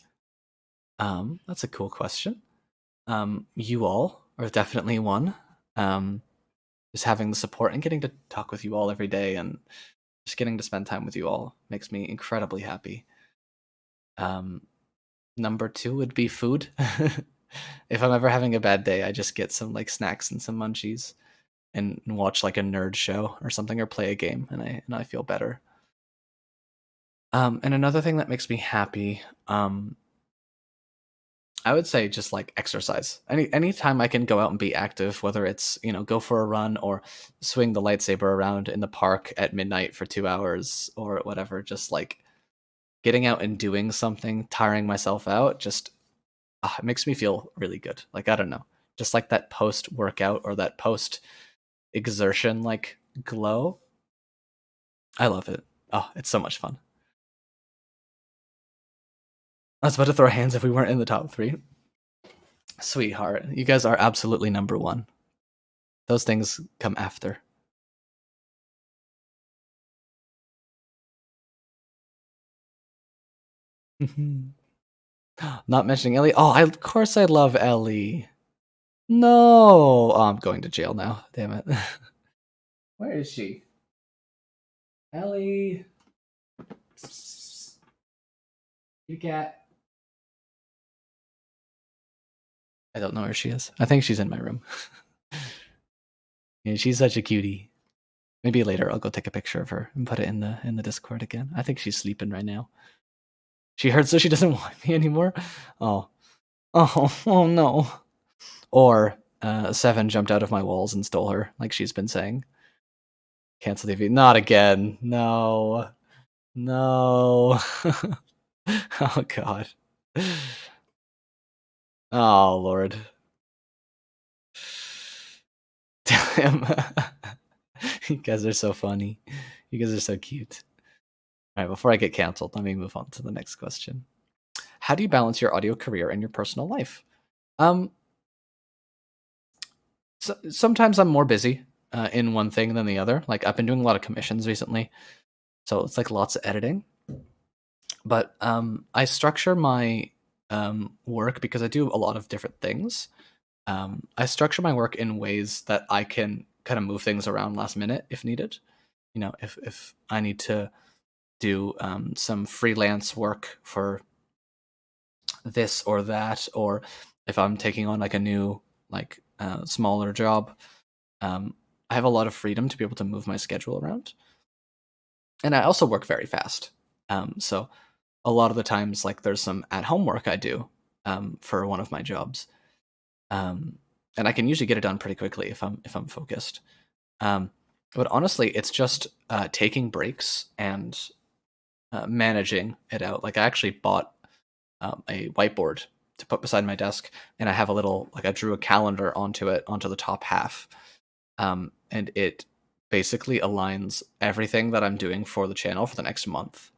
That's a cool question. You all are definitely one. Um, just having the support and getting to talk with you all every day and just getting to spend time with you all makes me incredibly happy. Um, Number 2 would be food. If I'm ever having a bad day, I just get some like snacks and some munchies and watch like a nerd show or something or play a game and I feel better. And another thing that makes me happy, I would say just like exercise. Anytime I can go out and be active, whether it's, go for a run or swing the lightsaber around in the park at midnight for 2 hours or whatever, just like getting out and doing something, tiring myself out, just it makes me feel really good. Like I don't know, just like that post workout or that post exertion like glow. I love it. Oh, it's so much fun. I was about to throw hands if we weren't in the top 3. Sweetheart, you guys are absolutely number 1. Those things come after. Not mentioning Ellie. Oh, of course I love Ellie. No. Oh, I'm going to jail now. Damn it. Where is she? Ellie. You cat. I don't know where she is. I think she's in my room. Yeah, she's such a cutie. Maybe later I'll go take a picture of her and put it in the Discord again. I think she's sleeping right now. She heard, so she doesn't want me anymore. Oh, oh no. Or 7 jumped out of my walls and stole her, like she's been saying. Cancel the V. Not again. No. No. Oh god. Oh lord. Damn. You guys are so funny. You guys are so cute. All right, before I get canceled, let me move on to the next question. How do you balance your audio career and your personal life? Sometimes I'm more busy in one thing than the other. Like I've been doing a lot of commissions recently, so it's like lots of editing. But I structure my work because I do a lot of different things. I structure my work in ways that I can kind of move things around last minute if needed. You know, if I need to do some freelance work for this or that, or if I'm taking on like a new like smaller job, I have a lot of freedom to be able to move my schedule around. And I also work very fast. So a lot of the times, like there's some at home work I do for one of my jobs, and I can usually get it done pretty quickly if I'm focused. But honestly, it's just taking breaks and managing it out. Like I actually bought a whiteboard to put beside my desk, and I have a little like I drew a calendar onto it onto the top half, and it basically aligns everything that I'm doing for the channel for the next month.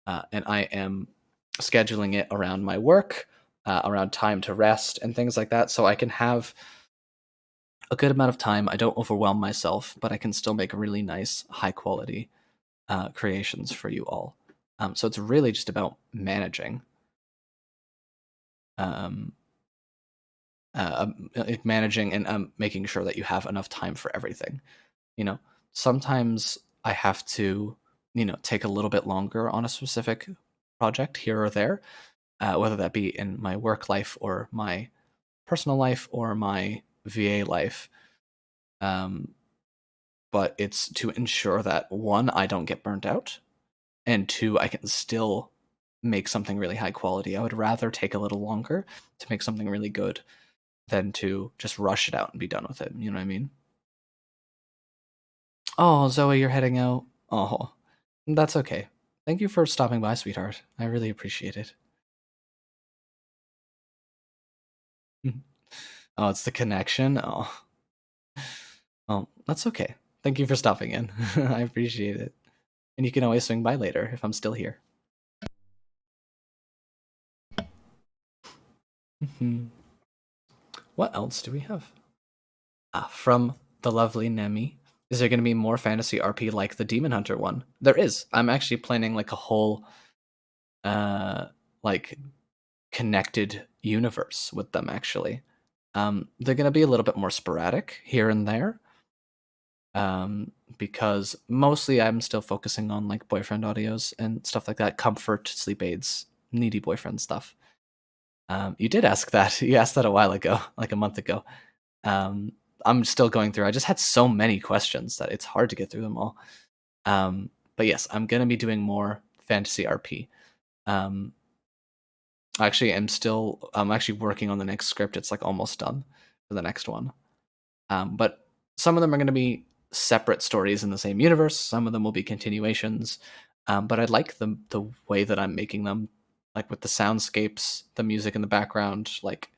And I am scheduling it around my work, around time to rest, and things like that, so I can have a good amount of time. I don't overwhelm myself, but I can still make really nice, high quality creations for you all. So it's really just about managing. Um, Managing and making sure that you have enough time for everything. You know, sometimes I have to, take a little bit longer on a specific project here or there, whether that be in my work life or my personal life or my VA life. But it's to ensure that one, I don't get burnt out, and two, I can still make something really high quality. I would rather take a little longer to make something really good than to just rush it out and be done with it. You know what I mean? Oh, Zoe, you're heading out. Oh, that's okay. Thank you for stopping by, sweetheart. I really appreciate it. Oh, it's the connection. Oh, that's okay. Thank you for stopping in. I appreciate it. And you can always swing by later if I'm still here. What else do we have? From the lovely Nemi. Is there going to be more fantasy RP like the Demon Hunter one? There is. I'm actually planning like a whole like connected universe with them actually. They're going to be a little bit more sporadic here and there. Because mostly I'm still focusing on like boyfriend audios and stuff like that, comfort, sleep aids, needy boyfriend stuff. You did ask that. You asked that a while ago, like a month ago. I'm still going through. I just had so many questions that it's hard to get through them all. But yes, I'm gonna be doing more fantasy RP. Actually, I'm actually working on the next script. It's like almost done for the next one. But some of them are going to be separate stories in the same universe. Some of them will be continuations. But I like the way that I'm making them, like with the soundscapes, the music in the background. Like,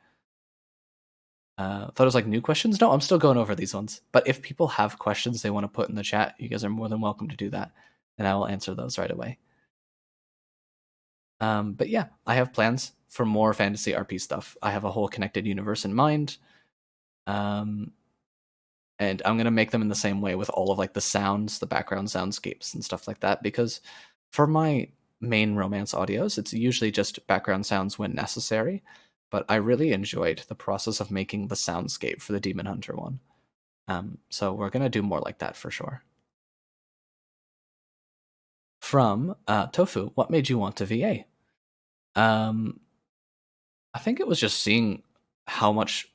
thought it was like new questions. No, I'm still going over these ones. But if people have questions they want to put in the chat, you guys are more than welcome to do that, and I will answer those right away. But yeah, I have plans for more fantasy RP stuff. I have a whole connected universe in mind. And I'm going to make them in the same way with all of like the sounds, the background soundscapes and stuff like that, because for my main romance audios, it's usually just background sounds when necessary, but I really enjoyed the process of making the soundscape for the Demon Hunter one. So we're going to do more like that for sure. From Tofu, what made you want to VA? I think it was just seeing how much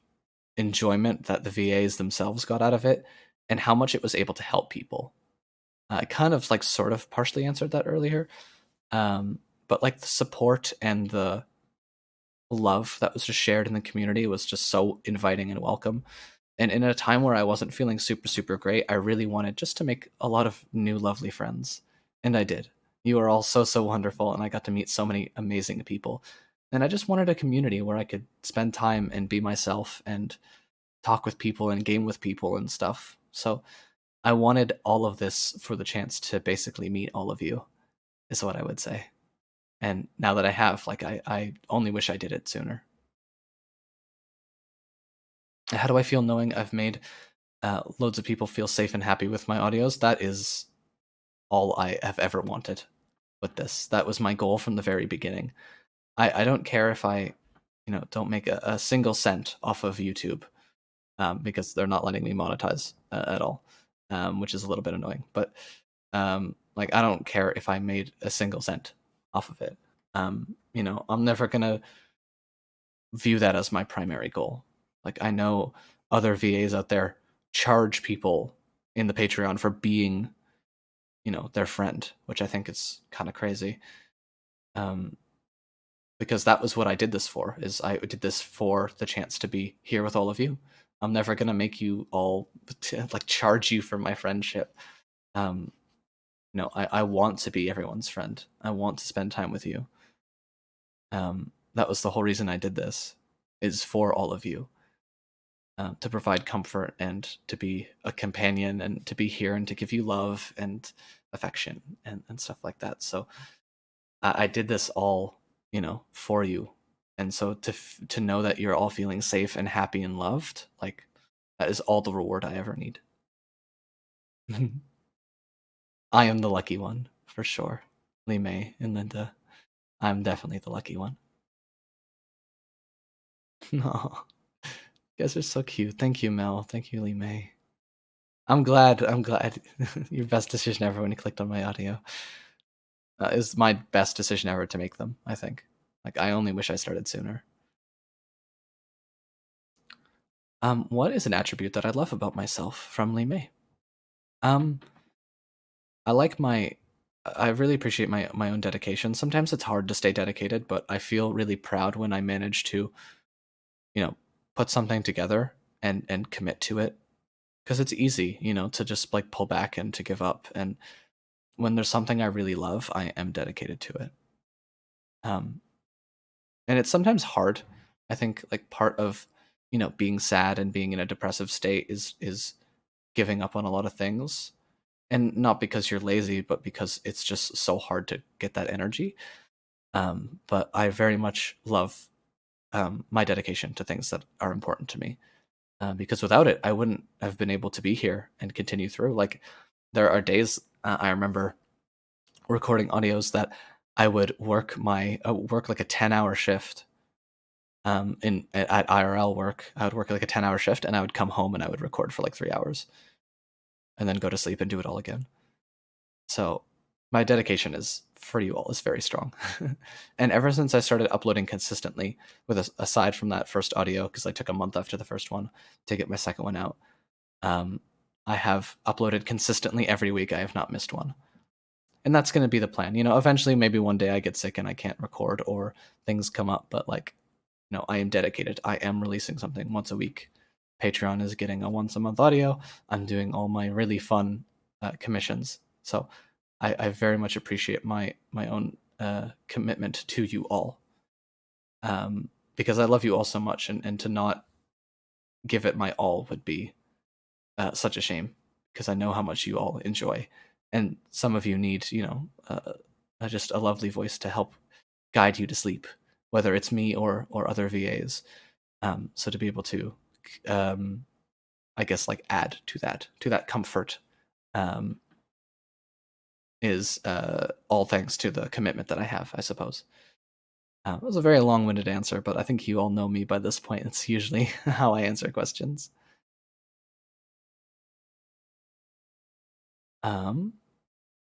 enjoyment that the VAs themselves got out of it and how much it was able to help people. I kind of like sort of partially answered that earlier. but like the support and the love that was just shared in the community was just so inviting and welcome. And in a time where I wasn't feeling super, super great, I really wanted just to make a lot of new, lovely friends. And I did. You are all so, so wonderful. And I got to meet so many amazing people. And I just wanted a community where I could spend time and be myself and talk with people and game with people and stuff. So I wanted all of this for the chance to basically meet all of you, is what I would say. And now that I have, like, I only wish I did it sooner. How do I feel knowing I've made loads of people feel safe and happy with my audios? That is all I have ever wanted with this. That was my goal from the very beginning. I don't care if I, don't make a single cent off of YouTube, because they're not letting me monetize at all, which is a little bit annoying. But like, I don't care if I made a single cent off of it. I'm never gonna view that as my primary goal. Like, I know other VAs out there charge people in the Patreon for being, their friend, which I think is kind of crazy. Um, because that was what I did this for. Is I did this for the chance to be here with all of you. I'm never gonna make you all like charge you for my friendship. Um, I want to be everyone's friend. I want to spend time with you. That was the whole reason I did this, is for all of you. To provide comfort and to be a companion and to be here and to give you love and affection and stuff like that. So I did this all, for you. And so to know that you're all feeling safe and happy and loved, like, that is all the reward I ever need. I am the lucky one, for sure. Lee May and Linda. I'm definitely the lucky one. No. You guys are so cute. Thank you, Mel. Thank you, Lee May. I'm glad. I'm glad. Your best decision ever when you clicked on my audio. Is my best decision ever to make them, I think. Like, I only wish I started sooner. What is an attribute that I love about myself from Lee May? Um, I like I really appreciate my own dedication. Sometimes it's hard to stay dedicated, but I feel really proud when I manage to, you know, put something together and commit to it. Because it's easy, to just like pull back and to give up. And when there's something I really love, I am dedicated to it. Um, and it's sometimes hard. I think like part of, being sad and being in a depressive state is giving up on a lot of things. And not because you're lazy, but because it's just so hard to get that energy. But I very much love my dedication to things that are important to me. Because without it, I wouldn't have been able to be here and continue through. Like, there are days I remember recording audios that I would work like a 10-hour shift. At IRL work, I would work like a 10-hour shift, and I would come home and I would record for like 3 hours, and then go to sleep and do it all again. So my dedication is for you all is very strong. And ever since I started uploading consistently, aside from that first audio, because I took a month after the first one to get my second one out, um, I have uploaded consistently every week. I have not missed one. And that's going to be the plan. Eventually, maybe one day I get sick and I can't record or things come up, but like, I am dedicated. I am releasing something once a week. Patreon is getting a once a month audio. I'm doing all my really fun commissions. So I very much appreciate my own commitment to you all, because I love you all so much, and to not give it my all would be such a shame, because I know how much you all enjoy, and some of you need, just a lovely voice to help guide you to sleep, whether it's me or other VAs. So to be able to, I guess, like, add to that comfort, um, is all thanks to the commitment that I have, I suppose. It was a very long-winded answer, but I think you all know me by this point. It's usually how I answer questions. Um,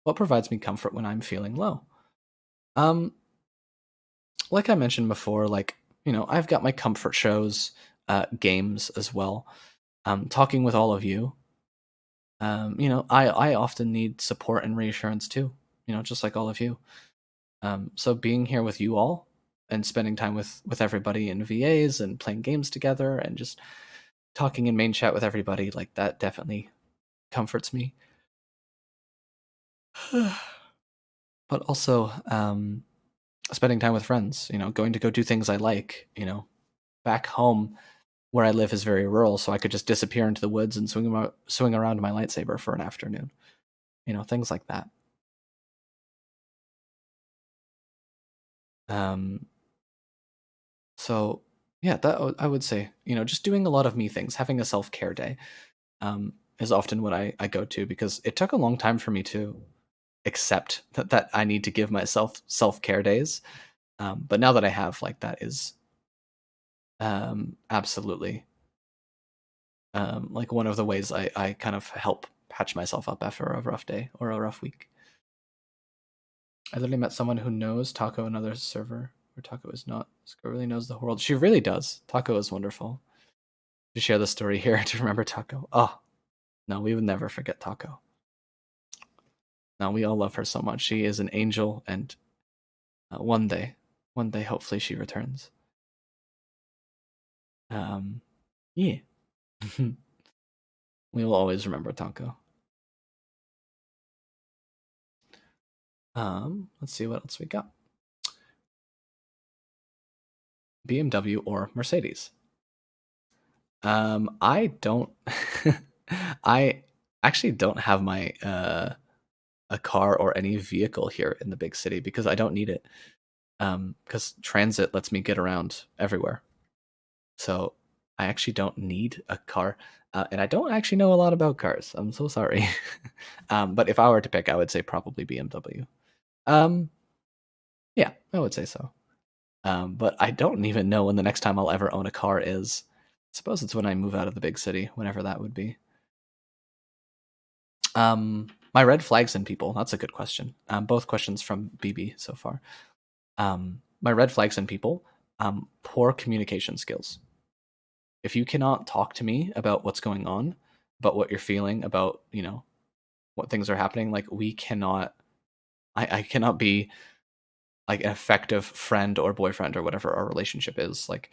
what provides me comfort when I'm feeling low? Um, like I mentioned before, like, I've got my comfort shows, games as well. Talking with all of you. I often need support and reassurance too. Just like all of you. So being here with you all and spending time with everybody in VAs and playing games together and just talking in main chat with everybody, like that definitely comforts me. But also spending time with friends, going to go do things I like, back home where I live is very rural, so I could just disappear into the woods and swing around my lightsaber for an afternoon. Things like that. Um, so yeah, that I would say, just doing a lot of me things, having a self-care day, is often what I go to, because it took a long time for me to accept that I need to give myself self-care days. But now that I have, like, that is absolutely like one of the ways I kind of help patch myself up after a rough day or a rough week. I literally met someone who knows Taco, another server where Taco is not. Sco really knows the world. She really does. Taco is wonderful. To share the story here to remember Taco. Oh, no, we would never forget Taco. No, we all love her so much. She is an angel, and one day, hopefully she returns. Yeah. We will always remember Taco. Let's see what else we got. BMW or Mercedes? I don't. I actually don't have my a car or any vehicle here in the big city because I don't need it. Because transit lets me get around everywhere. So I actually don't need a car, and I don't actually know a lot about cars. I'm so sorry. But if I were to pick, I would say probably BMW. Um, yeah, I would say so. But I don't even know when the next time I'll ever own a car is. I suppose it's when I move out of the big city, whenever that would be. My red flags in people. That's a good question. Both questions from BB so far. My red flags in people. Poor communication skills. If you cannot talk to me about what's going on, about what you're feeling, about what things are happening, like we cannot. I cannot be like an effective friend or boyfriend or whatever our relationship is. Like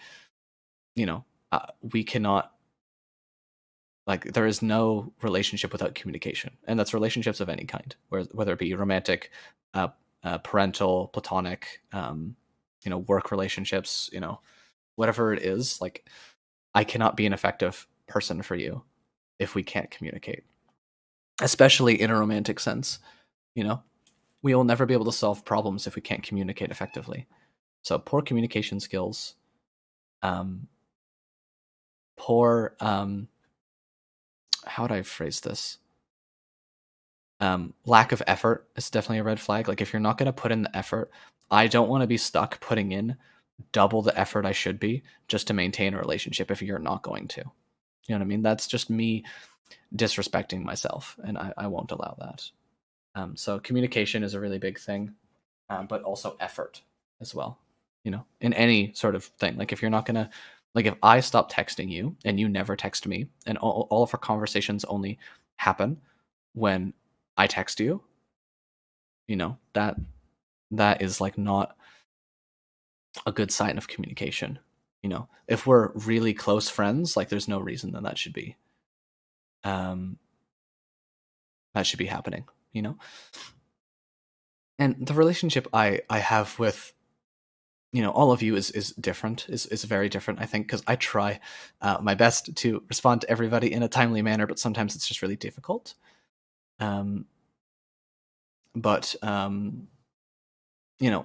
we cannot, like, there is no relationship without communication, and that's relationships of any kind, whether it be romantic, parental, platonic, work relationships, whatever it is. Like, I cannot be an effective person for you if we can't communicate, especially in a romantic sense. We will never be able to solve problems if we can't communicate effectively. So poor communication skills, um, poor how would I phrase this? Lack of effort is definitely a red flag. Like, if you're not going to put in the effort, I don't want to be stuck putting in double the effort I should be just to maintain a relationship if you're not going to. You know what I mean? That's just me disrespecting myself, and I won't allow that. So communication is a really big thing, but also effort as well. In any sort of thing. Like, if you're not gonna, like, if I stop texting you and you never text me, and all of our conversations only happen when I text you, that is like not a good sign of communication. If we're really close friends, like, there's no reason that should be um happening. And the relationship I have with all of you is different, is very different, I think, because I try my best to respond to everybody in a timely manner, but sometimes it's just really difficult. um but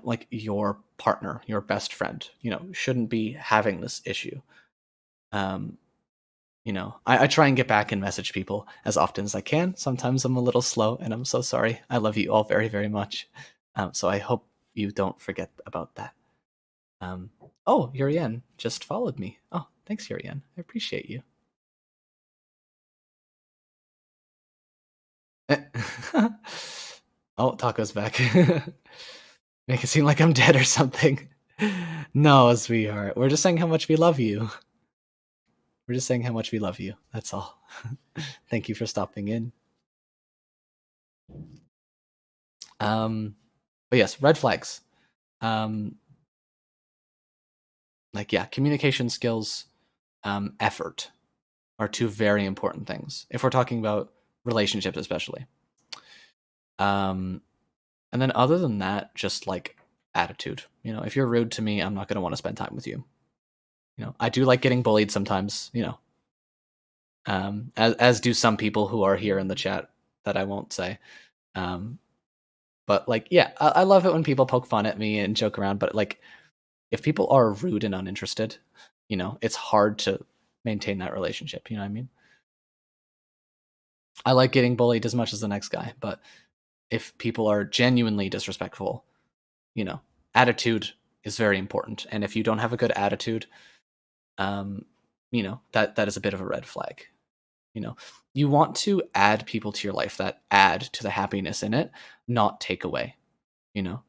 like, your partner, your best friend, shouldn't be having this issue. um I try and get back and message people as often as I can. Sometimes I'm a little slow, and I'm so sorry. I love you all very, very much. So I hope you don't forget about that. Um, oh, Yurian just followed me. Oh, thanks, Yurian. I appreciate you. Oh, Taco's back. Make it seem like I'm dead or something. No, sweetheart. We're just saying how much we love you. We're just saying how much we love you. That's all. Thank you for stopping in. But yes, red flags. like, yeah, communication skills, effort are two very important things if we're talking about relationships, especially. And then other than that, just like attitude. You know, if you're rude to me, I'm not going to want to spend time with you. You know, I do like getting bullied sometimes. You know, as do some people who are here in the chat that I won't say. But like, yeah, I love it when people poke fun at me and joke around. But like, if people are rude and uninterested, you know, it's hard to maintain that relationship. You know what I mean? I like getting bullied as much as the next guy, but if people are genuinely disrespectful, you know, attitude is very important. And if you don't have a good attitude, you know, that is a bit of a red flag. You know, you want to add people to your life that add to the happiness in it, not take away. You know,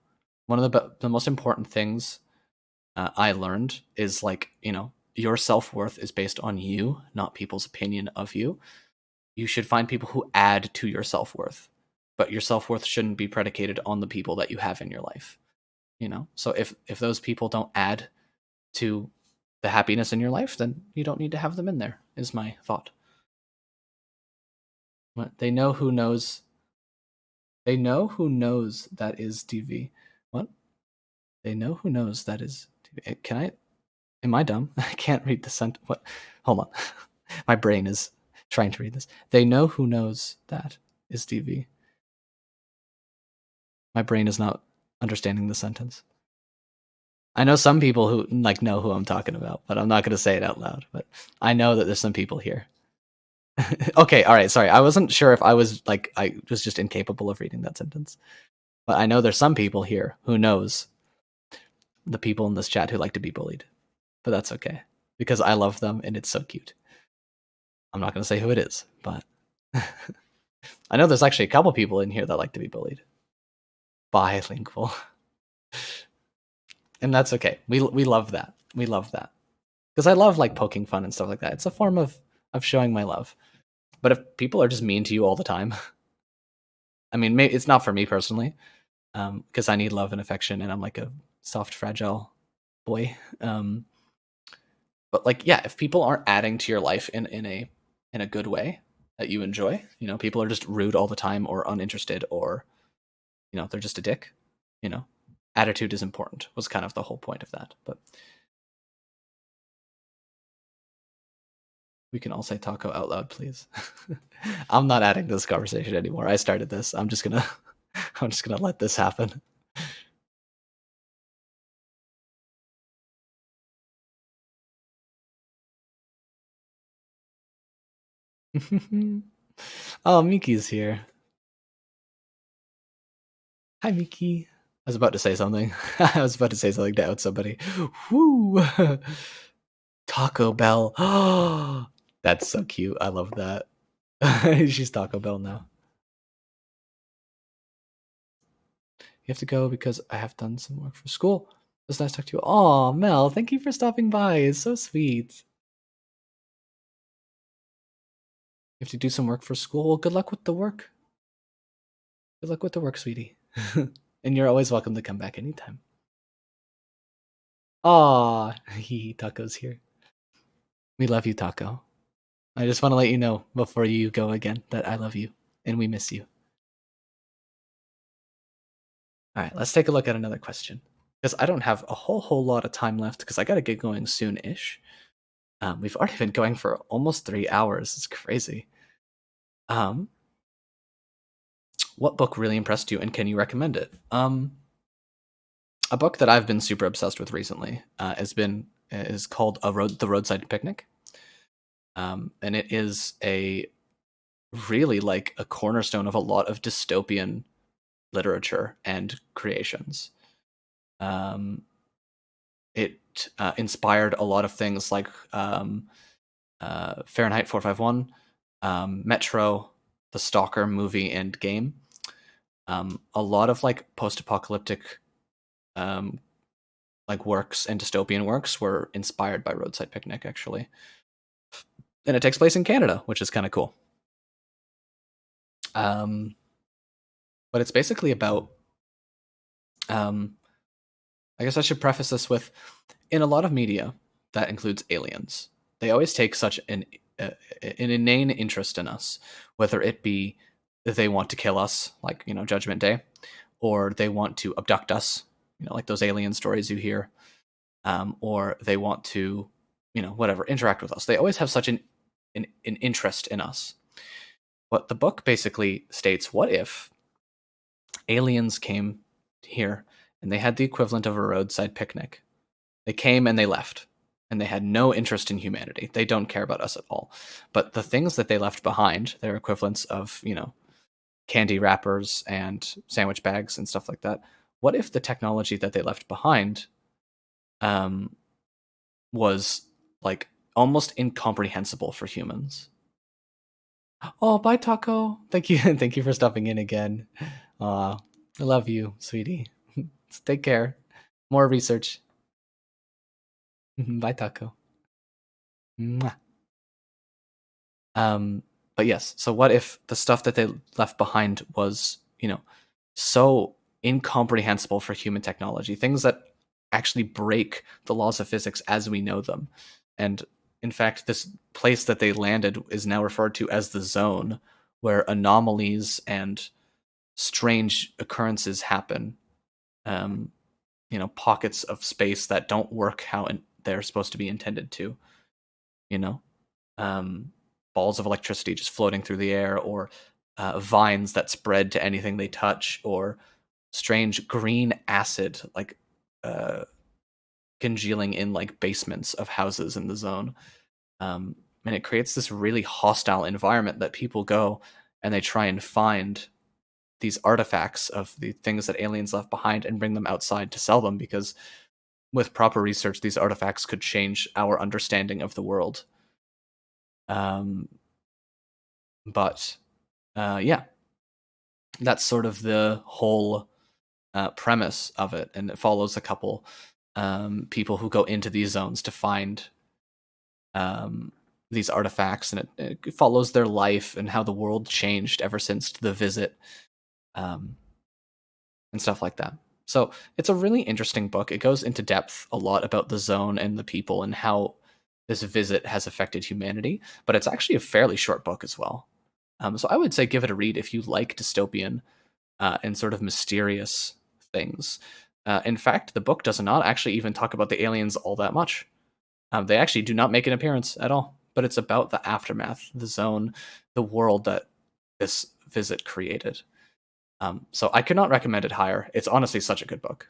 one of the most important things I learned is like, you know, your self-worth is based on you, not people's opinion of you. You should find people who add to your self-worth, but your self-worth shouldn't be predicated on the people that you have in your life. You know, so if those people don't add to the happiness in your life, then you don't need to have them in there, is my thought. What? They know who knows. They know who knows that is TV. What? They know who knows that is TV. Can I? Am I dumb? I can't read the sent. What? Hold on. My brain is trying to read this. They know who knows that is TV. My brain is not understanding the sentence. I know some people who like know who I'm talking about, but I'm not going to say it out loud. But I know that there's some people here. Okay, all right, sorry. I wasn't sure if I was like I was just incapable of reading that sentence. But I know there's some people here who knows the people in this chat who like to be bullied. But that's okay because I love them and it's so cute. I'm not going to say who it is, but I know there's actually a couple people in here that like to be bullied. Bilingual. And that's okay. We love that. We love that. Because I love like poking fun and stuff like that. It's a form of showing my love. But if people are just mean to you all the time, I mean, it's not for me personally, because I need love and affection, and I'm like a soft, fragile boy. But like, yeah, if people aren't adding to your life in a good way that you enjoy, you know, people are just rude all the time or uninterested or, you know, they're just a dick. You know, attitude is important. Was kind of the whole point of that. But we can all say taco out loud, please. I'm not adding to this conversation anymore. I started this. I'm just gonna let this happen. Oh, Miki's here. Hi, Miki. I was about to say something. I was about to say something to out somebody. Woo! Taco Bell. Oh, that's so cute. I love that. She's Taco Bell now. You have to go because I have done some work for school. It was nice to talk to you. Oh, Mel, thank you for stopping by. It's so sweet. You have to do some work for school. Well, good luck with the work. Good luck with the work, sweetie. And you're always welcome to come back anytime. Aw, Taco's here. We love you, Taco. I just want to let you know before you go again that I love you and we miss you. All right, let's take a look at another question because I don't have a whole lot of time left because I got to get going soon-ish. We've already been going for almost 3 hours. It's crazy. What book really impressed you and can you recommend it? A book that I've been super obsessed with recently is called The Roadside Picnic. And it is a really like a cornerstone of a lot of dystopian literature and creations. It inspired a lot of things like Fahrenheit 451, Metro, the Stalker movie and game. A lot of like post-apocalyptic like works and dystopian works were inspired by Roadside Picnic, actually. And it takes place in Canada, which is kind of cool. But it's basically about I guess I should preface this with, in a lot of media that includes aliens, they always take such uh, an inane interest in us, whether it be that they want to kill us, like Judgment Day, or they want to abduct us, like those alien stories you hear, or they want to, whatever, interact with us. They always have such an interest in us. But the book basically states, what if aliens came here and they had the equivalent of a roadside picnic? They came and they left, and they had no interest in humanity. They don't care about us at all. But the things that they left behind, their equivalents of, candy wrappers and sandwich bags and stuff like that. What if the technology that they left behind um, was like almost incomprehensible for humans? Oh, bye, Taco. Thank you. Thank you for stopping in again. I love you, sweetie. Take care. More research. Bye, Taco. Mwah. Um, but yes, so what if the stuff that they left behind was, so incomprehensible for human technology, things that actually break the laws of physics as we know them. And in fact, this place that they landed is now referred to as the zone, where anomalies and strange occurrences happen. Um, pockets of space that don't work how they're supposed to be intended to. You know, um, balls of electricity just floating through the air, or vines that spread to anything they touch, or strange green acid like uh, congealing in like basements of houses in the zone. And it creates this really hostile environment that people go and they try and find these artifacts of the things that aliens left behind and bring them outside to sell them, because with proper research these artifacts could change our understanding of the world. um, but yeah, that's sort of the whole premise of it, and it follows a couple people who go into these zones to find um, these artifacts, and it follows their life and how the world changed ever since the visit, um, and stuff like that. So it's a really interesting book. It goes into depth a lot about the zone and the people and how this visit has affected humanity, but it's actually a fairly short book as well. So I would say give it a read if you like dystopian and sort of mysterious things. In fact, the book does not actually even talk about the aliens all that much. They actually do not make an appearance at all, but it's about the aftermath, the zone, the world that this visit created. So I could not recommend it higher. It's honestly such a good book.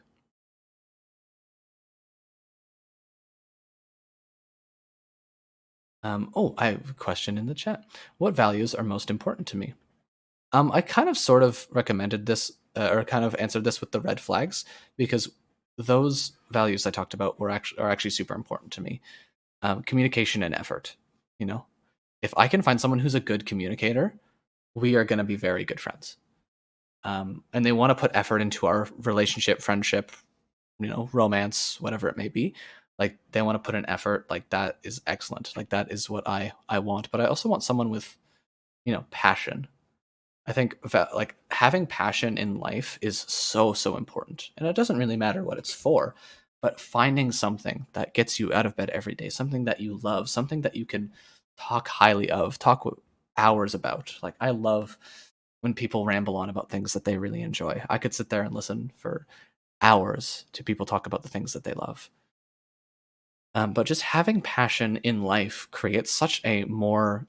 Oh, I have a question in the chat. What values are most important to me? I kind of sort of recommended this, or kind of answered this with the red flags, because those values I talked about are actually super important to me. Communication and effort. You know, if I can find someone who's a good communicator, we are going to be very good friends. And they want to put effort into our relationship, friendship, romance, whatever it may be. Like they want to put an effort. Like that is excellent. Like that is what I want. But I also want someone with passion. I think like having passion in life is so important, and it doesn't really matter what it's for, but finding something that gets you out of bed every day, something that you love, something that you can talk highly of, talk hours about. Like I love when people ramble on about things that they really enjoy. I could sit there and listen for hours to people talk about the things that they love. But just having passion in life creates such a more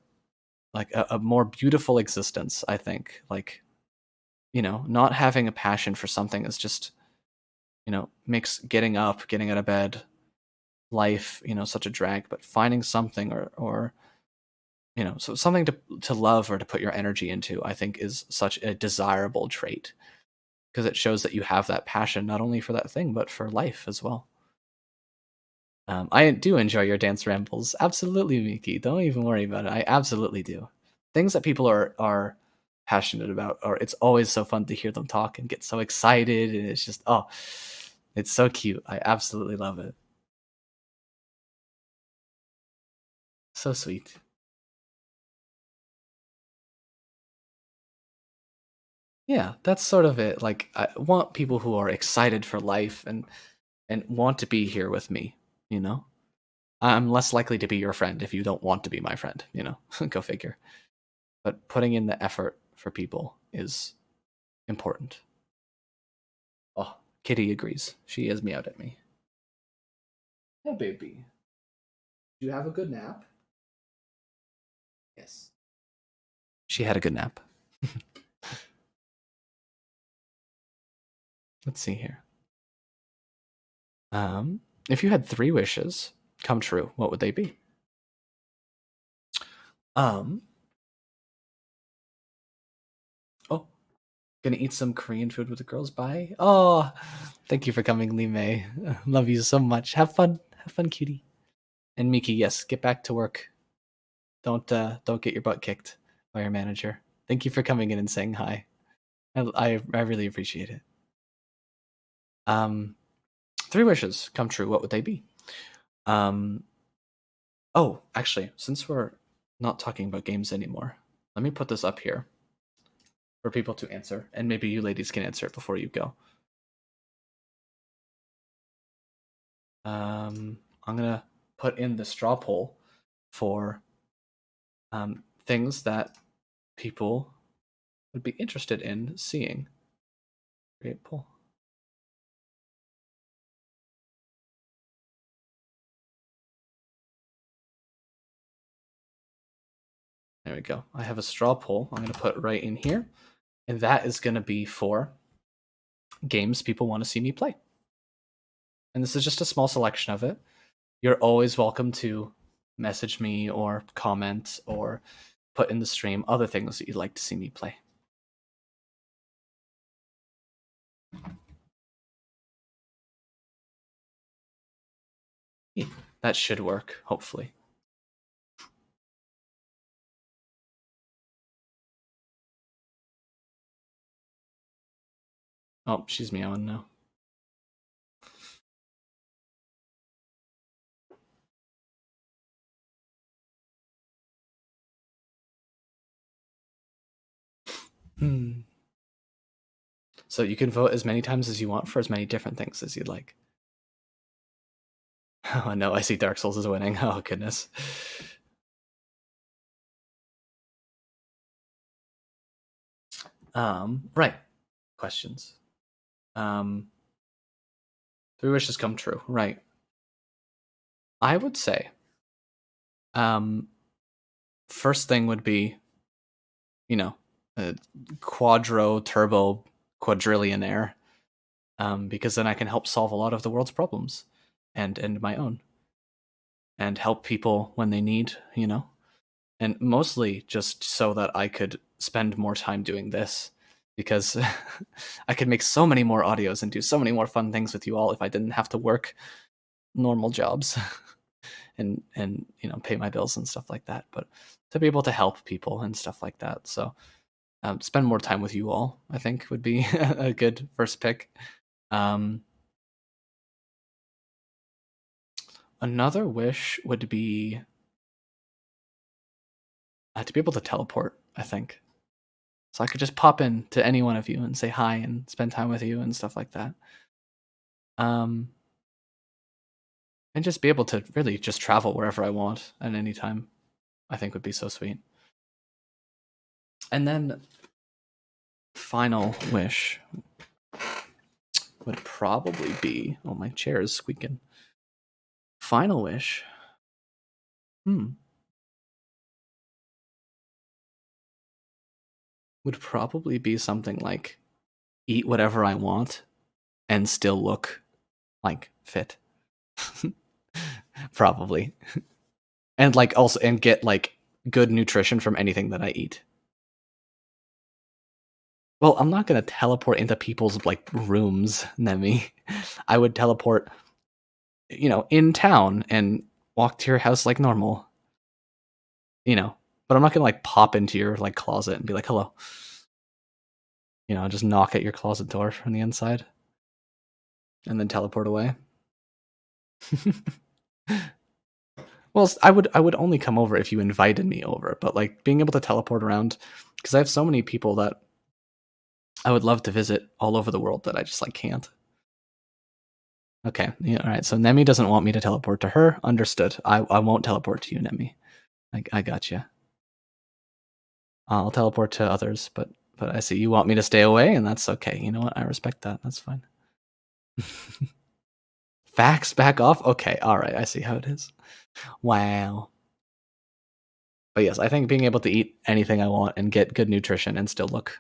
like a more beautiful existence, I think. Like not having a passion for something is just, makes getting up, getting out of bed, life, such a drag. But finding something or so something to love or to put your energy into, I think is such a desirable trait, because it shows that you have that passion not only for that thing but for life as well. I do enjoy your dance rambles. Absolutely, Miki. Don't even worry about it. I absolutely do. Things that people are passionate about, or it's always so fun to hear them talk and get so excited, and it's just it's so cute. I absolutely love it. So sweet. Yeah, that's sort of it. Like I want people who are excited for life, and and want to be here with me, you know? I'm less likely to be your friend if you don't want to be my friend, you know? Go figure. But putting in the effort for people is important. Oh, Kitty agrees. She is meowed at me. Hey, baby. Do you have a good nap? Yes. She had a good nap. Let's see here. If you had 3 wishes come true, what would they be? Oh, gonna eat some Korean food with the girls. Bye. Oh, thank you for coming, Lee May. Love you so much. Have fun, cutie. And Miki, yes, get back to work. Don't get your butt kicked by your manager. Thank you for coming in and saying hi. I really appreciate it. 3 wishes come true. What would they be? Oh, actually, since we're not talking about games anymore, let me put this up here for people to answer, and maybe you ladies can answer it before you go. I'm gonna put in the straw poll for things that people would be interested in seeing. Great poll. There we go. I have a straw poll I'm going to put right in here, and that is going to be for games people want to see me play. And this is just a small selection of it. You're always welcome to message me or comment or put in the stream other things that you'd like to see me play. Yeah, that should work, hopefully. Oh, she's meowing now. So you can vote as many times as you want for as many different things as you'd like. Oh no, I see Dark Souls is winning. Oh goodness. Right. Questions. 3 wishes come true. Right. I would say first thing would be, you know, a quadro turbo quadrillionaire, because then I can help solve a lot of the world's problems and my own, and help people when they need, you know, and mostly just so that I could spend more time doing this, because I could make so many more audios and do so many more fun things with you all if I didn't have to work normal jobs and you know, pay my bills and stuff like that. But to be able to help people and stuff like that, so spend more time with you all, I think, would be a good first pick. Another wish would be to be able to teleport, I think. So I could just pop in to any one of you and say hi and spend time with you and stuff like that. And just be able to really just travel wherever I want at any time, I think would be so sweet. And then final wish would probably be, oh, my chair is squeaking. Final wish. Would probably be something like eat whatever I want and still look like fit. Probably. And like also and get like good nutrition from anything that I eat. Well, I'm not gonna teleport into people's like rooms, Nemi. I would teleport, you know, in town and walk to your house like normal. You know. But I'm not gonna like pop into your like closet and be like, hello. You know, just knock at your closet door from the inside. And then teleport away. Well, I would only come over if you invited me over, but like being able to teleport around, because I have so many people that I would love to visit all over the world that I just like can't. Okay. Yeah, all right. So Nemi doesn't want me to teleport to her. Understood. I won't teleport to you, Nemi. I got you. I'll teleport to others, but I see you want me to stay away, and that's okay. You know what? I respect that. That's fine. Facts back off? Okay, alright, I see how it is. Wow. But yes, I think being able to eat anything I want and get good nutrition and still look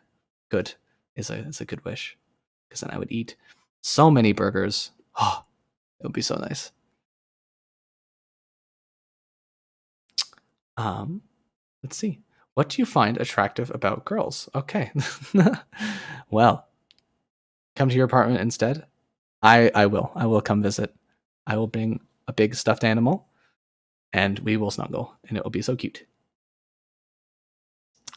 good is a good wish. Because then I would eat so many burgers. Oh, it would be so nice. Let's see. What do you find attractive about girls? Okay. Well, come to your apartment instead. I will. I will come visit. I will bring a big stuffed animal and we will snuggle and it will be so cute.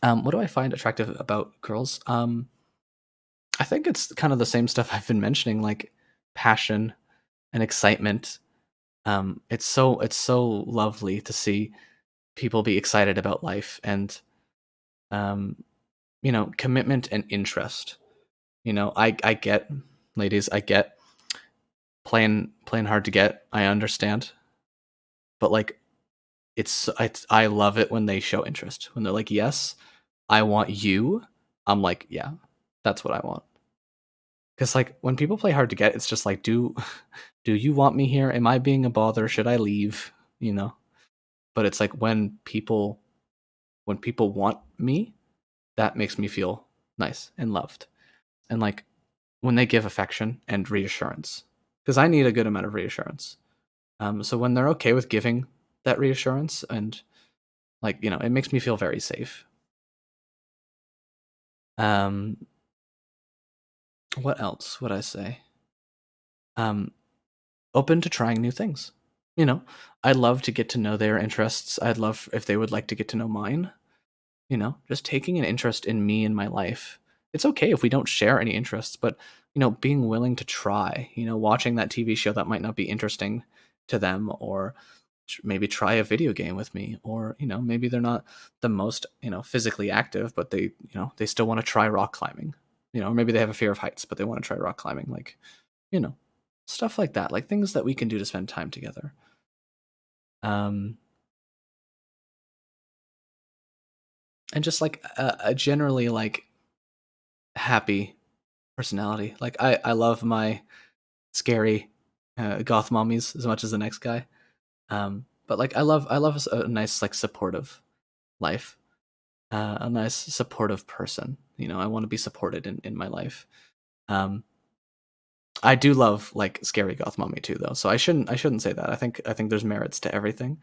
What do I find attractive about girls? I think it's kind of the same stuff I've been mentioning, like passion and excitement. It's so lovely to see people be excited about life and um, commitment and interest. I get, ladies, I get playing hard to get. I understand, but like I love it when they show interest. When they're like, "Yes, I want you." I'm like, "Yeah, that's what I want." Because like when people play hard to get, it's just like, do you want me here? Am I being a bother? Should I leave? You know. But it's like when people want me, that makes me feel nice and loved. And like when they give affection and reassurance, because I need a good amount of reassurance. So when they're okay with giving that reassurance and like it makes me feel very safe. Um, what else would I say? Um, Open to trying new things. I'd love to get to know their interests. I'd love if they would like to get to know mine. Just taking an interest in me and my life. It's okay if we don't share any interests, but being willing to try, watching that TV show that might not be interesting to them, or maybe try a video game with me, or maybe they're not the most physically active, but they still want to try rock climbing, or maybe they have a fear of heights, but they want to try rock climbing, like you know stuff like that, like things that we can do to spend time together. Um, and just like a generally like happy personality. Like I love my scary goth mommies as much as the next guy. But like I love a nice like supportive life, a nice supportive person. I want to be supported in my life. Um, I do love like scary goth mommy too, though. So I shouldn't say that. I think there's merits to everything.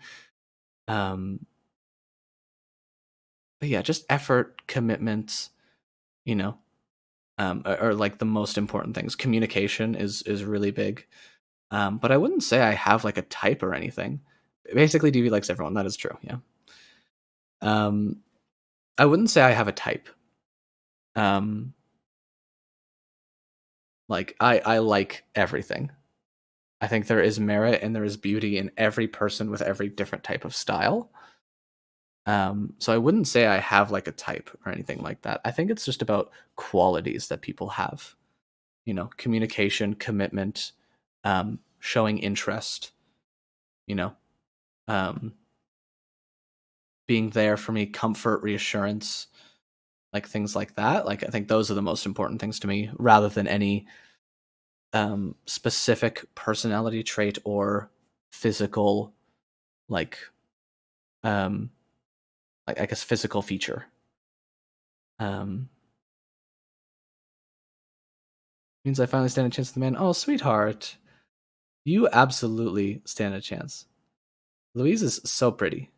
Um, but yeah, just effort, commitment. You know, are like the most important things. Communication is really big. But I wouldn't say I have like a type or anything. Basically, DV likes everyone. That is true. Yeah. Um, I wouldn't say I have a type. Um, like I like everything. I think there is merit and there is beauty in every person with every different type of style. So I wouldn't say I have like a type or anything like that. I think it's just about qualities that people have. Communication, commitment, showing interest. You know, um, being there for me, comfort, reassurance, like things like that. Like I think those are the most important things to me, rather than any specific personality trait or physical, like um, like I guess physical feature. Um, Means I finally stand a chance with the man. Oh, sweetheart, you absolutely stand a chance. Louise is so pretty,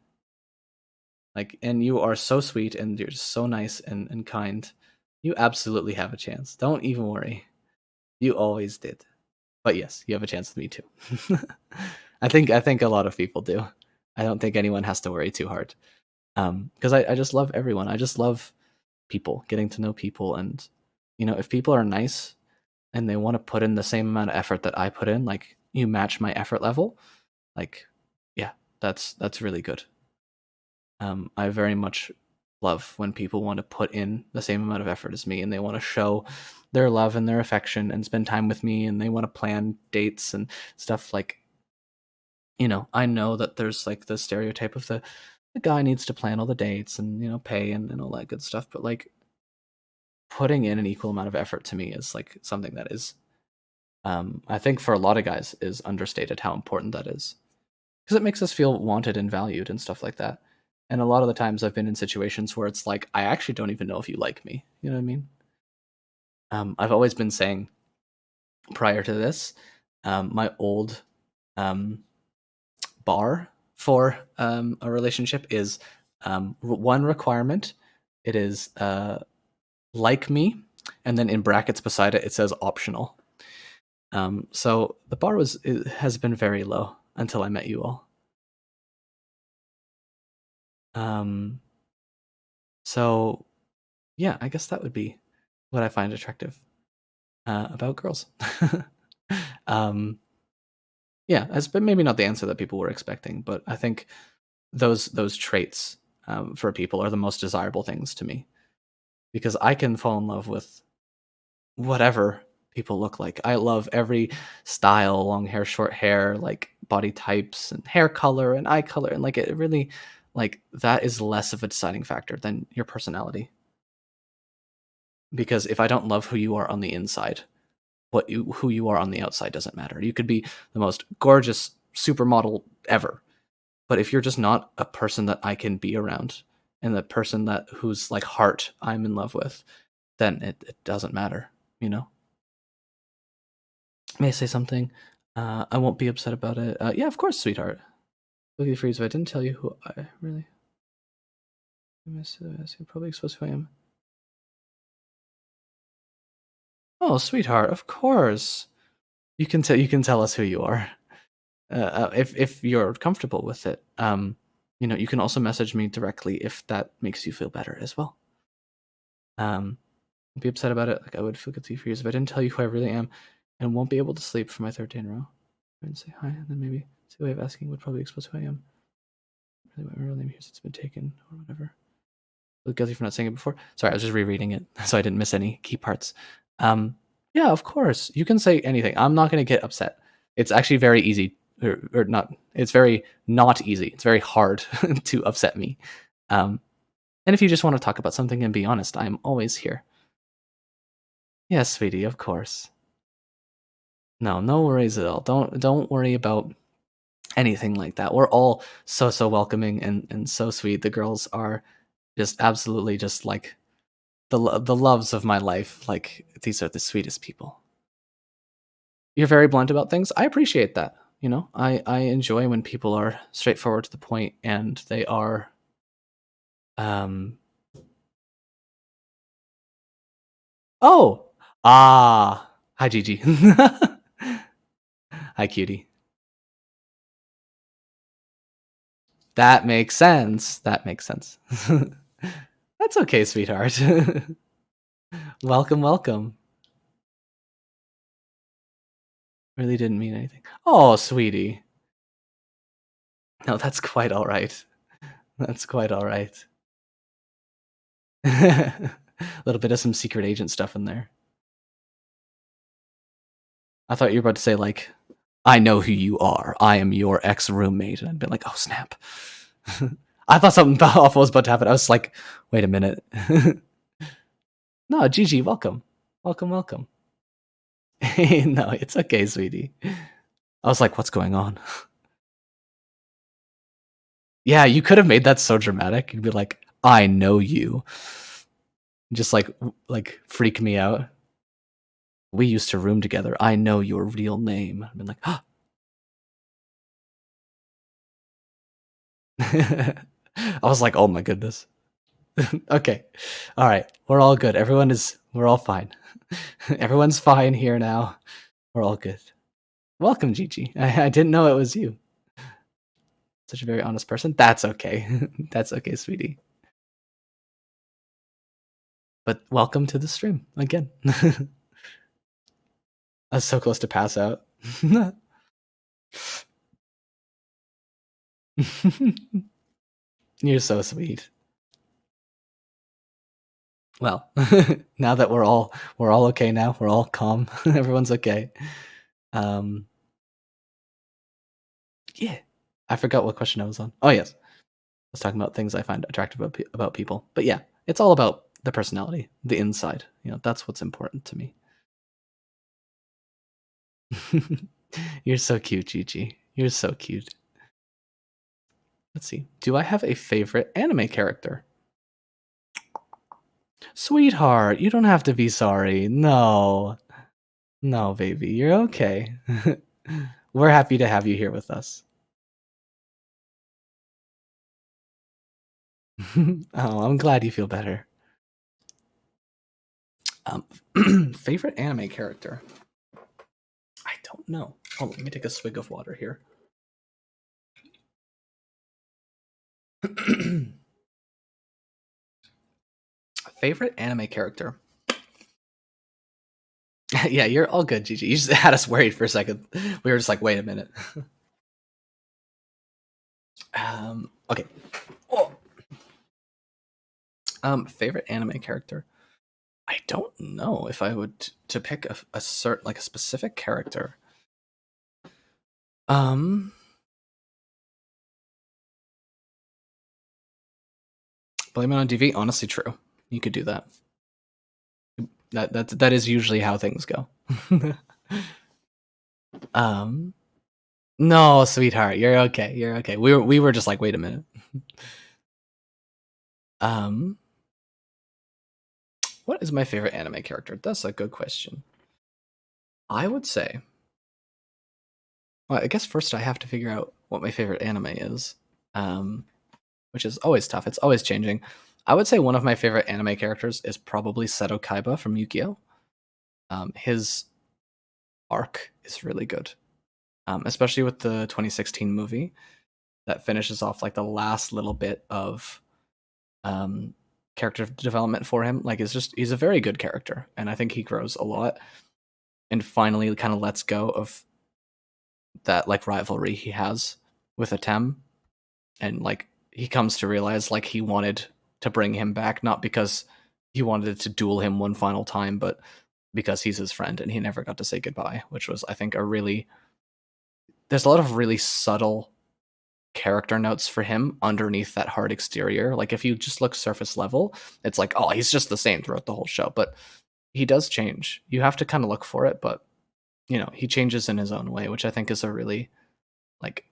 like, and you are so sweet, and you're just so nice and kind. You absolutely have a chance. Don't even worry. You always did. But yes, you have a chance with me too. I think a lot of people do. I don't think anyone has to worry too hard. Because I just love everyone. I just love people, getting to know people, and if people are nice and they want to put in the same amount of effort that I put in, like you match my effort level, like yeah, that's really good. I very much love when people want to put in the same amount of effort as me, and they want to show their love and their affection and spend time with me, and they want to plan dates and stuff. Like, I know that there's like the stereotype of the guy needs to plan all the dates and pay and all that good stuff, but like putting in an equal amount of effort to me is like something that is, I think for a lot of guys is understated how important that is, because it makes us feel wanted and valued and stuff like that. And a lot of the times I've been in situations where it's like, I actually don't even know if you like me. You know what I mean? I've always been saying prior to this, my old bar for a relationship is one requirement. It is like me, and then in brackets beside it, it says optional. So the bar has been very low until I met you all. So yeah, I guess that would be what I find attractive about girls. Yeah, it's been maybe not the answer that people were expecting, but I think those traits for people are the most desirable things to me, because I can fall in love with whatever people look like. I love every style, long hair, short hair, like body types and hair color and eye color, and like it really, like that is less of a deciding factor than your personality. Because if I don't love who you are on the inside, who you are on the outside doesn't matter. You could be the most gorgeous supermodel ever, but if you're just not a person that I can be around, and the person whose like heart I'm in love with, then it doesn't matter, May I say something? I won't be upset about it. Yeah, of course, sweetheart. Look at the freeze, but I didn't tell you who I really. You're probably exposed who I am. Oh, sweetheart, of course. You can tell us who you are. If you're comfortable with it. You can also message me directly if that makes you feel better as well. Don't be upset about it. Like, I would feel guilty for years if I didn't tell you who I really am, and won't be able to sleep for my third day in a row. And say hi, and then maybe the way of asking would probably expose who I am. Really, my real name here since it's been taken or whatever. Feel guilty for not saying it before. Sorry, I was just rereading it so I didn't miss any key parts. Yeah, of course. You can say anything. I'm not going to get upset. It's actually very easy, or not. It's very not easy. It's very hard to upset me. And if you just want to talk about something and be honest, I'm always here. Yes, sweetie, of course. No worries at all. Don't worry about anything like that. We're all so welcoming and so sweet. The girls are just absolutely just like the loves of my life. Like, these are the sweetest people. You're very blunt about things. I appreciate that. I enjoy when people are straightforward to the point, and they are um oh, hi Gigi. Hi cutie. That makes sense. That makes sense. That's okay, sweetheart. Welcome. Really didn't mean anything. Oh, sweetie. No, that's quite all right. That's quite all right. A little bit of some secret agent stuff in there. I thought you were about to say, like, I know who you are. I am your ex-roommate. And I'd been like, oh, snap. I thought something awful was about to happen. I was like, wait a minute. No, Gigi, welcome. Welcome. No, it's okay, sweetie. I was like, what's going on? Yeah, you could have made that so dramatic. You'd be like, I know you. Just like freak me out. We used to room together. I know your real name. I've been like, ah. I was like, oh my goodness. Okay. All right. We're all good. We're all fine. Everyone's fine here now. We're all good. Welcome, Gigi. I didn't know it was you. Such a very honest person. That's okay. That's okay, sweetie. But welcome to the stream again. I was so close to pass out. You're so sweet. Well, now that we're all okay now, we're all calm. Everyone's okay. Um, yeah. I forgot what question I was on. Oh yes, I was talking about things I find attractive about people. But yeah, it's all about the personality, the inside. You know, that's what's important to me. You're so cute, Gigi. You're so cute. Let's see. Do I have a favorite anime character? Sweetheart, you don't have to be sorry. No. No, baby, you're okay. We're happy to have you here with us. Oh, I'm glad you feel better. Um, favorite anime character? I don't know. Oh, let me take a swig of water here. Favorite anime character? Yeah, you're all good, Gigi. You just had us worried for a second. We were just like, wait a minute. Okay. Oh. Favorite anime character? I don't know if I would to pick a certain like a specific character. Blame it on DV. Honestly, true. You could do that. That is usually how things go. um, no, sweetheart, you're okay. You're okay. We were just like, wait a minute. Um, what is my favorite anime character? That's a good question. I would say. Well, I guess first I have to figure out what my favorite anime is, which is always tough. It's always changing. I would say one of my favorite anime characters is probably Seto Kaiba from Yu-Gi-Oh! His arc is really good, especially with the 2016 movie that finishes off like the last little bit of character development for him. Like, he's a very good character, and I think he grows a lot, and finally kind of lets go of that like rivalry he has with Atem, and like he comes to realize like he wanted to bring him back not because he wanted to duel him one final time, but because he's his friend and he never got to say goodbye, which was I think a really there's a lot of really subtle character notes for him underneath that hard exterior. Like if you just look surface level, it's like, oh, he's just the same throughout the whole show, but he does change. You have to kind of look for it, but you know, he changes in his own way, which I think is a really like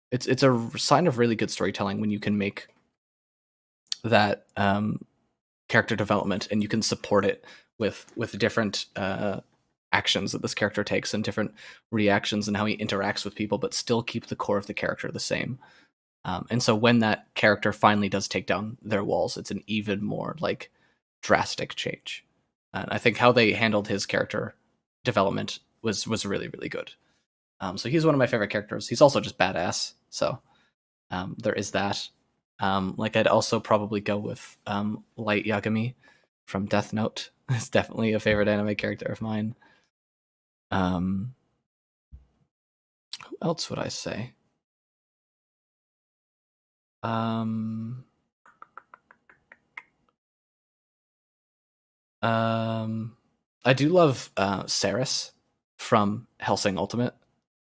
it's a sign of really good storytelling when you can make that character development and you can support it with different actions that this character takes and different reactions and how he interacts with people, but still keep the core of the character the same. And so when that character finally does take down their walls, it's an even more like drastic change. And I think how they handled his character development was really really good. So he's one of my favorite characters. He's also just badass. So there is that. Like I'd also probably go with Light Yagami from Death Note. It's definitely a favorite anime character of mine. Who else would I say? Um, I do love Saris from Hellsing Ultimate.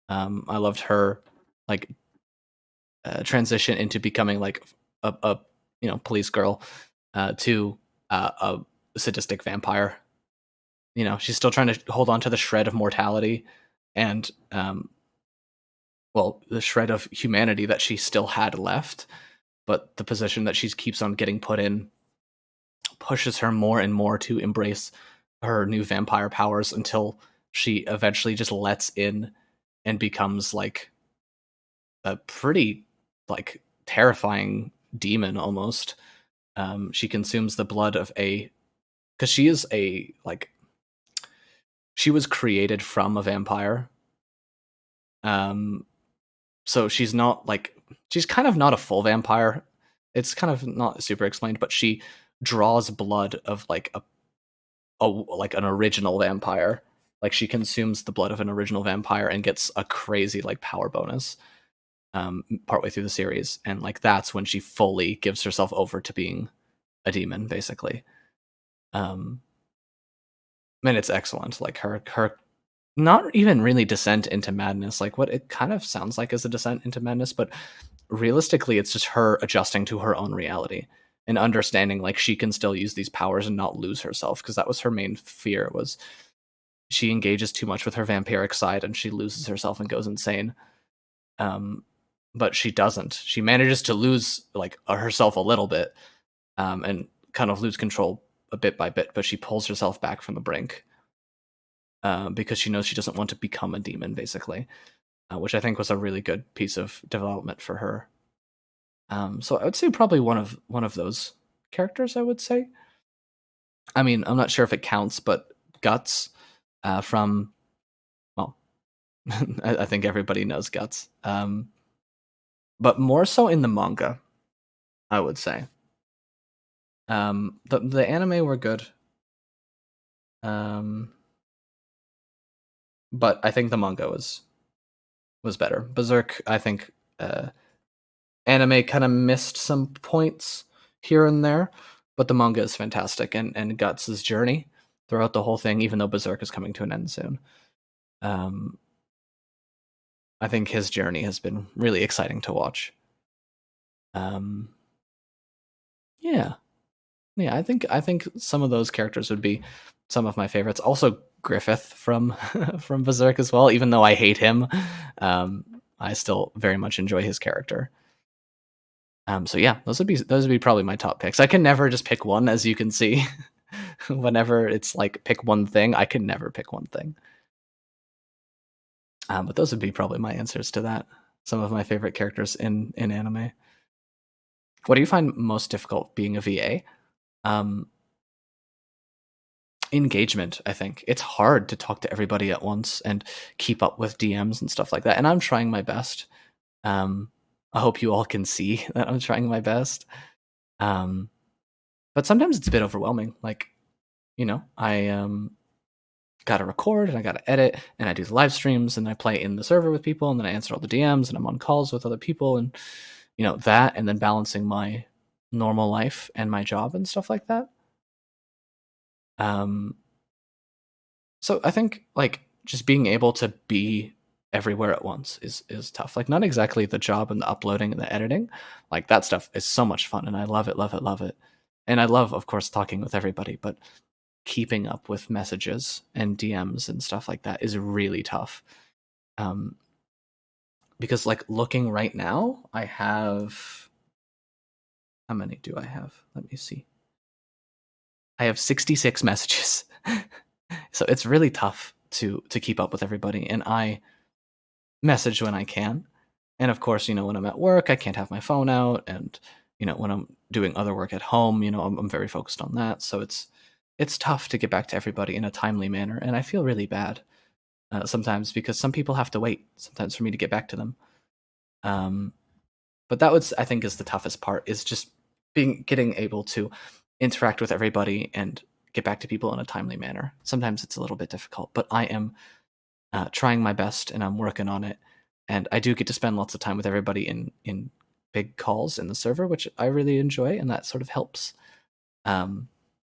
I loved her like transition into becoming like a police girl to a sadistic vampire. You know, she's still trying to hold on to the shred of mortality and well, the shred of humanity that she still had left, but the position that she keeps on getting put in pushes her more and more to embrace her new vampire powers until she eventually just lets in and becomes like a pretty like terrifying demon almost. She consumes the blood of a because she is a like she was created from a vampire. Um, so she's not like she's kind of not a full vampire. It's kind of not super explained, but she draws blood of like a like an original vampire. Like she consumes the blood of an original vampire and gets a crazy like power bonus partway through the series, and like that's when she fully gives herself over to being a demon, basically. Um, and it's excellent. Like her not even really descent into madness, like what it kind of sounds like is a descent into madness, but realistically it's just her adjusting to her own reality and understanding like she can still use these powers and not lose herself, because that was her main fear, was she engages too much with her vampiric side and she loses herself and goes insane. Um, but she doesn't. She manages to lose like herself a little bit, and kind of lose control a bit by bit, but she pulls herself back from the brink, because she knows she doesn't want to become a demon, basically, which I think was a really good piece of development for her. So I would say probably one of those characters. I would say. I mean, I'm not sure if it counts, but Guts, from, well, I think everybody knows Guts, but more so in the manga, I would say. The anime were good, um, but I think the manga was better. Berserk, I think, anime kind of missed some points here and there, but the manga is fantastic, and Guts' journey throughout the whole thing, even though Berserk is coming to an end soon. Um, I think his journey has been really exciting to watch. Um, yeah, yeah, I think some of those characters would be some of my favorites. Also, Griffith from from Berserk as well. Even though I hate him, I still very much enjoy his character. So yeah, those would be probably my top picks. I can never just pick one, as you can see. Whenever it's like pick one thing, I can never pick one thing. But those would be probably my answers to that. Some of my favorite characters in anime. What do you find most difficult being a VA? Um, Engagement. I think it's hard to talk to everybody at once and keep up with DMs and stuff like that. And I'm trying my best. Um, I hope you all can see that I'm trying my best. Um, but sometimes it's a bit overwhelming. Like, I got to record and I got to edit and I do the live streams and I play in the server with people and then I answer all the DMs and I'm on calls with other people, and that, and then balancing my normal life and my job and stuff like that. Um, so I think like just being able to be everywhere at once is tough. Like not exactly the job and the uploading and the editing, like that stuff is so much fun and I love it, love it, love it. And I love, of course, talking with everybody, but keeping up with messages and DMs and stuff like that is really tough. Um, because like looking right now, I have, how many do I have? Let me see. I have 66 messages. So it's really tough to keep up with everybody, and I message when I can. And of course, when I'm at work, I can't have my phone out, and when I'm doing other work at home, I'm very focused on that. So it's tough to get back to everybody in a timely manner, and I feel really bad sometimes because some people have to wait sometimes for me to get back to them. Um, but that was, I think, is the toughest part, is just getting able to interact with everybody and get back to people in a timely manner. Sometimes it's a little bit difficult, but I am trying my best and I'm working on it. And I do get to spend lots of time with everybody in big calls in the server, which I really enjoy, and that sort of helps. Um,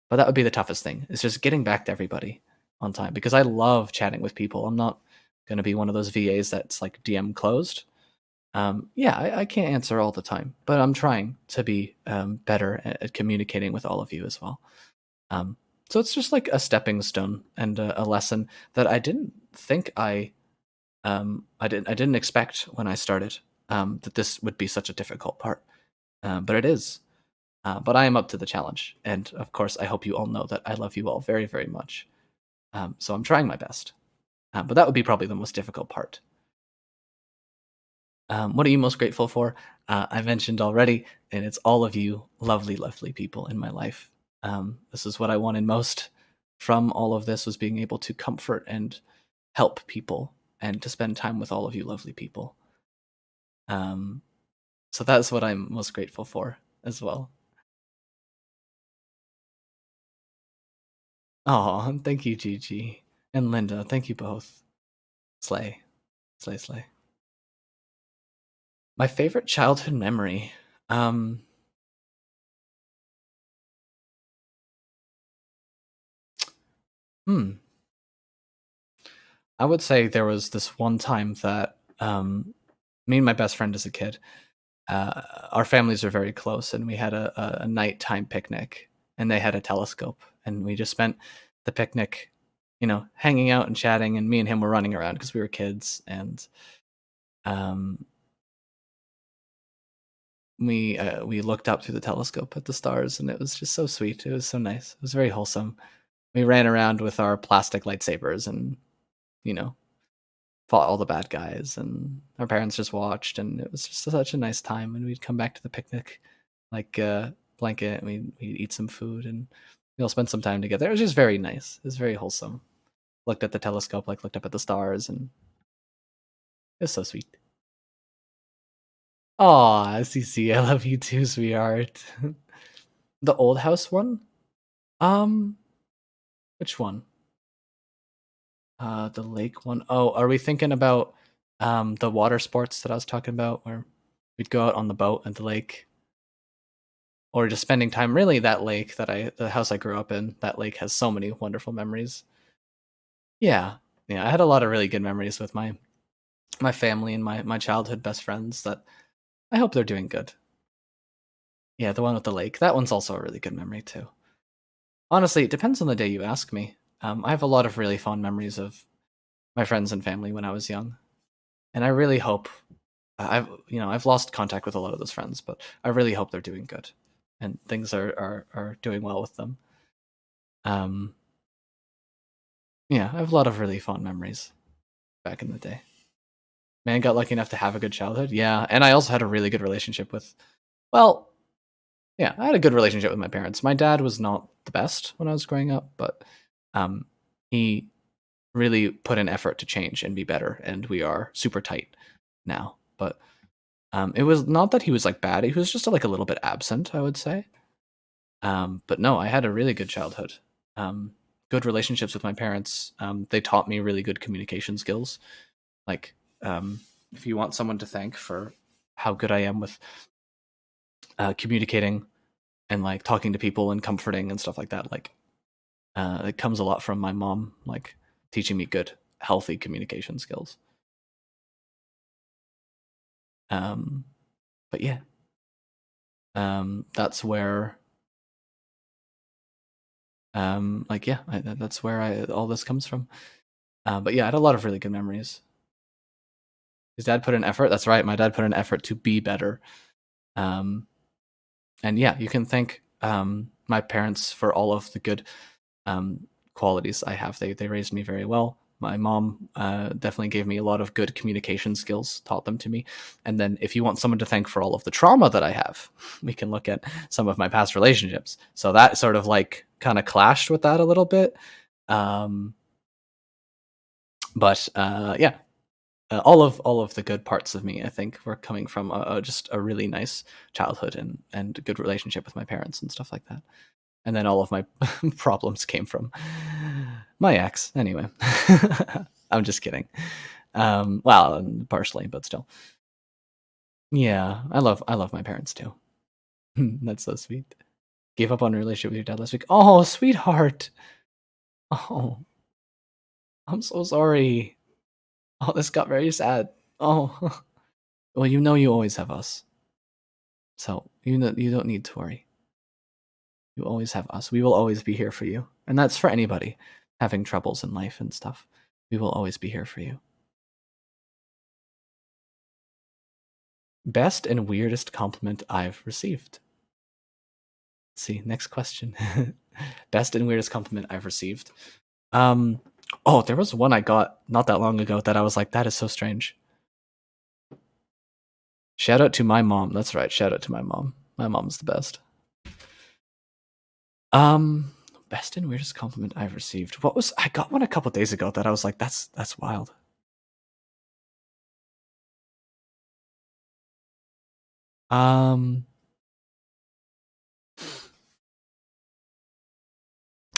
but that would be the toughest thing, is just getting back to everybody on time, because I love chatting with people. I'm not going to be one of those VAs that's like DM closed. Yeah, I can't answer all the time, but I'm trying to be better at communicating with all of you as well. Um, so it's just like a stepping stone and a lesson that I didn't think I didn't expect when I started, that this would be such a difficult part, but it is. But I am up to the challenge, and of course, I hope you all know that I love you all very, very much. So I'm trying my best, but that would be probably the most difficult part. What are you most grateful for? I mentioned already, and it's all of you lovely, lovely people in my life. This is what I wanted most from all of this, was being able to comfort and help people and to spend time with all of you lovely people. Um, so that's what I'm most grateful for as well. Oh, thank you, Gigi and Linda. Thank you both. Slay, slay, slay. My favorite childhood memory. Um, Hmm. I would say there was this one time that me and my best friend as a kid, our families are very close, and we had a nighttime picnic, and they had a telescope, and we just spent the picnic, hanging out and chatting, and me and him were running around because we were kids, and um, we looked up through the telescope at the stars, and it was just so sweet. It was so nice. It was very wholesome. We ran around with our plastic lightsabers, and you know, fought all the bad guys, and our parents just watched, and it was just such a nice time. And we'd come back to the picnic, like blanket, and we'd eat some food, and we all spent some time together. It was just very nice. It was very wholesome. Looked at the telescope, like looked up at the stars, and it was so sweet. Aw, CC, I love you too, sweetheart. The old house one? Um, which one? The lake one. Oh, are we thinking about the water sports that I was talking about, where we'd go out on the boat at the lake, or just spending time? Really, that lake the house I grew up in, that lake has so many wonderful memories. Yeah, yeah, I had a lot of really good memories with my family and my childhood best friends. That I hope they're doing good. Yeah, the one with the lake. That one's also a really good memory too. Honestly, it depends on the day you ask me. I have a lot of really fond memories of my friends and family when I was young, and I really hope I've lost contact with a lot of those friends, but I really hope they're doing good and things are doing well with them. Um, yeah, I have a lot of really fond memories back in the day. Man, got lucky enough to have a good childhood. Yeah, and I also had a really good relationship with. Well, yeah, I had a good relationship with my parents. My dad was not the best when I was growing up, but um, he really put an effort to change and be better, and we are super tight now. But it was not that he was like bad; he was just like a little bit absent, I would say. But no, I had a really good childhood. Um, Good relationships with my parents. They taught me really good communication skills. Like, um, if you want someone to thank for how good I am with communicating and like talking to people and comforting and stuff like that, like it comes a lot from my mom, like teaching me good, healthy communication skills. Um, but yeah, that's where, like, yeah, that's where all this comes from. But yeah, I had a lot of really good memories. His dad put an effort. That's right. My dad put an effort to be better. Um, and yeah, you can thank my parents for all of the good qualities I have. They raised me very well. My mom definitely gave me a lot of good communication skills, taught them to me. And then, if you want someone to thank for all of the trauma that I have, we can look at some of my past relationships. So that sort of like kind of clashed with that a little bit. Um, but yeah, all of the good parts of me, I think, were coming from just a really nice childhood and a good relationship with my parents and stuff like that. And then all of my problems came from my ex. Anyway, I'm just kidding. Well, partially, but still. Yeah, I love my parents too. That's so sweet. Gave up on a relationship with your dad last week. Oh, sweetheart. Oh, I'm so sorry. Oh, this got very sad. Oh, well, you always have us. So you don't need to worry. You always have us. We will always be here for you. And that's for anybody having troubles in life and stuff. We will always be here for you. Best and weirdest compliment I've received. Let's see, next question. Best and weirdest compliment I've received. Um oh, there was one I got not that long ago that I was like, that is so strange. Shout out to my mom. That's right, shout out to my mom. My mom's the best. Um Best and weirdest compliment I've received. What was I got one a couple days ago that I was like, that's wild. Um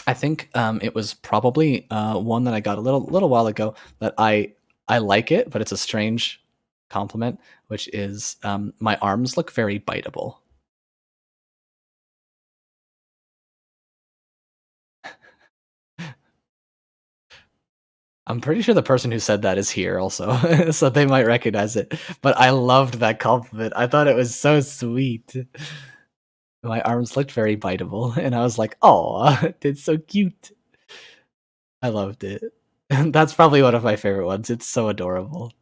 I think it was probably one that I got a little while ago that I like it, but it's a strange compliment, which is my arms look very biteable. I'm pretty sure the person who said that is here also, so they might recognize it. But I loved that compliment. I thought it was so sweet. My arms looked very biteable, and I was like, "Oh, it's so cute." I loved it. That's probably one of my favorite ones. It's so adorable.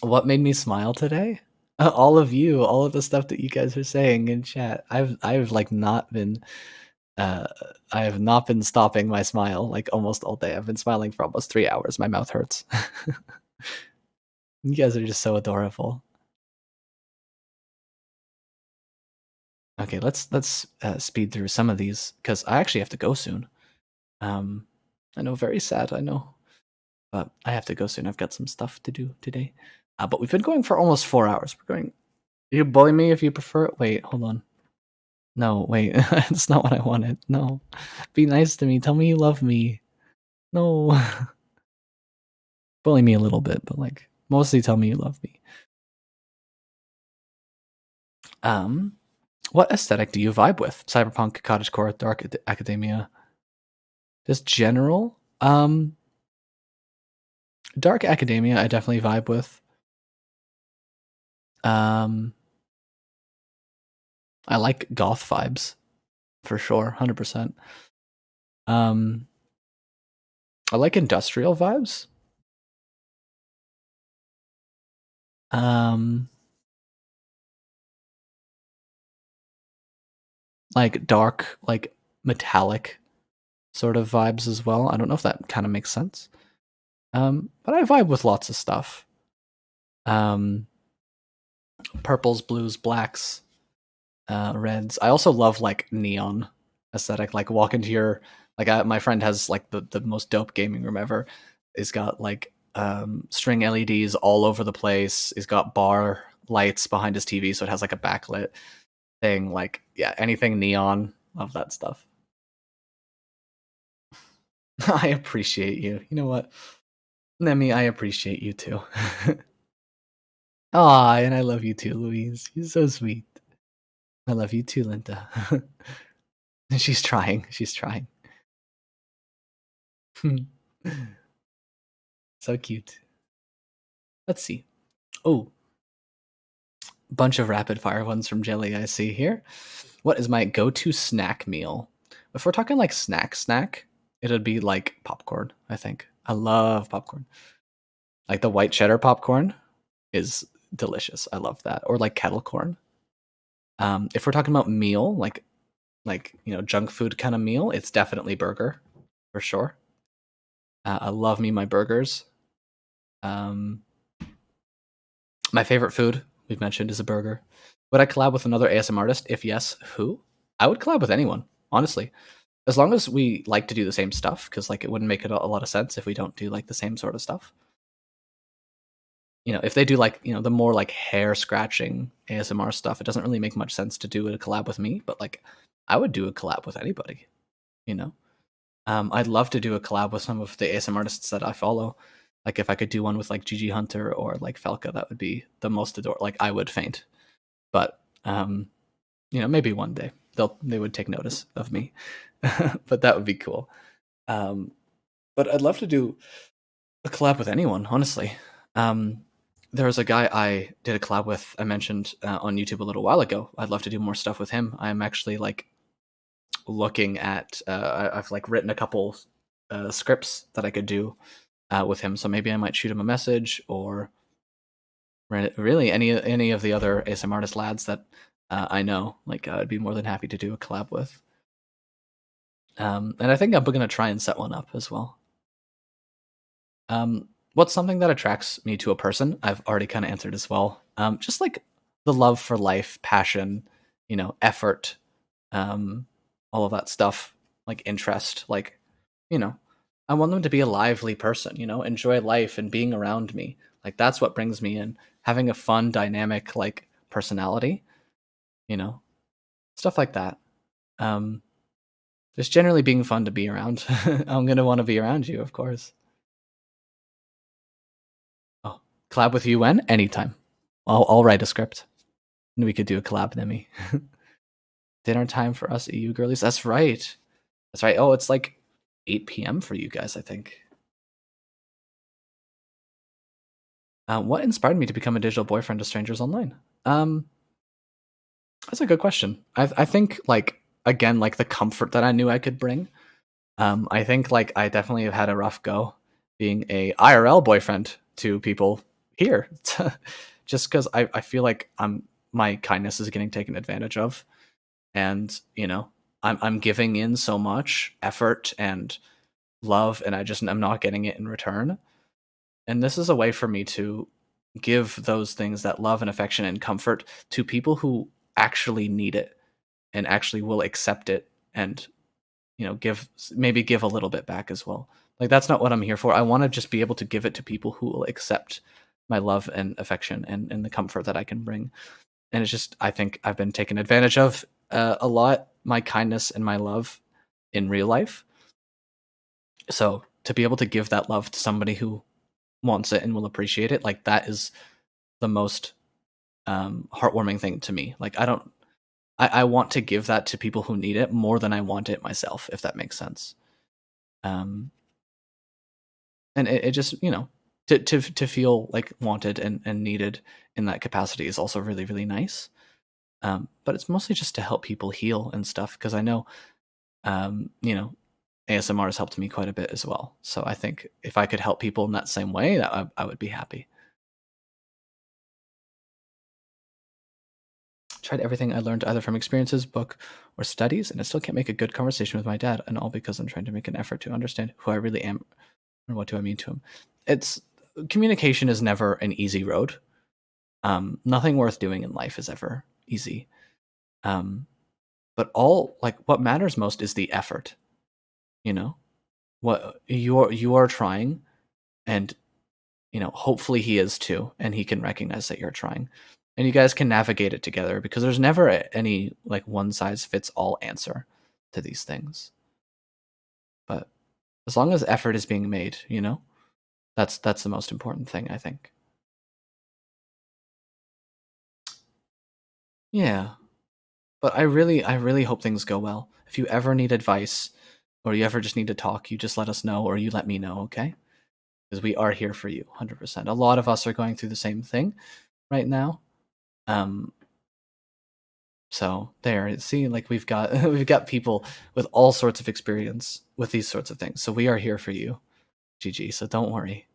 What made me smile today? All of you, all of the stuff that you guys are saying in chat. I've like not been uh I have not been stopping my smile like almost all day. I've been smiling for almost 3 hours. My mouth hurts. You guys are just so adorable. Okay, let's speed through some of these because I actually have to go soon. Um, I know, very sad. I know, but I have to go soon. I've got some stuff to do today. But we've been going for almost 4 hours. We're going. You bully me if you prefer. Wait, hold on. No, wait. That's not what I wanted. No, be nice to me. Tell me you love me. No, bully me a little bit, but like mostly tell me you love me. Um, what aesthetic do you vibe with? Cyberpunk, cottagecore, dark academia. Just general. Dark academia, I definitely vibe with. I like goth vibes for sure, 100%. I like industrial vibes. Like dark, like metallic sort of vibes as well. I don't know if that kind of makes sense. But I vibe with lots of stuff. Purples, blues, blacks, reds. I also love like neon aesthetic. Like walk into your my friend has like the most dope gaming room ever. He's got like string LEDs all over the place. He's got bar lights behind his TV, so it has like a backlit thing. Like yeah, anything neon. Love that stuff. I appreciate you. You know what, Nemi? I appreciate you too. Aw, and I love you too, Louise. You're so sweet. I love you too, Linda. She's trying. She's trying. So cute. Let's see. Oh, bunch of rapid fire ones from Jelly I see here. What is my go-to snack meal? If we're talking like snack, it'd be like popcorn, I think. I love popcorn. Like the white cheddar popcorn is delicious. I love that. Or like kettle corn. If we're talking about meal, like you know, junk food kind of meal, it's definitely burger for sure. I love me my burgers. Um, my favorite food we've mentioned is a burger. Would I collab with another ASM artist? If yes, who? I would collab with anyone, honestly, as long as we like to do the same stuff. Because like it wouldn't make it a lot of sense if we don't do like the same sort of stuff. You know, if they do like you know the more like hair scratching ASMR stuff, it doesn't really make much sense to do a collab with me. But like, I would do a collab with anybody. You know, I'd love to do a collab with some of the ASM artists that I follow. Like if I could do one with like Gigi Hunter or like Falca, that would be the most adorable. Like I would faint. But you know, maybe one day they would take notice of me. But that would be cool. But I'd love to do a collab with anyone, honestly. There was a guy I did a collab with. I mentioned on YouTube a little while ago. I'd love to do more stuff with him. I'm actually like looking at. I've like written a couple scripts that I could do with him. So maybe I might shoot him a message or really any of the other ASM artist lads that I know. Like I'd be more than happy to do a collab with. And I think I'm gonna try and set one up as well. What's something that attracts me to a person? I've already kind of answered as well. Just like the love for life, passion, you know, effort, all of that stuff, like interest, like, you know, I want them to be a lively person, you know, enjoy life and being around me. Like that's what brings me in. Having a fun, dynamic, like personality, you know, stuff like that. Just generally being fun to be around. I'm gonna want to be around you, of course. Oh, collab with you when? Anytime. I'll write a script. And we could do a collab, Nemi. Dinner time for us EU girlies. That's right. That's right. Oh, it's like 8 p.m. for you guys, I think. What inspired me to become a digital boyfriend to strangers online? That's a good question. I think like again like the comfort that I knew I could bring. I think like I definitely have had a rough go being a IRL boyfriend to people here, just because I feel like my kindness is getting taken advantage of, and I'm giving in so much effort and love, and I'm not getting it in return. And this is a way for me to give those things, that love and affection and comfort, to people who actually need it and actually will accept it, and give a little bit back as well. Like that's not what I'm here for. I want to just be able to give it to people who will accept my love and affection, and the comfort that I can bring. And it's just, I think I've been taken advantage of a lot, my kindness and my love in real life. So to be able to give that love to somebody who wants it and will appreciate it, like that is the most heartwarming thing to me. Like I want to give that to people who need it more than I want it myself, if that makes sense. Um, and it just to feel like wanted and needed in that capacity is also really really nice. But it's mostly just to help people heal and stuff, because I know um, you know ASMR has helped me quite a bit as well. So I think if I could help people in that same way, that I would be happy. Tried everything I learned either from experiences, book, or studies, and I still can't make a good conversation with my dad, and all because I'm trying to make an effort to understand who I really am and what do I mean to him. It's Communication is never an easy road. Nothing worth doing in life is ever easy. Um, but what matters most is the effort. You know what you are trying, and hopefully he is too, and he can recognize that you're trying, and you guys can navigate it together, because there's never any like one size fits all answer to these things. But as long as effort is being made, that's the most important thing, I think. Yeah. But I really hope things go well. If you ever need advice, or you ever just need to talk, you just let us know, or you let me know, okay? Because we are here for you, 100%. A lot of us are going through the same thing right now. Um, so there, see, like we've got we've got people with all sorts of experience with these sorts of things. So we are here for you, GG. So don't worry.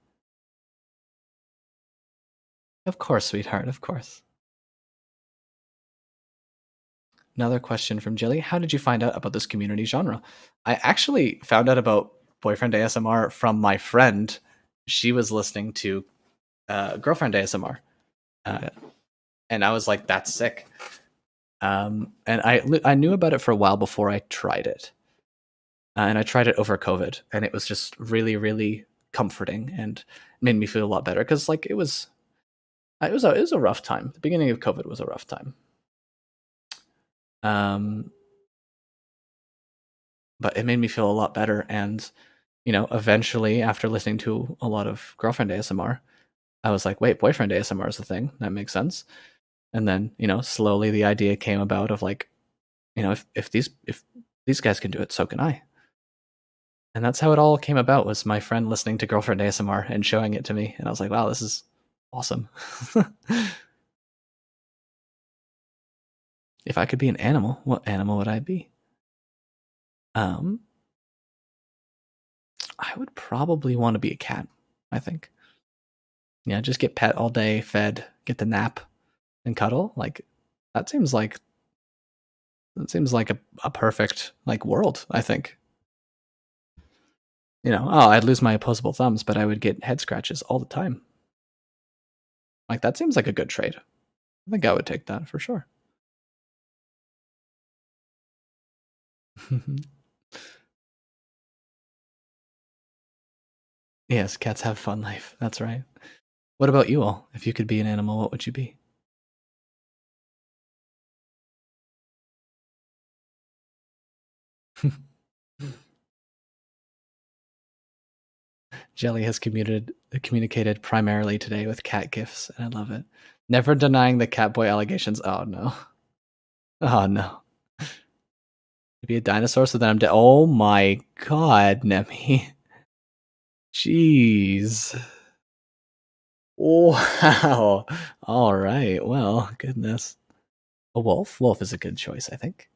Of course, sweetheart, of course. Another question from Jilly. How did you find out about this community genre? I actually found out about Boyfriend ASMR from my friend. She was listening to Girlfriend ASMR. Uh, and I was like, that's sick. And I knew about it for a while before I tried it. And I tried it over COVID, and it was just really, really comforting and made me feel a lot better, because like it was a rough time. The beginning of COVID was a rough time. Um, but it made me feel a lot better, and eventually, after listening to a lot of Girlfriend ASMR, I was like, wait, Boyfriend ASMR is a thing. That makes sense. And then, slowly the idea came about of like, if these guys can do it, so can I. And that's how it all came about, was my friend listening to Girlfriend ASMR and showing it to me. And I was like, wow, this is awesome. If I could be an animal, what animal would I be? Um, I would probably want to be a cat, I think. Yeah, just get pet all day, fed, get the nap, and cuddle. Like that seems like a perfect like world, I think. I'd lose my opposable thumbs, but I would get head scratches all the time. Like that seems like a good trade. I think I would take that for sure. Yes, cats have fun life. That's right. What about you all? If you could be an animal, what would you be? Jelly has communicated primarily today with cat gifs, and I love it. Never denying the Catboy allegations. Oh no. Oh no. Be a dinosaur, so then I'm dead. Oh my god, Nemi. Jeez. Wow. All right. Well, goodness. A wolf? Wolf is a good choice, I think.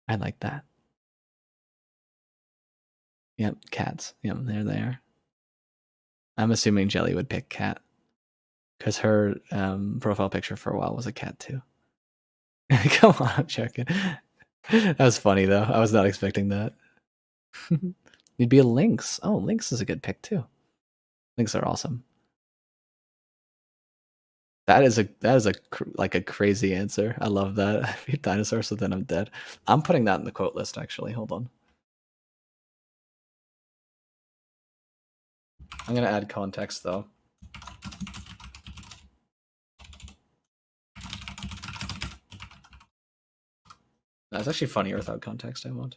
I like that. Yep, cats. Yep, they're there. I'm assuming Jelly would pick cat because her profile picture for a while was a cat too. Come on, I'm joking. That was funny though. I was not expecting that. You'd be a lynx. Oh, lynx is a good pick too. Lynx are awesome. That is like a crazy answer. I love that. I be a dinosaur, so then I'm dead. I'm putting that in the quote list actually. Hold on. I'm gonna add context though. That's actually funnier without context. I want.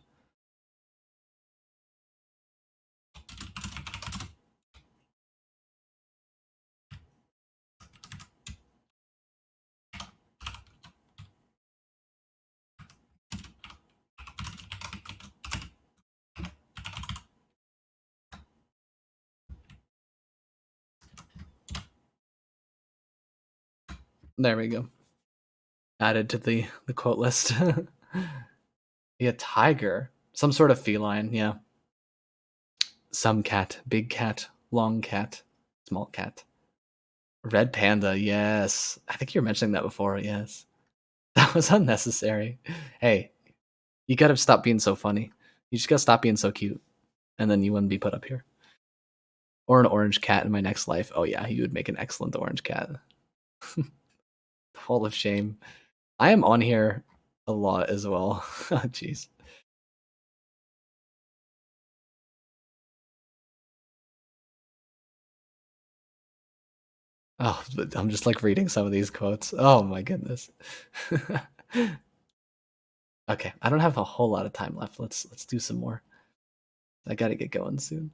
There we go. Added to the quote list. Be a tiger, some sort of feline. Yeah. Some cat, big cat, long cat, small cat. Red panda. Yes, I think you were mentioning that before. Yes, that was unnecessary. Hey, you gotta stop being so funny. You just gotta stop being so cute, and then you wouldn't be put up here. Or an orange cat in my next life. Oh yeah, you would make an excellent orange cat. Full of shame. I am on here a lot as well. Jeez. Oh, I'm just like reading some of these quotes. Oh my goodness. Okay, I don't have a whole lot of time left. Let's do some more. I gotta get going soon.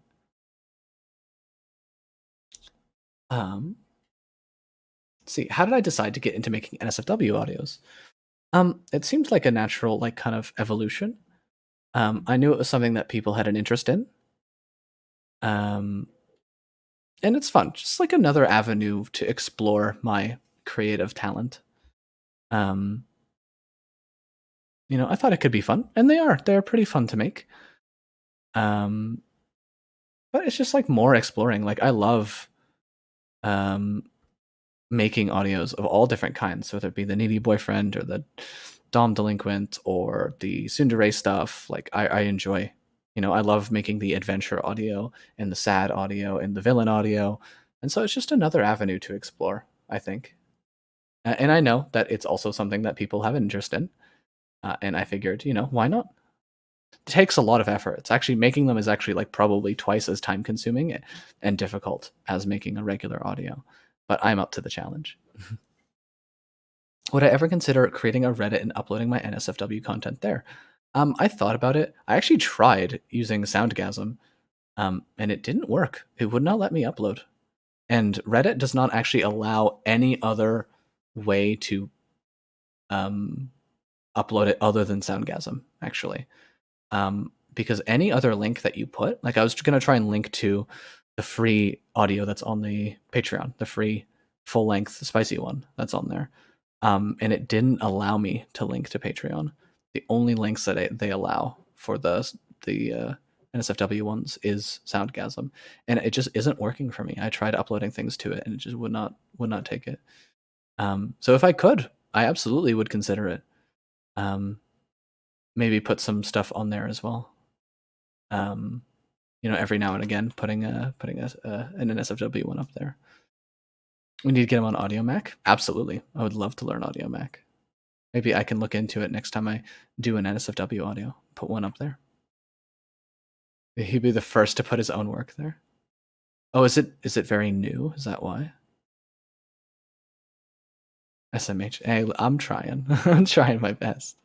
Let's see, how did I decide to get into making NSFW audios? It seems like a natural, like, kind of evolution. I knew it was something that people had an interest in. And it's fun, just like another avenue to explore my creative talent. You know, I thought it could be fun, and they are. They're pretty fun to make. But it's just like more exploring. Like I love making audios of all different kinds, whether it be the needy boyfriend or the dom delinquent or the tsundere stuff. Like I enjoy, you know, I love making the adventure audio and the sad audio and the villain audio, and so it's just another avenue to explore, I think. And I know that it's also something that people have an interest in, and I figured, you know, why not? It takes a lot of effort. It's actually making them is actually like probably twice as time consuming and difficult as making a regular audio, but I'm up to the challenge. Would I ever consider creating a Reddit and uploading my NSFW content there? I thought about it. I actually tried using Soundgasm, and it didn't work. It would not let me upload. And Reddit does not actually allow any other way to upload it other than Soundgasm, actually. Because any other link that you put, like I was going to try and link to the free audio that's on the Patreon, the free full length spicy one that's on there. And it didn't allow me to link to Patreon. The only links that they allow for the NSFW ones is Soundgasm, and it just isn't working for me. I tried uploading things to it, and it just would not take it. So if I could, I absolutely would consider it. Maybe put some stuff on there as well. You know, every now and again, putting an NSFW one up there. We need to get him on Audio Mac. Absolutely, I would love to learn Audio Mac. Maybe I can look into it next time I do an NSFW audio. Put one up there. He'd be the first to put his own work there. Oh, is it very new? Is that why? SMH. Hey, I'm trying. I'm trying my best.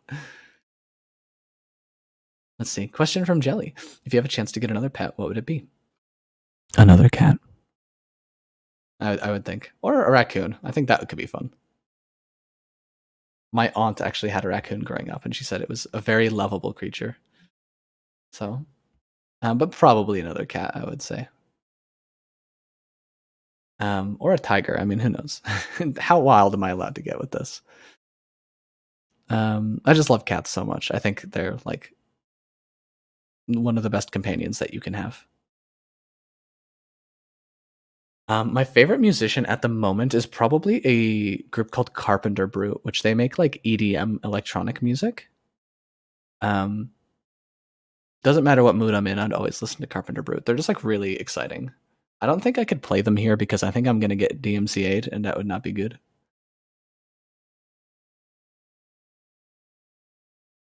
Let's see. Question from Jelly. If you have a chance to get another pet, what would it be? Another cat. I would think. Or a raccoon. I think that could be fun. My aunt actually had a raccoon growing up, and she said it was a very lovable creature. So, but probably another cat, I would say. Or a tiger. I mean, who knows? How wild am I allowed to get with this? I just love cats so much. I think they're like one of the best companions that you can have. My favorite musician at the moment is probably a group called Carpenter Brute, which they make like EDM electronic music. Doesn't matter what mood I'm in, I'd always listen to Carpenter Brute. They're just like really exciting. I don't think I could play them here because I think I'm gonna get DMCA'd, and that would not be good.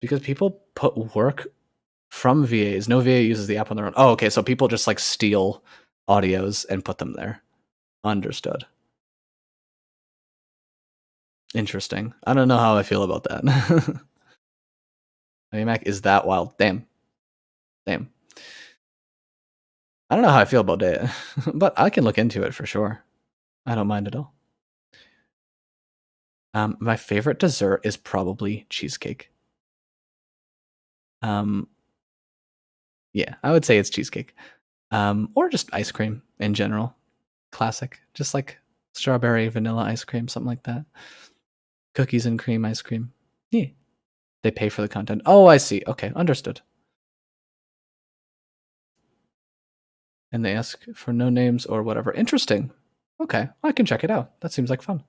Because people put work from VAs. No VA uses the app on their own. Oh, okay. So people just like steal audios and put them there. Understood. Interesting. I don't know how I feel about that. Mac is that wild. Damn. Damn. I don't know how I feel about it, but I can look into it for sure. I don't mind at all. My favorite dessert is probably cheesecake. Yeah, I would say it's cheesecake. Or just ice cream in general. Classic. Just like strawberry, vanilla ice cream, something like that. Cookies and cream ice cream. Yeah. They pay for the content. Oh, I see. Okay, understood. And they ask for no names or whatever. Interesting. Okay, I can check it out. That seems like fun.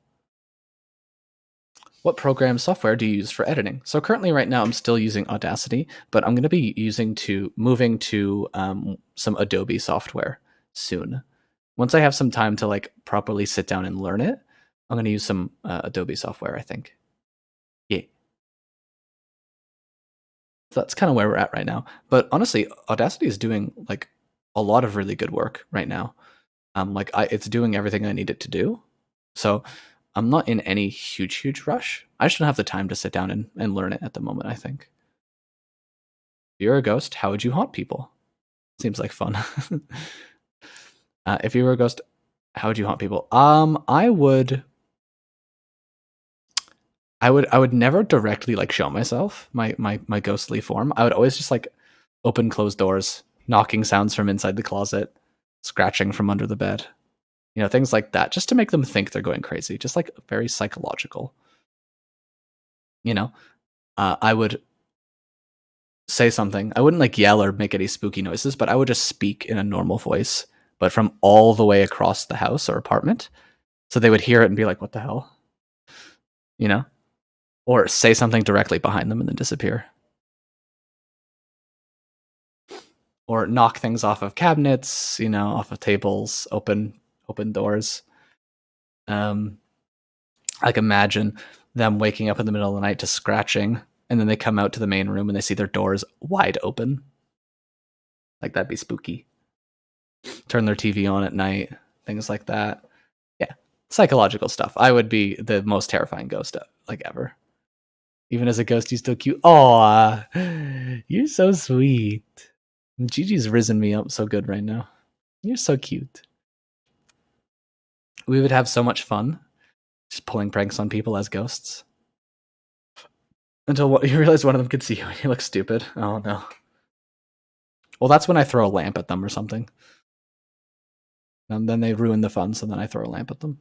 What program software do you use for editing? So currently, right now, I'm still using Audacity, but I'm going to be moving to some Adobe software soon. Once I have some time to like properly sit down and learn it, I'm going to use some Adobe software, I think. Yeah. So that's kind of where we're at right now. But honestly, Audacity is doing like a lot of really good work right now. It's doing everything I need it to do. So I'm not in any huge rush. I just don't have the time to sit down and learn it at the moment, I think. If you're a ghost, how would you haunt people? Seems like fun. If you were a ghost, how would you haunt people? I would never directly like show myself, my ghostly form. I would always just like open closed doors, knocking sounds from inside the closet, scratching from under the bed. Things like that, just to make them think they're going crazy, just like very psychological. I would say something. I wouldn't like yell or make any spooky noises, but I would just speak in a normal voice, but from all the way across the house or apartment. So they would hear it and be like, what the hell? You know? Or say something directly behind them and then disappear. Or knock things off of cabinets, off of tables, open doors. Like imagine them waking up in the middle of the night to scratching, and then they come out to the main room and they see their doors wide open. Like that'd be spooky. Turn their TV on at night, things like that. Yeah, psychological stuff. I would be the most terrifying ghost like ever. Even as a ghost, you're still cute. Aw, you're so sweet. Gigi's risen me up so good right now. You're so cute. We would have so much fun just pulling pranks on people as ghosts. Until you realize one of them could see you and you look stupid. Oh no. Well, that's when I throw a lamp at them or something. And then they ruin the fun, so then I throw a lamp at them.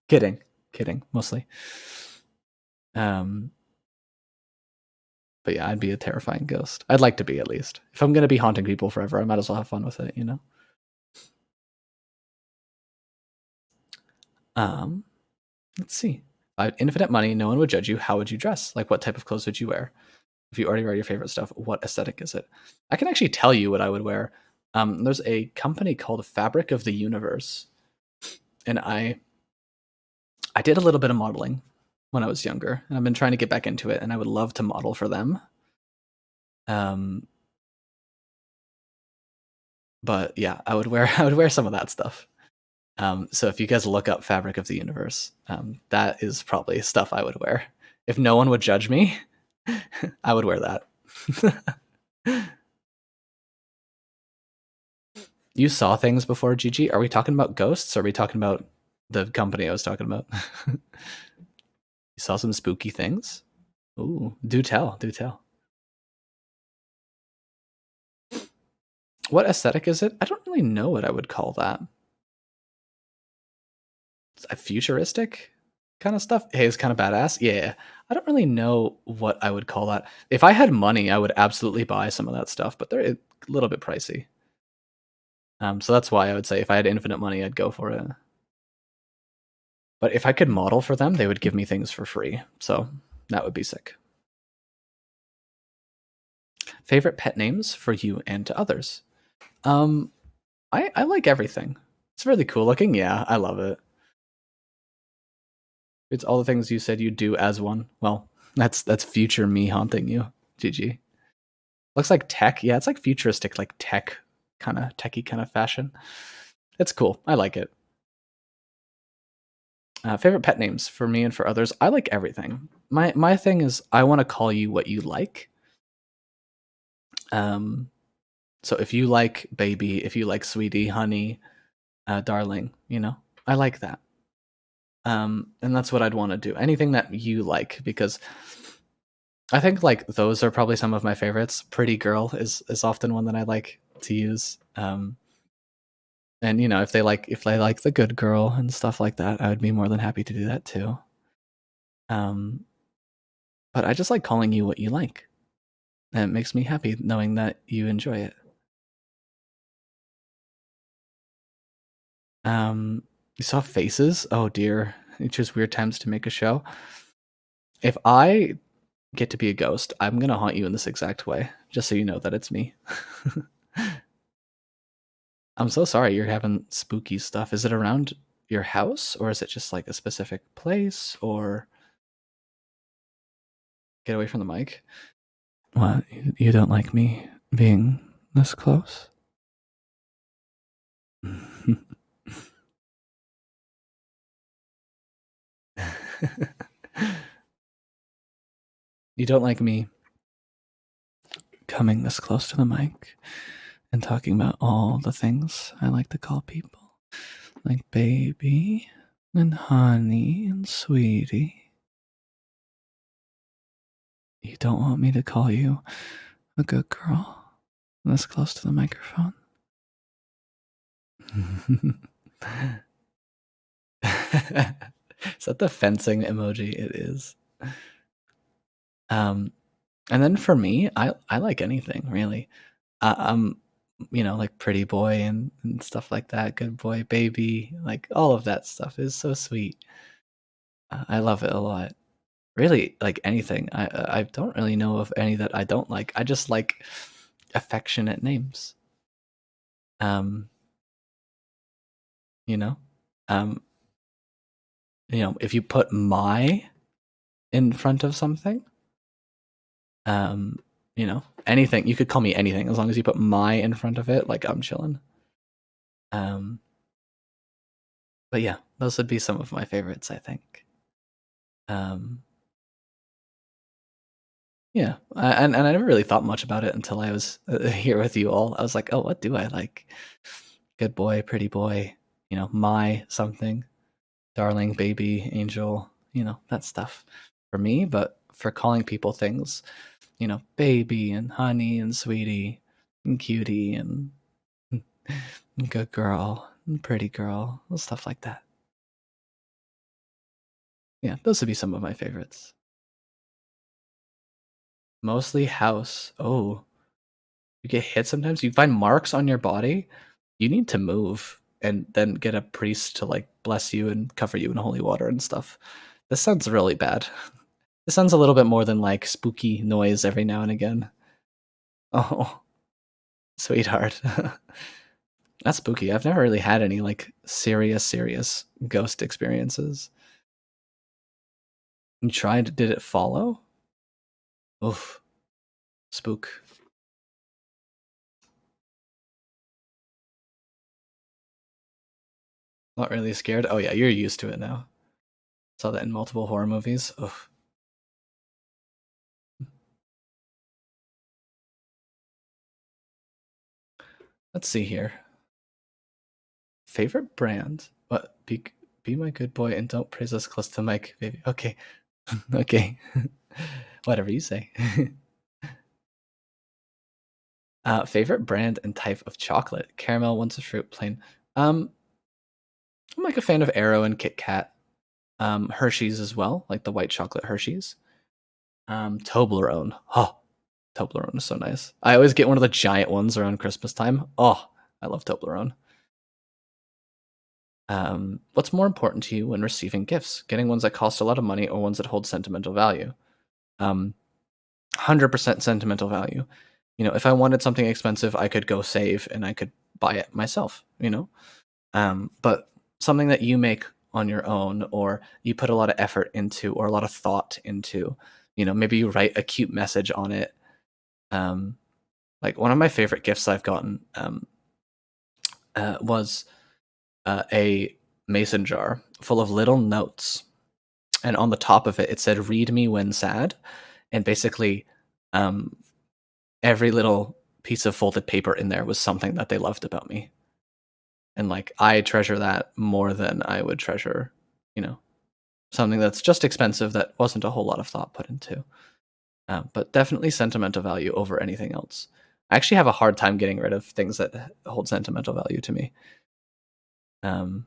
Kidding, mostly. But yeah, I'd be a terrifying ghost. I'd like to be, at least. If I'm gonna be haunting people forever, I might as well have fun with it, Let's see. If I had infinite money, no one would judge you. How would you dress? Like, what type of clothes would you wear? If you already wear your favorite stuff, what aesthetic is it? I can actually tell you what I would wear. There's a company called Fabric of the Universe, and I did a little bit of modeling when I was younger, and I've been trying to get back into it, and I would love to model for them. But yeah, I would wear some of that stuff. So if you guys look up Fabric of the Universe, that is probably stuff I would wear. If no one would judge me, I would wear that. You saw things before, Gigi? Are we talking about ghosts? Or are we talking about The company I was talking about. You saw some spooky things? Ooh, do tell, do tell. What aesthetic is it? I don't really know what I would call that. It's a futuristic kind of stuff. Hey, it's kind of badass. Yeah. I don't really know what I would call that. If I had money, I would absolutely buy some of that stuff, but they're a little bit pricey. So that's why I would say if I had infinite money, I'd go for it. But if I could model for them, they would give me things for free. So that would be sick. Favorite pet names for you and to others? I like everything. It's really cool looking. Yeah, I love it. It's all the things you said you do as one. Well, that's future me haunting you. GG. Looks like tech. Yeah, it's like futuristic, like tech kind of techie kind of fashion. It's cool. I like it. Favorite pet names for me and for others. I like everything. My thing is I want to call you what you like. Um, so if you like baby, if you like sweetie, honey, darling, I like that. And that's what I'd want to do. Anything that you like, because I think like those are probably some of my favorites. Pretty girl is often one that I like to use. And if they like the good girl and stuff like that, I would be more than happy to do that too. Um, but I just like calling you what you like. And it makes me happy knowing that you enjoy it. You saw faces? Oh dear. You choose weird times to make a show. If I get to be a ghost, I'm gonna haunt you in this exact way, just so you know that it's me. I'm so sorry you're having spooky stuff. Is it around your house, or is it just like a specific place, or get away from the mic? What? You don't like me being this close? You don't like me coming this close to the mic and talking about all the things I like to call people, like baby and honey and sweetie. You don't want me to call you a good girl this close to the microphone? Is that the fencing emoji? It is. And then for me, I like anything really. I'm, like pretty boy and stuff like that. Good boy, baby, like all of that stuff is so sweet. I love it a lot. Really, like anything. I don't really know of any that I don't like. I just like affectionate names. Um, you know, um, if you put my in front of something, um, anything. You could call me anything as long as you put my in front of it. Like I'm chilling. Um, but yeah, those would be some of my favorites, I think. Um, yeah, and I never really thought much about it until I was here with you all. I was like, oh, what do I like? Good boy, pretty boy, my something, darling, baby, angel, that stuff for me. But for calling people things, baby and honey and sweetie and cutie and good girl and pretty girl, stuff like that. Yeah, those would be some of my favorites. Mostly house. Oh, you get hit sometimes. You find marks on your body. You need to move and then get a priest to like bless you and cover you in holy water and stuff. This sounds really bad. This sounds a little bit more than like spooky noise every now and again. Oh, sweetheart. That's spooky. I've never really had any like serious ghost experiences. You tried, did it follow? Oof. Spook. Not really scared. Oh yeah, you're used to it now. Saw that in multiple horror movies. Oof. Let's see here. Favorite brand? What? Be my good boy and don't praise us close to the mic, baby. Okay. Okay. Whatever you say. Favorite brand and type of chocolate? Caramel, once a fruit, plain. I'm like a fan of Aero and Kit Kat. Hershey's as well, like the white chocolate Hershey's. Toblerone. Oh, Toblerone is so nice. I always get one of the giant ones around Christmas time. Oh, I love Toblerone. What's more important to you when receiving gifts? Getting ones that cost a lot of money or ones that hold sentimental value? 100% sentimental value. You know, if I wanted something expensive, I could go save and I could buy it myself, you know? But something that you make on your own or you put a lot of effort into or a lot of thought into, you know, maybe you write a cute message on it. Like one of my favorite gifts I've gotten was a mason jar full of little notes. And on the top of it, it said, "Read me when sad." And basically, um, every little piece of folded paper in there was something that they loved about me. And like, I treasure that more than I would treasure, you know, something that's just expensive that wasn't a whole lot of thought put into. But definitely sentimental value over anything else. I actually have a hard time getting rid of things that hold sentimental value to me. Um,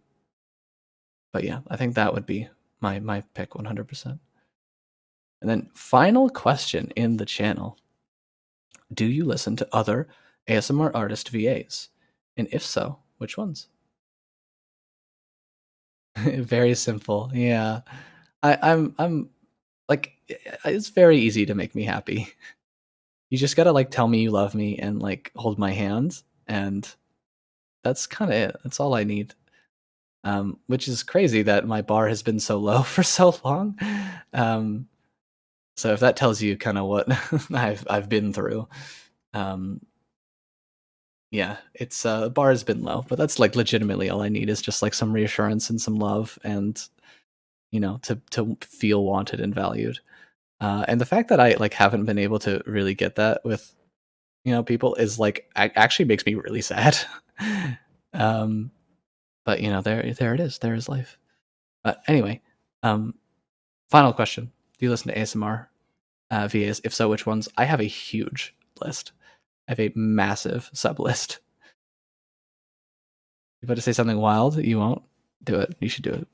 but yeah, I think that would be my pick 100%. And then final question in the channel. Do you listen to other ASMR artist VAs? And if so, which ones? Very simple. Yeah. I'm like it's very easy to make me happy. You just gotta like tell me you love me and like hold my hand, and that's kind of it. That's all I need. Which is crazy that my bar has been so low for so long. Um, so if that tells you kind of what I've been through, um, yeah, it's the bar has been low, but that's like legitimately all I need is just like some reassurance and some love, and you know, to feel wanted and valued. And the fact that I like haven't been able to really get that with people is like actually makes me really sad. um, but you know, there it is. There is life. But anyway, um, final question: do you listen to ASMR VAs? If so, which ones? I have a huge list. I have a massive sub list. If I to say something wild, you won't do it. You should do it.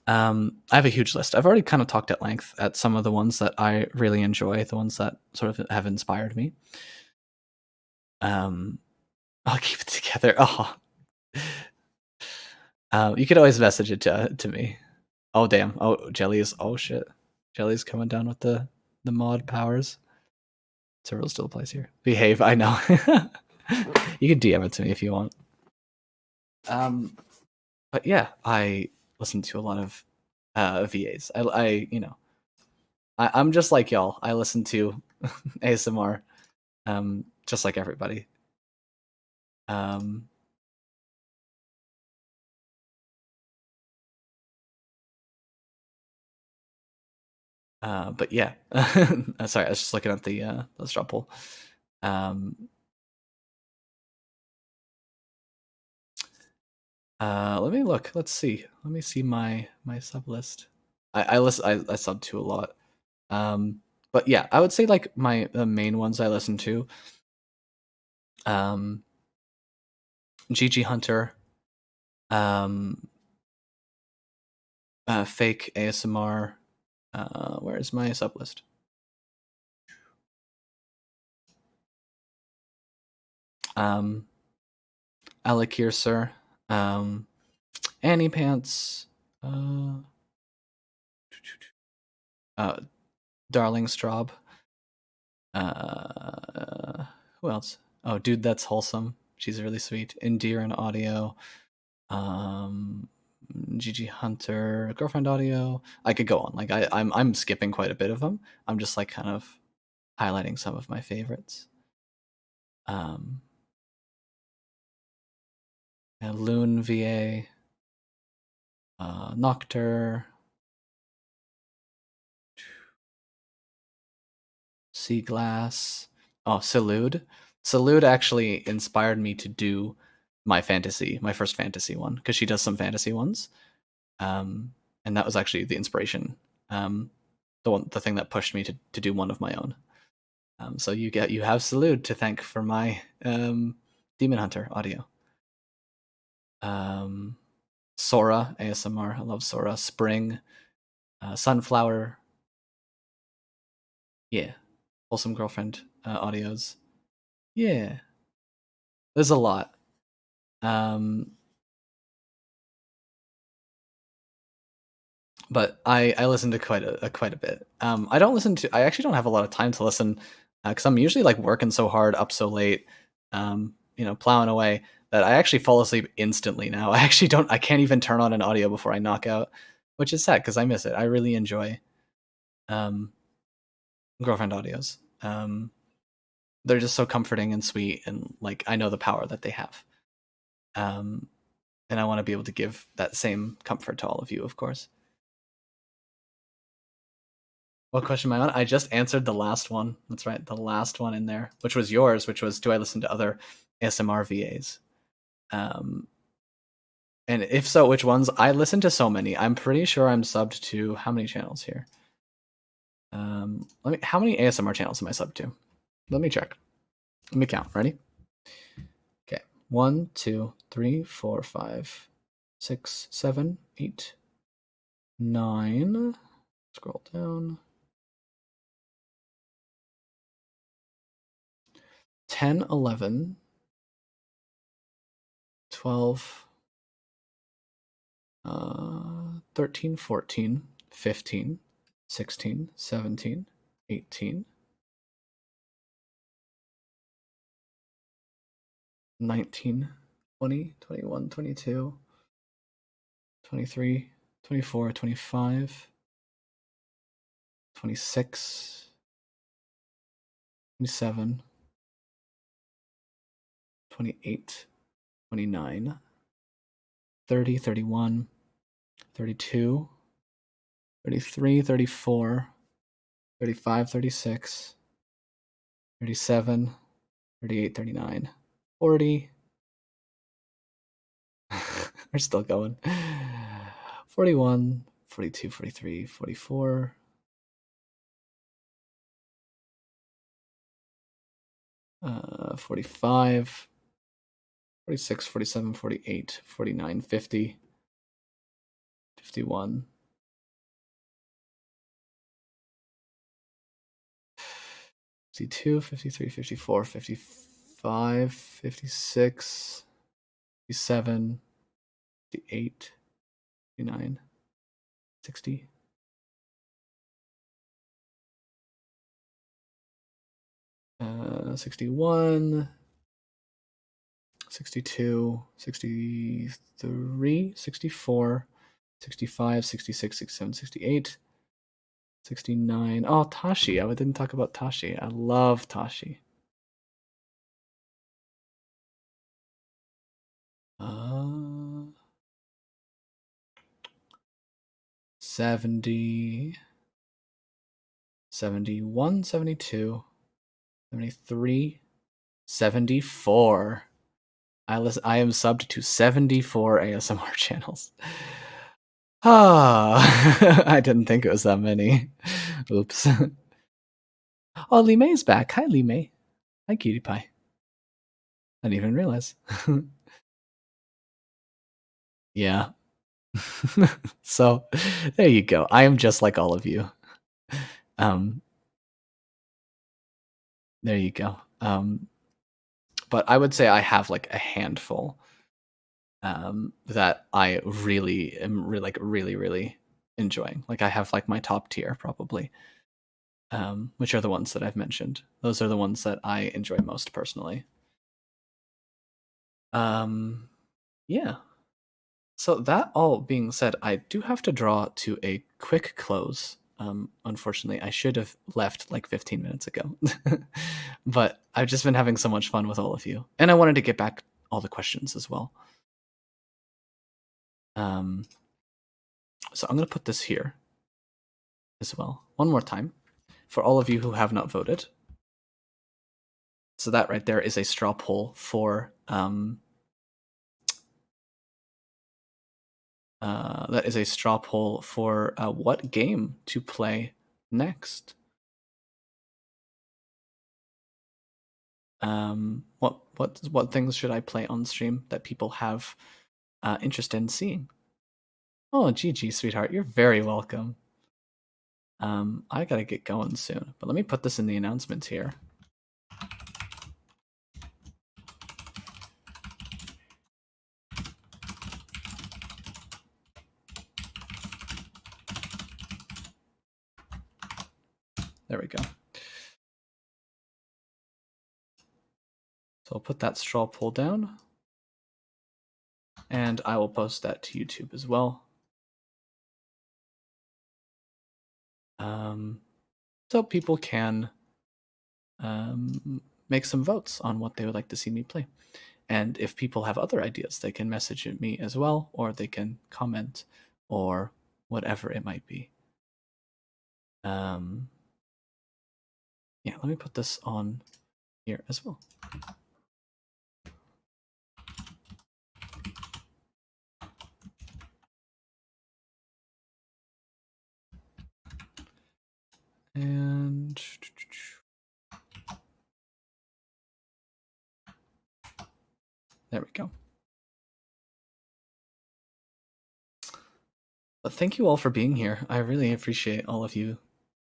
I have a huge list. I've already kind of talked at length at some of the ones that I really enjoy, the ones that sort of have inspired me. I'll keep it together. Oh, you could always message it to me. Oh damn. Oh, Jelly's. Oh shit. Jelly's coming down with the mod powers. Cyril still applies here. Behave. I know. You can DM it to me if you want. But yeah, I listen to a lot of VAs. I'm just like y'all. I listen to ASMR, just like everybody. Um, but yeah, sorry, I was just looking at the straw poll. Let me look. Let's see. Let me see my sub list. I sub to a lot. But yeah, I would say like the main ones I listen to. Gigi Hunter. Fake ASMR. Where's my sub list? Alakir Sir. Annie Pants. Darling Straub. Who else? Oh, Dude, That's Wholesome. She's really sweet. Endear and Audio. Gigi Hunter, Girlfriend Audio. I could go on. Like I'm skipping quite a bit of them. I'm just like kind of highlighting some of my favorites. And Loon VA, Noctur, Sea Glass. Oh, Salute. Salute actually inspired me to do my first fantasy one, because she does some fantasy ones, and that was actually the inspiration, the thing that pushed me to do one of my own. So you have Salud to thank for my Demon Hunter audio. Sora ASMR, I love Sora. Spring, Sunflower, yeah, Wholesome Girlfriend audios, yeah. There's a lot. But I listen to quite a bit. I don't listen to. I actually don't have a lot of time to listen because I'm usually like working so hard, up so late, plowing away that I actually fall asleep instantly now. I actually don't. I can't even turn on an audio before I knock out, which is sad because I miss it. I really enjoy girlfriend audios. They're just so comforting and sweet, and like I know the power that they have. And I want to be able to give that same comfort to all of you, of course. What question am I on? I just answered the last one. That's right, the last one in there, which was yours, which was, do I listen to other ASMR VAs? And if so, which ones? I listen to so many. I'm pretty sure I'm subbed to how many channels here? How many ASMR channels am I subbed to? Let me check. Let me count. Ready? Okay. 1, 2, 3, 4, 5, 6, 7, 8, 9. Scroll down. 10, 11, 12, 13, 14, 15, 16, 17, 18, 19, 20, 21, 22, 23, 24, 25, 26, 27, 28, 29, 30, 31, 32, 33, 34, 35, 36, 37, 38, 39, 40. We're still going. 41, 42, 43, 44. 45, 46, 47, 48, 49, 50, 51, 52, 53, 54, 55, 56, 57, 58, 59, 60, 61, 62, 63, 64, 65, 66, 67, 68, 69. Oh, Tashi. I didn't talk about Tashi. I love Tashi. 70, 71, 72, 73, 74. I am subbed to 74 ASMR channels. Ah, I didn't think it was that many. Oops. Oh, Lee May is back. Hi, Lee May. Hi, Cutie Pie. I didn't even realize. Yeah. So, there you go. I am just like all of you. There you go. But I would say I have like a handful that I really am really enjoying. Like I have like my top tier probably, which are the ones that I've mentioned. Those are the ones that I enjoy most personally. Yeah. So that all being said, I do have to draw to a quick close. Unfortunately, I should have left like 15 minutes ago, but I've just been having so much fun with all of you, and I wanted to get back all the questions as well. So I'm going to put this here as well one more time for all of you who have not voted. So that right there is a straw poll for That is a straw poll for what game to play next. What things should I play on stream that people have interest in seeing? Oh, GG, sweetheart, you're very welcome. I gotta get going soon, but let me put this in the announcements here. There we go. So I'll put that straw poll down, and I will post that to YouTube as well. So people can make some votes on what they would like to see me play. And if people have other ideas, they can message me as well, or they can comment, or whatever it might be. Yeah, let me put this on here as well. And there we go. But thank you all for being here. I really appreciate all of you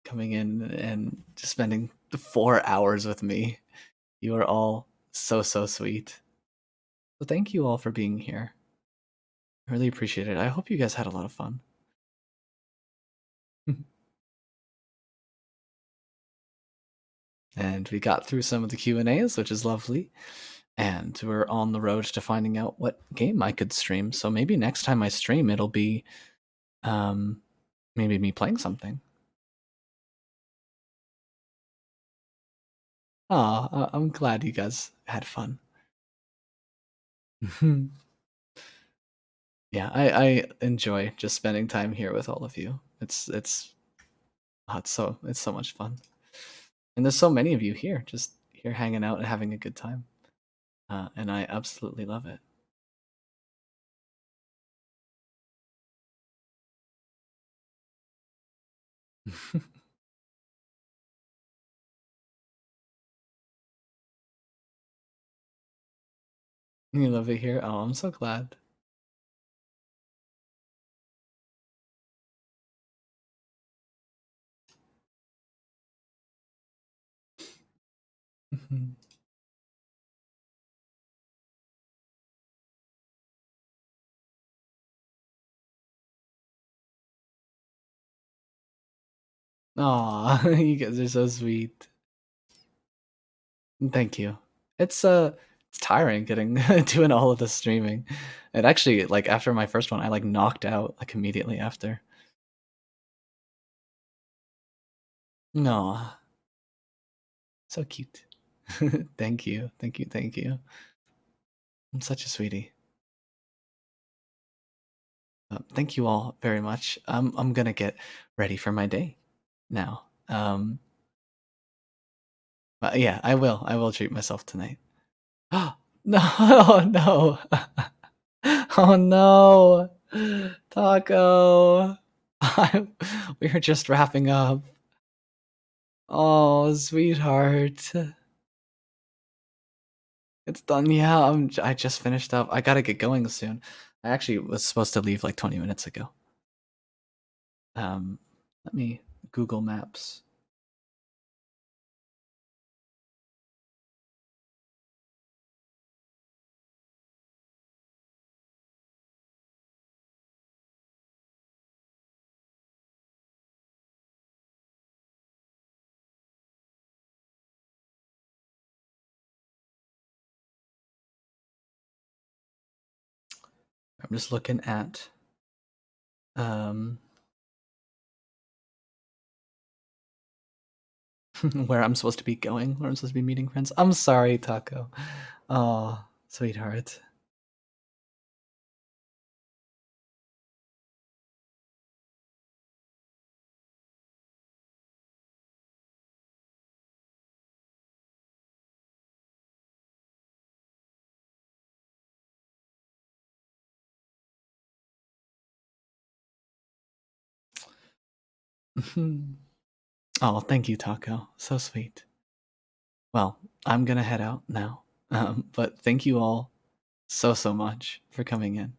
coming in and just spending 4 hours with me. You are all so sweet. So thank you all for being here. I really appreciate it. I hope you guys had a lot of fun. And we got through some of the Q&As, which is lovely. And we're on the road to finding out what game I could stream. So maybe next time I stream, it'll be maybe me playing something. Oh, I'm glad you guys had fun. Yeah, I enjoy just spending time here with all of you. It's so much fun. And there's so many of you here, just here hanging out and having a good time. And I absolutely love it. You love it here? Oh, I'm so glad. Aw, you guys are so sweet. Thank you. It's tiring getting doing all of the streaming. It actually, like, after my first one, I like knocked out like immediately after. No, so cute. Thank you, thank you, thank you. I'm such a sweetie. Thank you all very much. I'm gonna get ready for my day now. Yeah, I will. I will treat myself tonight. Oh no! Oh no! Oh no! Taco! We were just wrapping up. Oh, sweetheart. It's done. Yeah, I just finished up. I gotta get going soon. I actually was supposed to leave like 20 minutes ago. Let me Google Maps. I'm just looking at where I'm supposed to be going, where I'm supposed to be meeting friends. I'm sorry, Taco. Oh, sweetheart. Oh, thank you, Taco. So sweet. Well, I'm gonna head out now. But thank you all so much for coming in.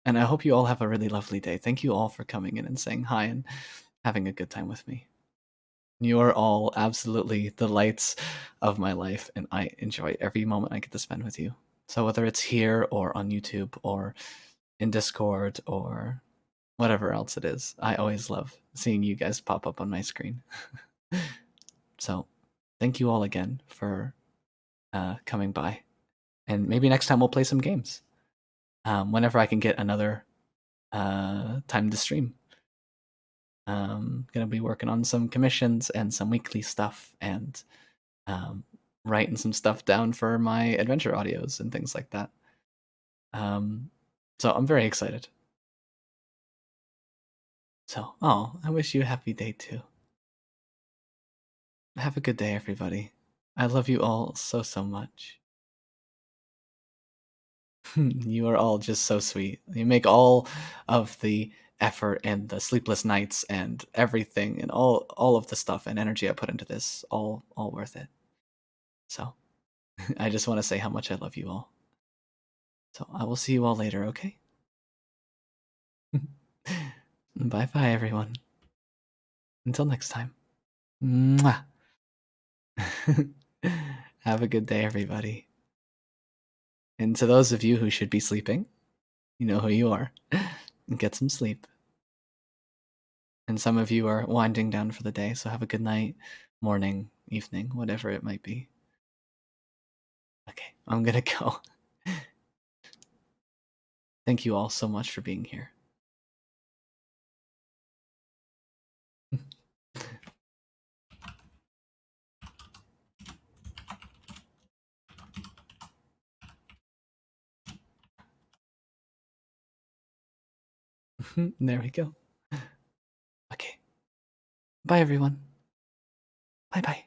And I hope you all have a really lovely day. Thank you all for coming in and saying hi and having a good time with me. You are all absolutely the lights of my life, and I enjoy every moment I get to spend with you. So whether it's here or on YouTube or in Discord or whatever else it is, I always love seeing you guys pop up on my screen. So thank you all again for coming by. And maybe next time we'll play some games. Whenever I can get another time to stream. Gonna be working on some commissions and some weekly stuff and writing some stuff down for my adventure audios and things like that. So I'm very excited. So, I wish you a happy day too. Have a good day, everybody. I love you all so much. You are all just so sweet. You make all of the effort and the sleepless nights and everything and all of the stuff and energy I put into this all worth it. So, I just want to say how much I love you all. So, I will see you all later, okay? Bye-bye, everyone. Until next time. Mwah. Have a good day, everybody. And to those of you who should be sleeping, you know who you are. Get some sleep. And some of you are winding down for the day, so have a good night, morning, evening, whatever it might be. Okay, I'm gonna go. Thank you all so much for being here. There we go. Okay. Bye, everyone. Bye bye.